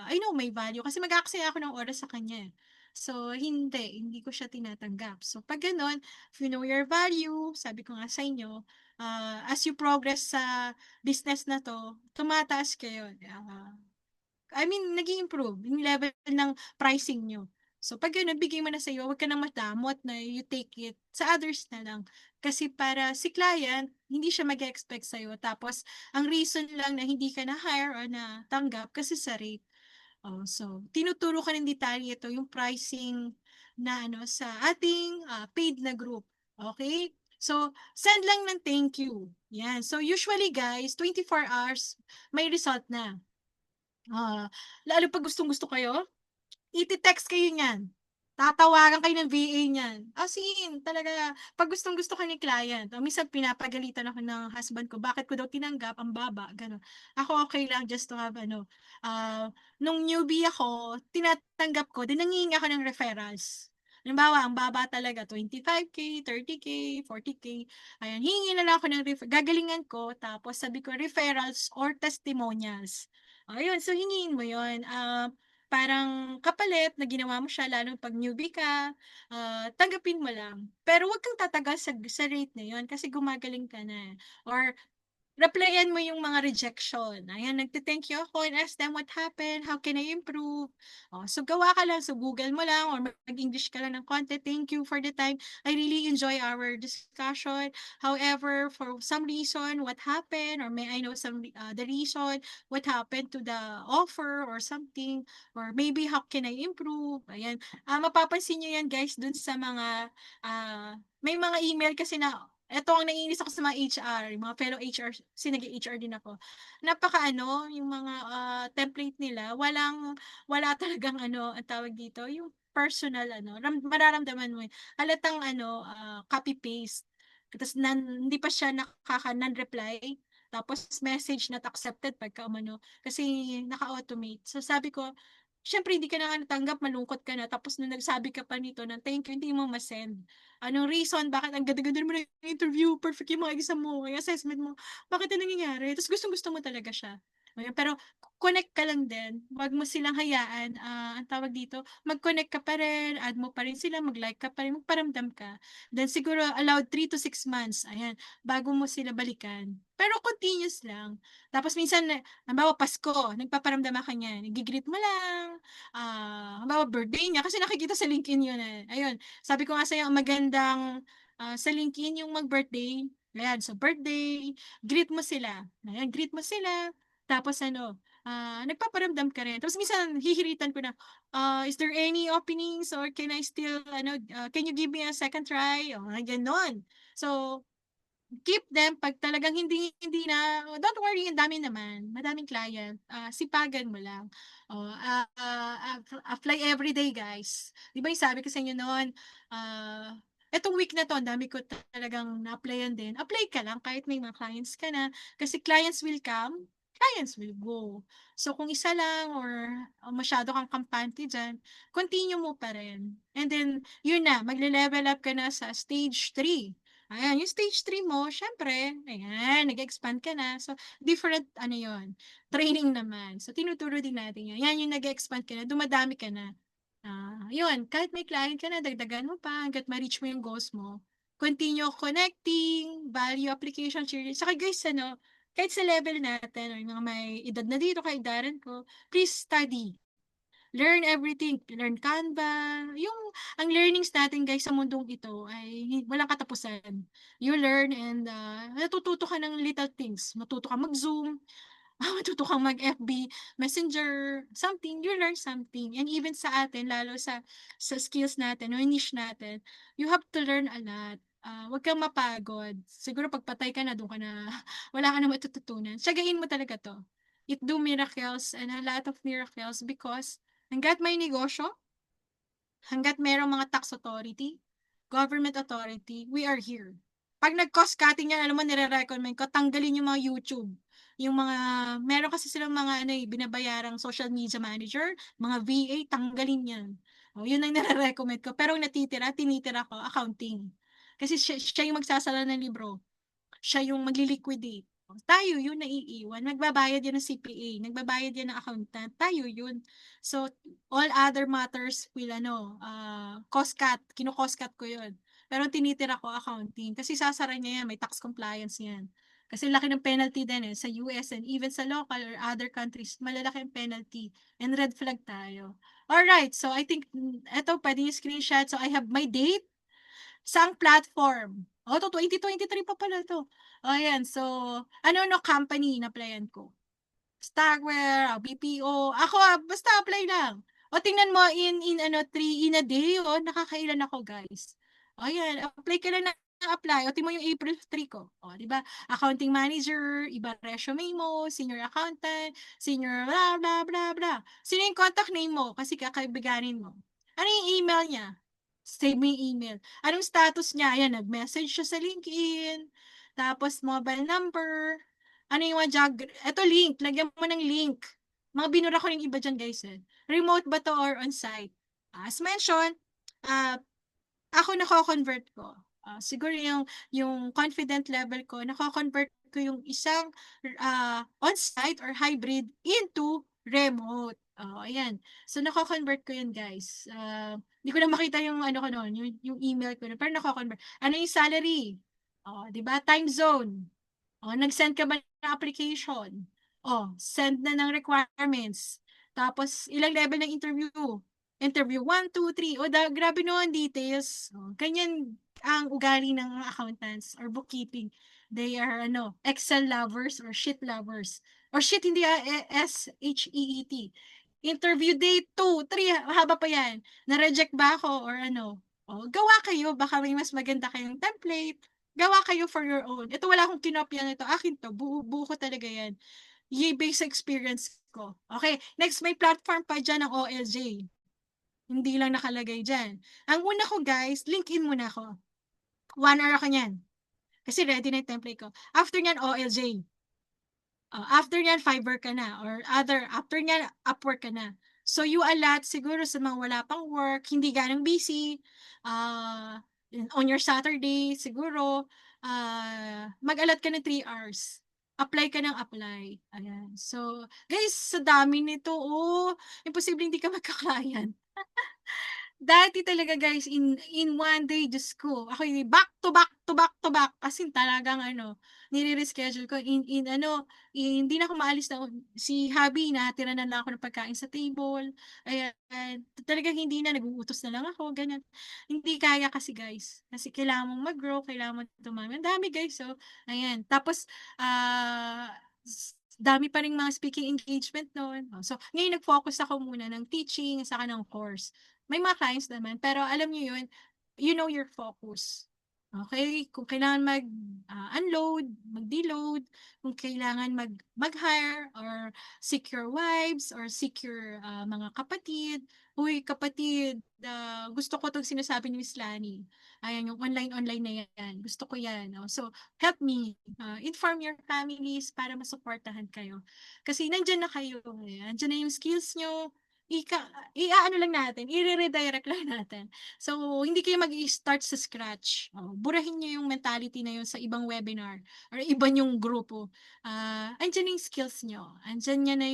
I know may value kasi mag-aaksaya ako ng oras sa kanya. So, hindi ko siya tinatanggap. So, pag gano'n, if you know your value, sabi ko nga sa inyo, as you progress sa business na to, tumataas kayo. I mean, nag-i-improve yung level ng pricing nyo. So, pag yun, nabigay mo na sa'yo, huwag ka nang madamot na you take it sa others na lang. Kasi para si client, hindi siya mag-expect sa'yo. Tapos, ang reason lang na hindi ka na-hire or na-tanggap kasi sa rate. Oh, so, tinuturo ka ng detalye ito, yung pricing na ano sa ating paid na group. Okay? So, send lang ng thank you. Yan. So, usually guys, 24 hours, may result na. Lalo 'pag gustong-gusto kayo, ite-text kayo niyan. Tatawagan kayo ng VA niyan. As in, talaga, 'pag gustong-gusto ka ni client, minsan pinapagalitan ako ng husband ko, bakit ko daw tinanggap, ang baba, gano'n. Ako okay lang just to have ano, nung newbie ako, tinatanggap ko, din nanghihingi ako ng referrals. Halimbawa, ang baba talaga, 25K, 30K, 40K. Ayan, hihingi na lang ako ng gagalingan ko, tapos sabi ko, referrals or testimonials. Ayun, so hingiin mo yun. Parang kapalit na ginawa mo siya lalo 'pag newbie ka, tanggapin mo lang. Pero wag kang tatagal sa rate na yun kasi gumagaling ka na. Or replyan mo yung mga rejection. Ayan, nagte-thank you ako and ask them what happened, how can I improve? Oh, so gawa ka lang, so Google mo lang or mag-English ka lang ng konti. Thank you for the time. I really enjoy our discussion. However, for some reason, what happened or may I know some the reason what happened to the offer or something or maybe how can I improve? Ayan. Mapapansin niyo yan guys dun sa mga may mga email kasi na eto ang naiinis ako sa mga HR, yung mga fellow HR kasi nag-i-HR din ako. Napakaano, yung mga, template nila wala talagang ano, ang tawag dito, yung personal ano, mararamdaman mo, halatang ano, copy paste. Tapos hindi pa siya non-reply, tapos message not accepted pagka umano, kasi naka-automate. So sabi ko, siyempre hindi ka na nga natanggap, malungkot ka na, tapos nung nagsabi ka pa nito ng thank you, hindi mo ma-send. Anong reason, bakit ang ganda-ganda naman ng interview, perfect yung mga exam mo, yung assessment mo, bakit yung nangyayari? Tapos gustong-gusto mo talaga siya. Ayun, pero connect ka lang din, wag mo silang hayaan, ang tawag dito, mag-connect ka pa rin, add mo pa rin sila, mag-like ka pa rin, magparamdam ka. Then siguro allowed 3 to 6 months, ayan, bago mo sila balikan. Pero continuous lang. Tapos minsan, halimbawa Pasko, nagpaparamdam ka niya, nag-greet mo lang, halimbawa birthday niya, kasi nakikita sa LinkedIn yun eh. Ayun, sabi ko nga sa'yo, ang magandang sa LinkedIn yung mag-birthday. Ayan, so birthday, greet mo sila. Ayan, greet mo sila. Tapos ano, nagpaparamdam ka rin. Tapos minsan hihiritan ko na, is there any openings or can I still, can you give me a second try? O, ganon. So, keep them pag talagang hindi na, don't worry, ang dami naman, madaming client, sipagan mo lang. Apply every day, guys. Di ba yung sabi ko sa inyo noon, etong week na to, ang dami ko talagang na-applyan din. Apply ka lang kahit may mga clients ka na, kasi clients will come, clients will go. So, kung isa lang or masyado kang kampante dyan, continue mo pa rin. And then, yun na, magle-level up ka na sa stage 3. Ayan, yung stage 3 mo, syempre, ayan, nag-expand ka na. So, different, yon training naman. So, tinuturo din natin yan. Yan yung nag-expand ka na, dumadami ka na. Yun, kahit may client ka na, dagdagan mo pa hanggat ma-reach mo yung goals mo. Continue connecting, value application, cheering. Saka guys, kahit sa level natin, or yung mga may edad na dito, kay Darren ko, please study. Learn everything. Learn Canva. Ang learnings natin guys sa mundong ito ay walang katapusan. You learn and natututo ka ng little things. Matuto ka mag-Zoom, matuto kang mag-FB, Messenger, something, you learn something. And even sa atin, lalo sa skills natin, o niche natin, you have to learn a lot. Huwag kang mapagod. Siguro pagpatay ka na, doon ka na, wala ka na matututunan. Siyagain mo talaga to. It do miracles and a lot of miracles because hanggat may negosyo, hanggat merong mga tax authority, government authority, we are here. Pag nag-cost cutting yan, alam mo, nire-recommend ko, tanggalin yung mga YouTube. Yung mga, meron kasi silang mga binabayarang social media manager, mga VA, tanggalin yan. Yun ang nire-recommend ko. Pero tinitira ko, accounting. Kasi siya yung magsasala ng libro. Siya yung magli-liquidate. Tayo yun naiiwan. Nagbabayad yan ng CPA. Nagbabayad yan ng accountant. Tayo yun. So, all other matters will, cost cut. Kino-cost cut ko yun. Pero tinitira ko accounting. Kasi sasara niya yan. May tax compliance yan. Kasi laki ng penalty din sa US and even sa local or other countries, malalaki ang penalty. And red flag tayo. Alright, so I think, eto, pwede yung screenshot. So I have my date, saang platform. To 2023 pa pala to. Ayan, so, company na applyan ko. Stagware, BPO. Ako, basta apply lang. Tingnan mo, in a day, nakakailan ako, guys. Ayan, apply ka lang na apply. Tingnan mo yung April 3 ko. Di ba? Accounting manager, iba resume mo, senior accountant, senior blah, blah, blah, blah. Sino yung contact name mo? Kasi kakaibiganin mo. Ano yung email niya? Save mo yung email. Anong status niya? Ayan, nag-message siya sa LinkedIn. Tapos, mobile number. Ano yung ito link. Lagyan mo ng link. Mga binura ko yung iba dyan, guys. Remote ba to or on-site? As mentioned, ako nako-convert ko. Siguro yung confident level ko, nako-convert ko yung isang on-site or hybrid into remote. Ayan. So, nako-convert ko yun, guys. Hindi ko na makita yung ko noon, yung email ko. Pero nako-convert. Ano yung salary? Di ba? Time zone. Nag-send ka ba ng application? Send na ng requirements. Tapos, ilang level ng interview? Interview 1, 2, 3. Grabe no ang details. Ganyan ang ugali ng accountants or bookkeeping. They are, Excel lovers or sheet lovers. Or sheet, hindi, SHEET. Interview day 2, 3, haba pa yan. Na-reject ba ako or gawa kayo. Baka may mas maganda kayong template. Gawa kayo for your own. Ito, wala akong kinopya nito. Akin to. Buo ko talaga yan. Based experience ko. Okay, next, may platform pa dyan ng OLJ. Hindi lang nakalagay dyan. Ang una ko, guys, LinkedIn muna ako. 1 hour ako niyan. Kasi ready na yung template ko. After nyan, OLJ. After nyan, Fiverr ka na. Or after nyan, Upwork ka na. So, you allot siguro sa mga wala pang work, hindi ganong busy, on your Saturday, siguro, mag-allot ka ng 3 hours. Apply ka ng apply. Ayan. So, guys, sa dami nito, imposible hindi ka magka-client. Dati talaga guys, in one day, Diyos ko, ako yung back to back to back to back, kasi talagang nire-reschedule ko, hindi na ako maalis na, si hubby, natira na lang ako ng pagkain sa table, ayan, talagang hindi na, nag-uutos na lang ako, ganyan. Hindi kaya kasi guys, kasi kailangan mong mag-grow, kailangan mong tumami, ang dami guys, so, ayan, tapos, dami pa ring mga speaking engagement noon. Oh, so, ngayon nag-focus ako muna ng teaching saka ng course. May mga clients naman, pero alam niyo yun, you know your focus. Okay? Kung kailangan mag-unload, mag-deload, kung kailangan mag-hire or secure wives or secure mga kapatid. Uy, kapatid, gusto ko itong sinasabi ni Miss Lani. Ayan, yung online-online na yan. Gusto ko yan. Oh. So, help me. Inform your families para masuportahan kayo. Kasi nandyan na kayo. Nandyan na yung skills nyo. I-ano lang natin, i-redirect lang natin. So, hindi kayo mag-i-start sa scratch. Oh, burahin nyo yung mentality na yun sa ibang webinar or iba yung grupo. Andyan yung skills nyo. Andyan niya na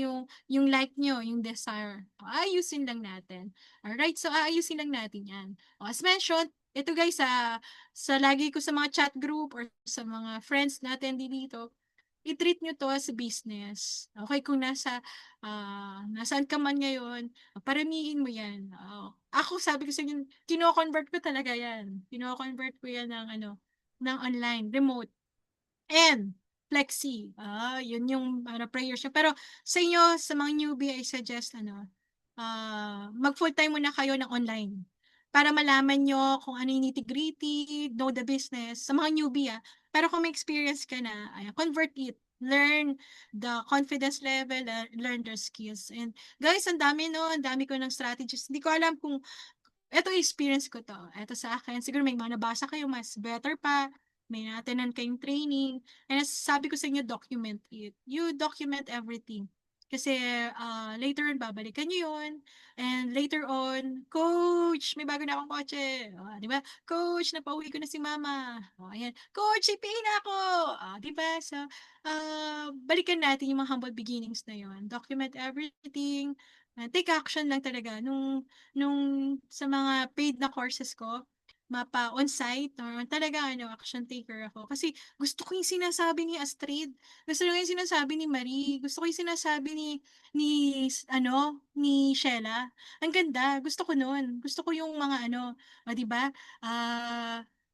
yung like nyo, yung desire. Ayusin lang natin. Alright, so aayusin lang natin yan. As mentioned, ito guys, sa lagi ko sa mga chat group or sa mga friends natin dito, i-treat nyo to as a business. Okay, kung nasaan ka man ngayon, paramihin mo yan. Ako, sabi ko sa inyo, kino-convert ko talaga yan. Kino-convert ko yan ng online, remote, and flexi. Yun yung prayer siya. Pero sa inyo, sa mga newbie, I suggest, mag full time muna kayo ng online para malaman nyo kung ano yung nitty-gritty, know the business, sa mga newbie Pero kung may experience ka na, convert it. Learn the confidence level, learn their skills. And guys, ang dami no, ang dami ko ng strategies. Hindi ko alam kung eto experience ko to. Eto sa akin. Siguro may mga nabasa kayo mas better pa. May natenan kayong training. And as sabi ko sa inyo, document it. You document everything. Kasi later on, babalikan nyo yun. And later on, Coach, may bago na akong kotse. Di ba? Coach, napauwi ko na si mama. Ayan. Coach, ipay na ako. Di ba? So, balikan natin yung mga humble beginnings na yun. Document everything. Take action lang talaga. Nung sa mga paid na courses ko, mapa on-site or talaga action taker ako. Kasi gusto ko yung sinasabi ni Astrid. Gusto ko yung sinasabi ni Marie. Gusto ko yung sinasabi ni ni Sheila. Ang ganda. Gusto ko nun. Gusto ko yung mga di ba?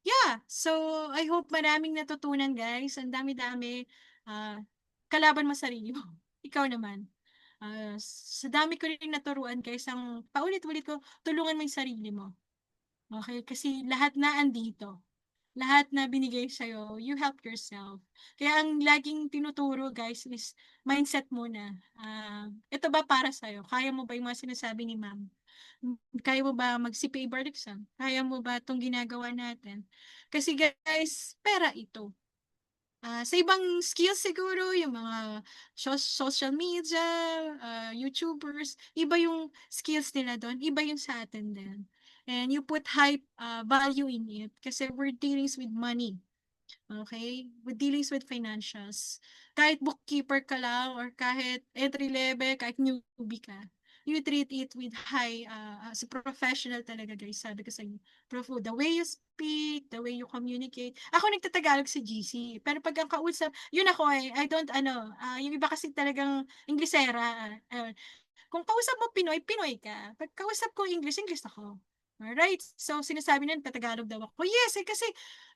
Yeah. So, I hope maraming natutunan, guys. Ang dami-dami. Kalaban mo sarili mo. Ikaw naman. Sa dami ko rin naturuan, guys, ang paulit-ulit ko, tulungan mo yung sarili mo. Okay? Kasi lahat na andito. Lahat na binigay sa'yo, you help yourself. Kaya ang laging tinuturo, guys, is mindset muna. Ito ba para sa'yo? Kaya mo ba yung mga sinasabi ni ma'am? Kaya mo ba mag-CPA board exam? Kaya mo ba itong ginagawa natin? Kasi guys, pera ito. Sa ibang skills siguro, yung mga social media, YouTubers, iba yung skills nila doon, iba yung sa atin din. And you put high value in it kasi we're dealing with money. Okay? With dealings with financials. Kahit bookkeeper ka lang or kahit entry level, kahit newbie ka, you treat it with high, as a professional talaga guys. Sabi ko sa inyo, the way you speak, the way you communicate. Ako nagtatagalog sa GC, pero pag ang kausap, yun ako I don't, yung iba kasi talagang Inglesera. Kung kausap mo Pinoy, Pinoy ka. Pag kausap ko English, English ako. Alright? So, sinasabi na Tatagalog daw ako. Yes, kasi,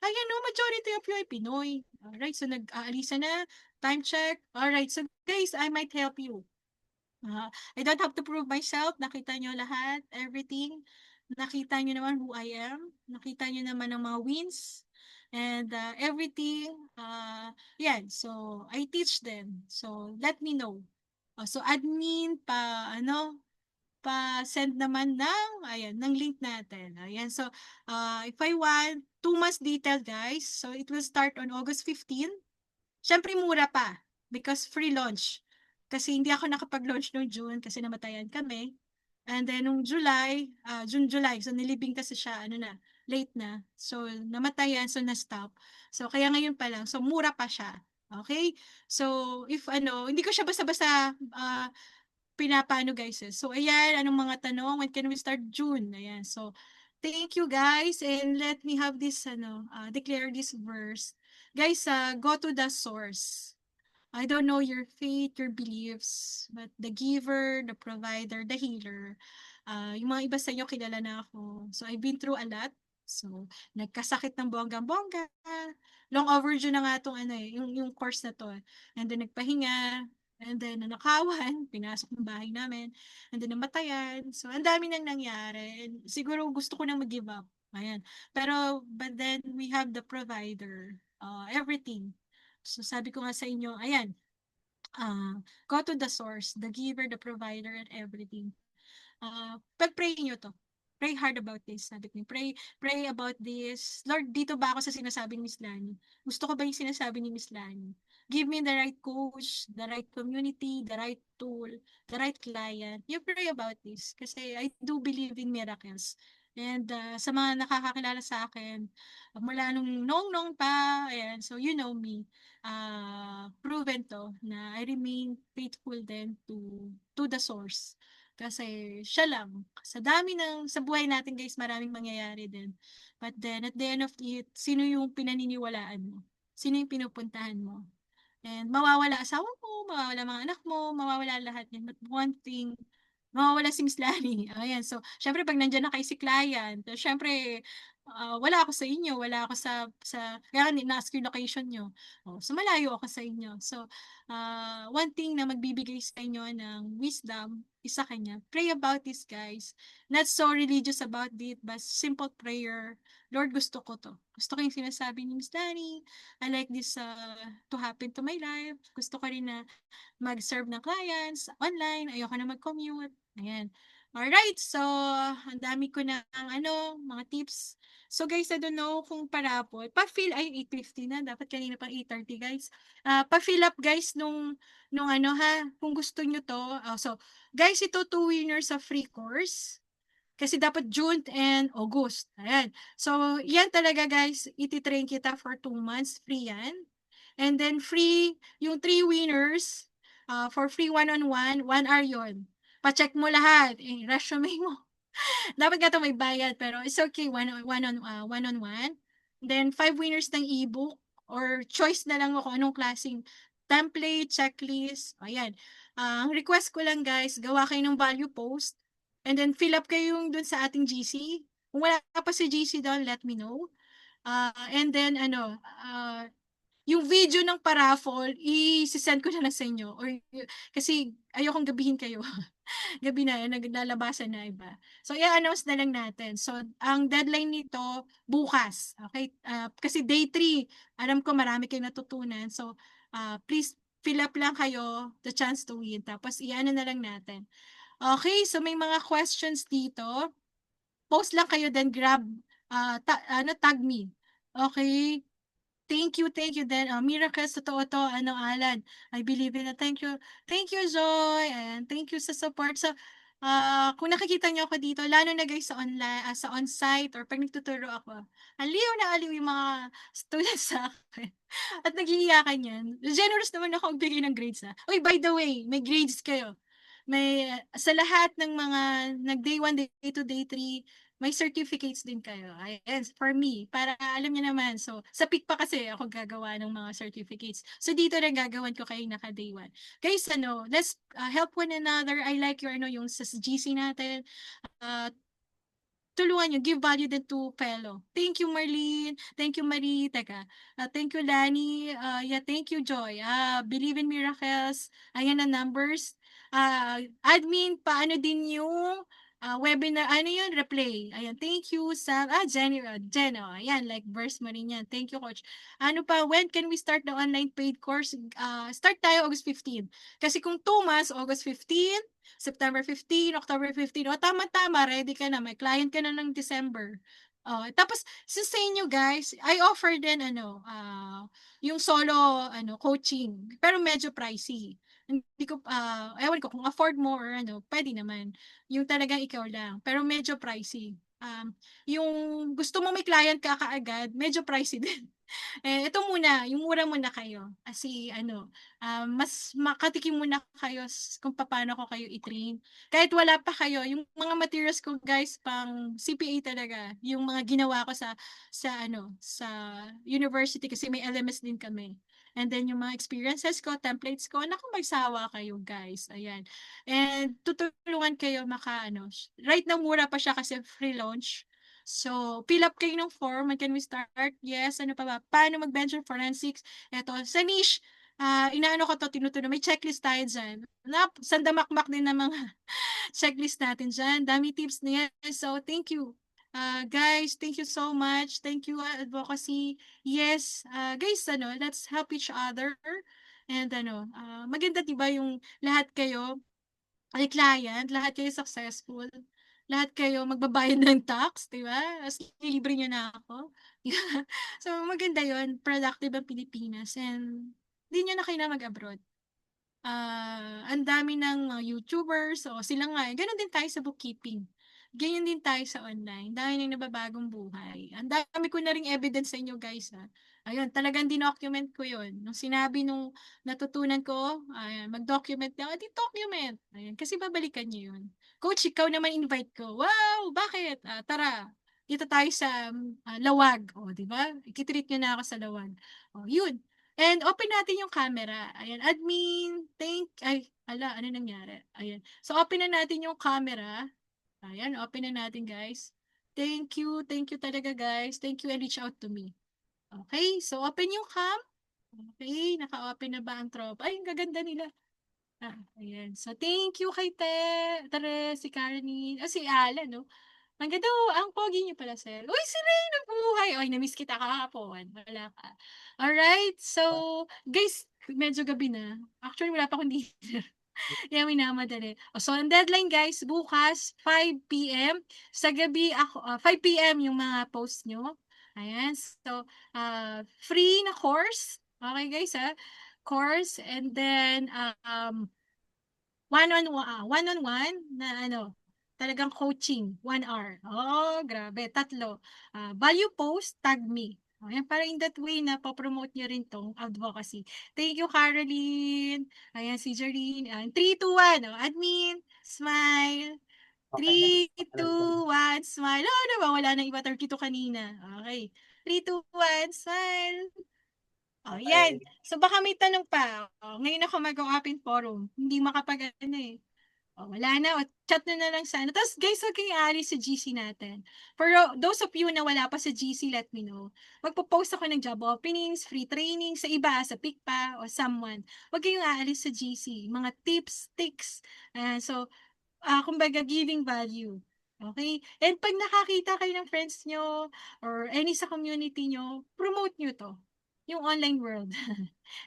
ayan no, majority of you ay Pinoy. Alright, so nag-aalisa na, time check. Alright, so guys, I might help you. I don't have to prove myself. Nakita nyo lahat, everything. Nakita nyo naman who I am. Nakita nyo naman ang mga wins. And everything. Yan, so I teach them. So, let me know. So, admin pa-send naman ng link natin. Ayan, so, if I want 2 months detail, guys, so it will start on August 15. Siyempre, mura pa because free launch. Kasi hindi ako nakapag-launch noong June kasi namatayan kami. And then, nung July, June-July, so nilibing kasi siya, late na. So, namatayan, so na-stop. So, kaya ngayon pa lang, so mura pa siya. Okay? So, if hindi ko siya basta-basta pinapano guys. So, ayan, anong mga tanong? When can we start? June. Ayan. So, thank you guys and let me have this, declare this verse. Guys, go to the source. I don't know your faith, your beliefs, but the giver, the provider, the healer. Yung mga iba sa inyo, kilala na ako. So, I've been through a lot. So, nagkasakit ng bonggang-bongga. Long overdue na nga itong yung course na to. And then, nagpahinga. And then, nanakawan, pinasok ng bahay namin, and then namatayan. So, ang dami nang nangyari. And siguro gusto ko na mag-give up. Ayan. Pero, but then, we have the provider, everything. So, sabi ko nga sa inyo, ayan, go to the source, the giver, the provider, and everything. Pag-pray nyo to. Pray hard about this. Sabi ko, pray about this. Lord, dito ba ako sa sinasabi ni Miss Lani? Gusto ko ba yung sinasabi ni Miss Lani? Give me the right coach, the right community, the right tool, the right client. You pray about this. Kasi I do believe in miracles. And sa mga nakakakilala sa akin, mula nung nong pa, ayan, so you know me, proven to na I remain faithful then to the source. Kasi siya lang. Sa dami sa buhay natin guys, maraming mangyayari din. But then, at the end of it, sino yung pinaniniwalaan mo? Sino yung pinupuntahan mo? And mawawala asawa mo, mawawala mga anak mo, mawawala lahat yan. But one thing, mawawala si Miss Lani. Ayan, so, syempre pag nandiyan na kayo si client, syempre, wala ako sa inyo, wala ako kaya na-ask yung location nyo. Oh, so, malayo ako sa inyo. So, one thing na magbibigay sa inyo ng wisdom is sa kanya. Pray about this, guys. Not so religious about it, but simple prayer. Lord, gusto ko to. Gusto ko yung sinasabi ni Miss Lani. I like this to happen to my life. Gusto ko rin na mag-serve ng clients online. Ayoko na mag-commute. Ayan. Alright, so ang dami ko na mga tips. So guys, I don't know kung parapol. Pa-fill ay 8:50 na. Dapat kanina pang 8:30 guys. Pa-fill up guys nung kung gusto nyo to. So guys, ito 2 winners of free course. Kasi dapat June and August. Ayan. So, yan talaga guys, ititrain kita for 2 months. Free yan. And then free, yung 3 winners, for free one-on-one, 1 hour yun. Pa-check mo lahat. Resume mo. Dapat nga ito may bayad, pero it's okay. One-on-one. Then, 5 winners ng ebook or choice na lang ako anong klaseng template, checklist. Ayan. Ang request ko lang guys, gawa kayo ng value post. And then, fill up kayo yung dun sa ating GC. Kung wala pa si GC doon, let me know. And then, yung video ng paraffol, i-send ko na lang sa inyo. Kasi ayokong gabihin kayo. Gabi na, naglalabasan na iba. So, i-announce na lang natin. So, ang deadline nito, bukas. Okay? Kasi day 3, alam ko marami kayong natutunan. So, please fill up lang kayo the chance to win. Tapos, i-ano na lang natin. Okay, so may mga questions dito. Post lang kayo, then grab, tag me. Okay? Thank you din. Miracles, totoo to. Alan? I believe in it. Thank you. Thank you, Joy. And thank you sa support. So, kung nakikita niyo ako dito, lalo na guys sa online, sa on-site, or pag nagtuturo ako, aliw na aliw yung mga students sa akin. At nag-iiyakan yan. Generous naman ako magbigay ng grades na. Uy, by the way, may grades kayo. May, sa lahat ng mga nag-day 1, day 2, day 3, may certificates din kayo. Ayan, for me, para alam niyo naman. So, sa PIC pa kasi ako gagawa ng mga certificates. So, dito rin gagawan ko kayo naka day 1. Guys, let's help one another. I like yung sa GC natin. Tulungan nyo, give value din to fellow. Thank you, Marlene. Thank you, Marie. Teka. Thank you, Lani. Yeah, thank you, Joy. Believe in miracles. Ayan ang numbers. Admin, paano din yung webinar, yun, replay. Ayan, thank you, Sam. Jenny, ayan, like verse mo rin yan. Thank you, Coach. Ano pa, when can we start the online paid course? Start tayo August 15. Kasi kung 2 months, August 15, September 15, October 15, tama-tama, ready ka na, may client ka na ng December. Tapos, sa inyo guys, I offer din, yung solo, coaching, pero medyo pricey. Hindi ko, ewan ko, kung afford mo or pwede naman. Yung talagang ikaw lang, pero medyo pricey. Yung gusto mo may client ka kaagad, medyo pricey din. Ito muna, yung mura muna kayo. Kasi mas makatikim muna kayo kung paano ko kayo i-train. Kahit wala pa kayo, yung mga materials ko guys, pang CPA talaga, yung mga ginawa ko sa university kasi may LMS din kami. And then yung mga experiences ko, templates ko, naku magsawa kayo guys. Ayan. And tutulungan kayo right now mura pa siya kasi free launch. So, fill up kayo ng form. When can we start? Yes, ano pa ba? Paano mag-bench forensics? Ito, sa niche, inaano ko 'to, tinutunan. May checklist tayo diyan. Sandamakmak din ng mga checklist natin diyan. Dami tips na yan. So, thank you. Guys, thank you so much. Thank you, advocacy. Yes, guys, let's help each other. And maganda 'di ba yung lahat kayo ay client, lahat kayo successful, lahat kayo magbabayad ng tax, 'di ba? Ta's ililibre niyo na ako. So, maganda 'yun, productive ang Pilipinas and 'di niyo na kailangan mag-abroad. Ang dami ng mga YouTubers, o sila nga, gano'n din tayo sa bookkeeping. Ganyan din tayo sa online. Dahil ng nababagong buhay. Ang dami ko na ring evidence sa inyo, guys, ha. Ayun, talagang dinocument ko 'yon. Nung sinabi nung natutunan ko, ayan, mag-document na, di document. Ayan, kasi babalikan niyo 'yun. Coach, ikaw naman invite ko. Wow, bakit? Tara, dito tayo sa Lawag. O, di ba? Ikitreat niyo na ako sa Lawag. O, yun. And open natin yung camera. Ayan, admin, ano nangyari? Ayan. So, open na natin yung camera. Ayan, open na natin, guys. Thank you talaga, guys. Thank you and reach out to me. Okay, so open yung cam. Okay, naka-open na ba ang tropa? Ay, ang gaganda nila. Ayan. So, thank you kay Teres, si Karenin, si Alan, no? Ang ganda, ang pogi niyo pala, sir. Uy, si Ray, nabuhay. Oy, na-miss kita kahapon. Wala ka. Alright, so, guys, medyo gabi na. Actually, wala pa akong dinner. Kaya minamadali. So, ang deadline, guys, bukas, 5 p.m. Sa gabi, 5 p.m. yung mga post nyo. Ayan. So, free na course. Okay, guys, ha? Course. And then, one-on-one na talagang coaching, 1 hour. Oh, grabe, 3. Value post, tag me. Ayan, para in that way na po-promote nyo rin tong advocacy. Thank you, Caroline. Ayan, si Jareen. 3, 2, 1. Admin, smile. Okay na. 3, Okay na. 2, 1, smile. Oh, diba? Wala na iba, 32 kanina. Okay. 3, 2, 1, smile. Yan. Okay. So, baka may tanong pa. Ngayon ako mag-open forum. Hindi makapag-ano eh. Wala na. Chat na lang sana. Tapos, guys, huwag kayong aalis sa GC natin. Pero, those of you na wala pa sa GC, let me know. Magpo-post ako ng job openings, free training, sa iba, sa PICPA, o someone. Huwag kayong aalis sa GC. Mga tips, tricks. So, kumbaga, giving value. Okay? And pag nakakita kayo ng friends nyo or any sa community nyo, promote nyo to. Yung online world.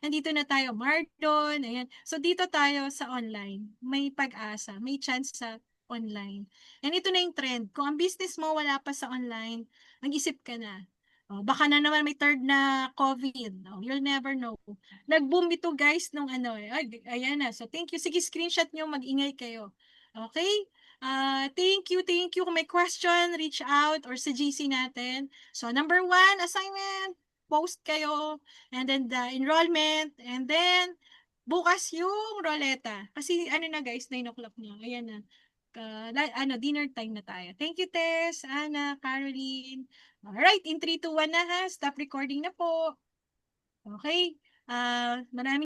Nandito na tayo, Mardon, ayan. So, dito tayo sa online. May pag-asa, may chance sa online. And ito na yung trend. Kung ang business mo wala pa sa online, mag-isip ka na. Baka na naman may third na COVID. You'll never know. Nag-boom ito, guys, nung ayan na. So, thank you. Sige, screenshot nyo, mag-ingay kayo. Okay? Thank you, thank you. Kung may question, reach out or sa GC natin. So, number 1, assignment, post kayo, and then the enrollment, and then bukas yung roleta. Kasi na guys, 9 o'clock na. Ayan na. Dinner time na tayo. Thank you, Tess, Anna, Caroline. Alright, in 3, 2, 1 na ha. Stop recording na po. Okay. Maraming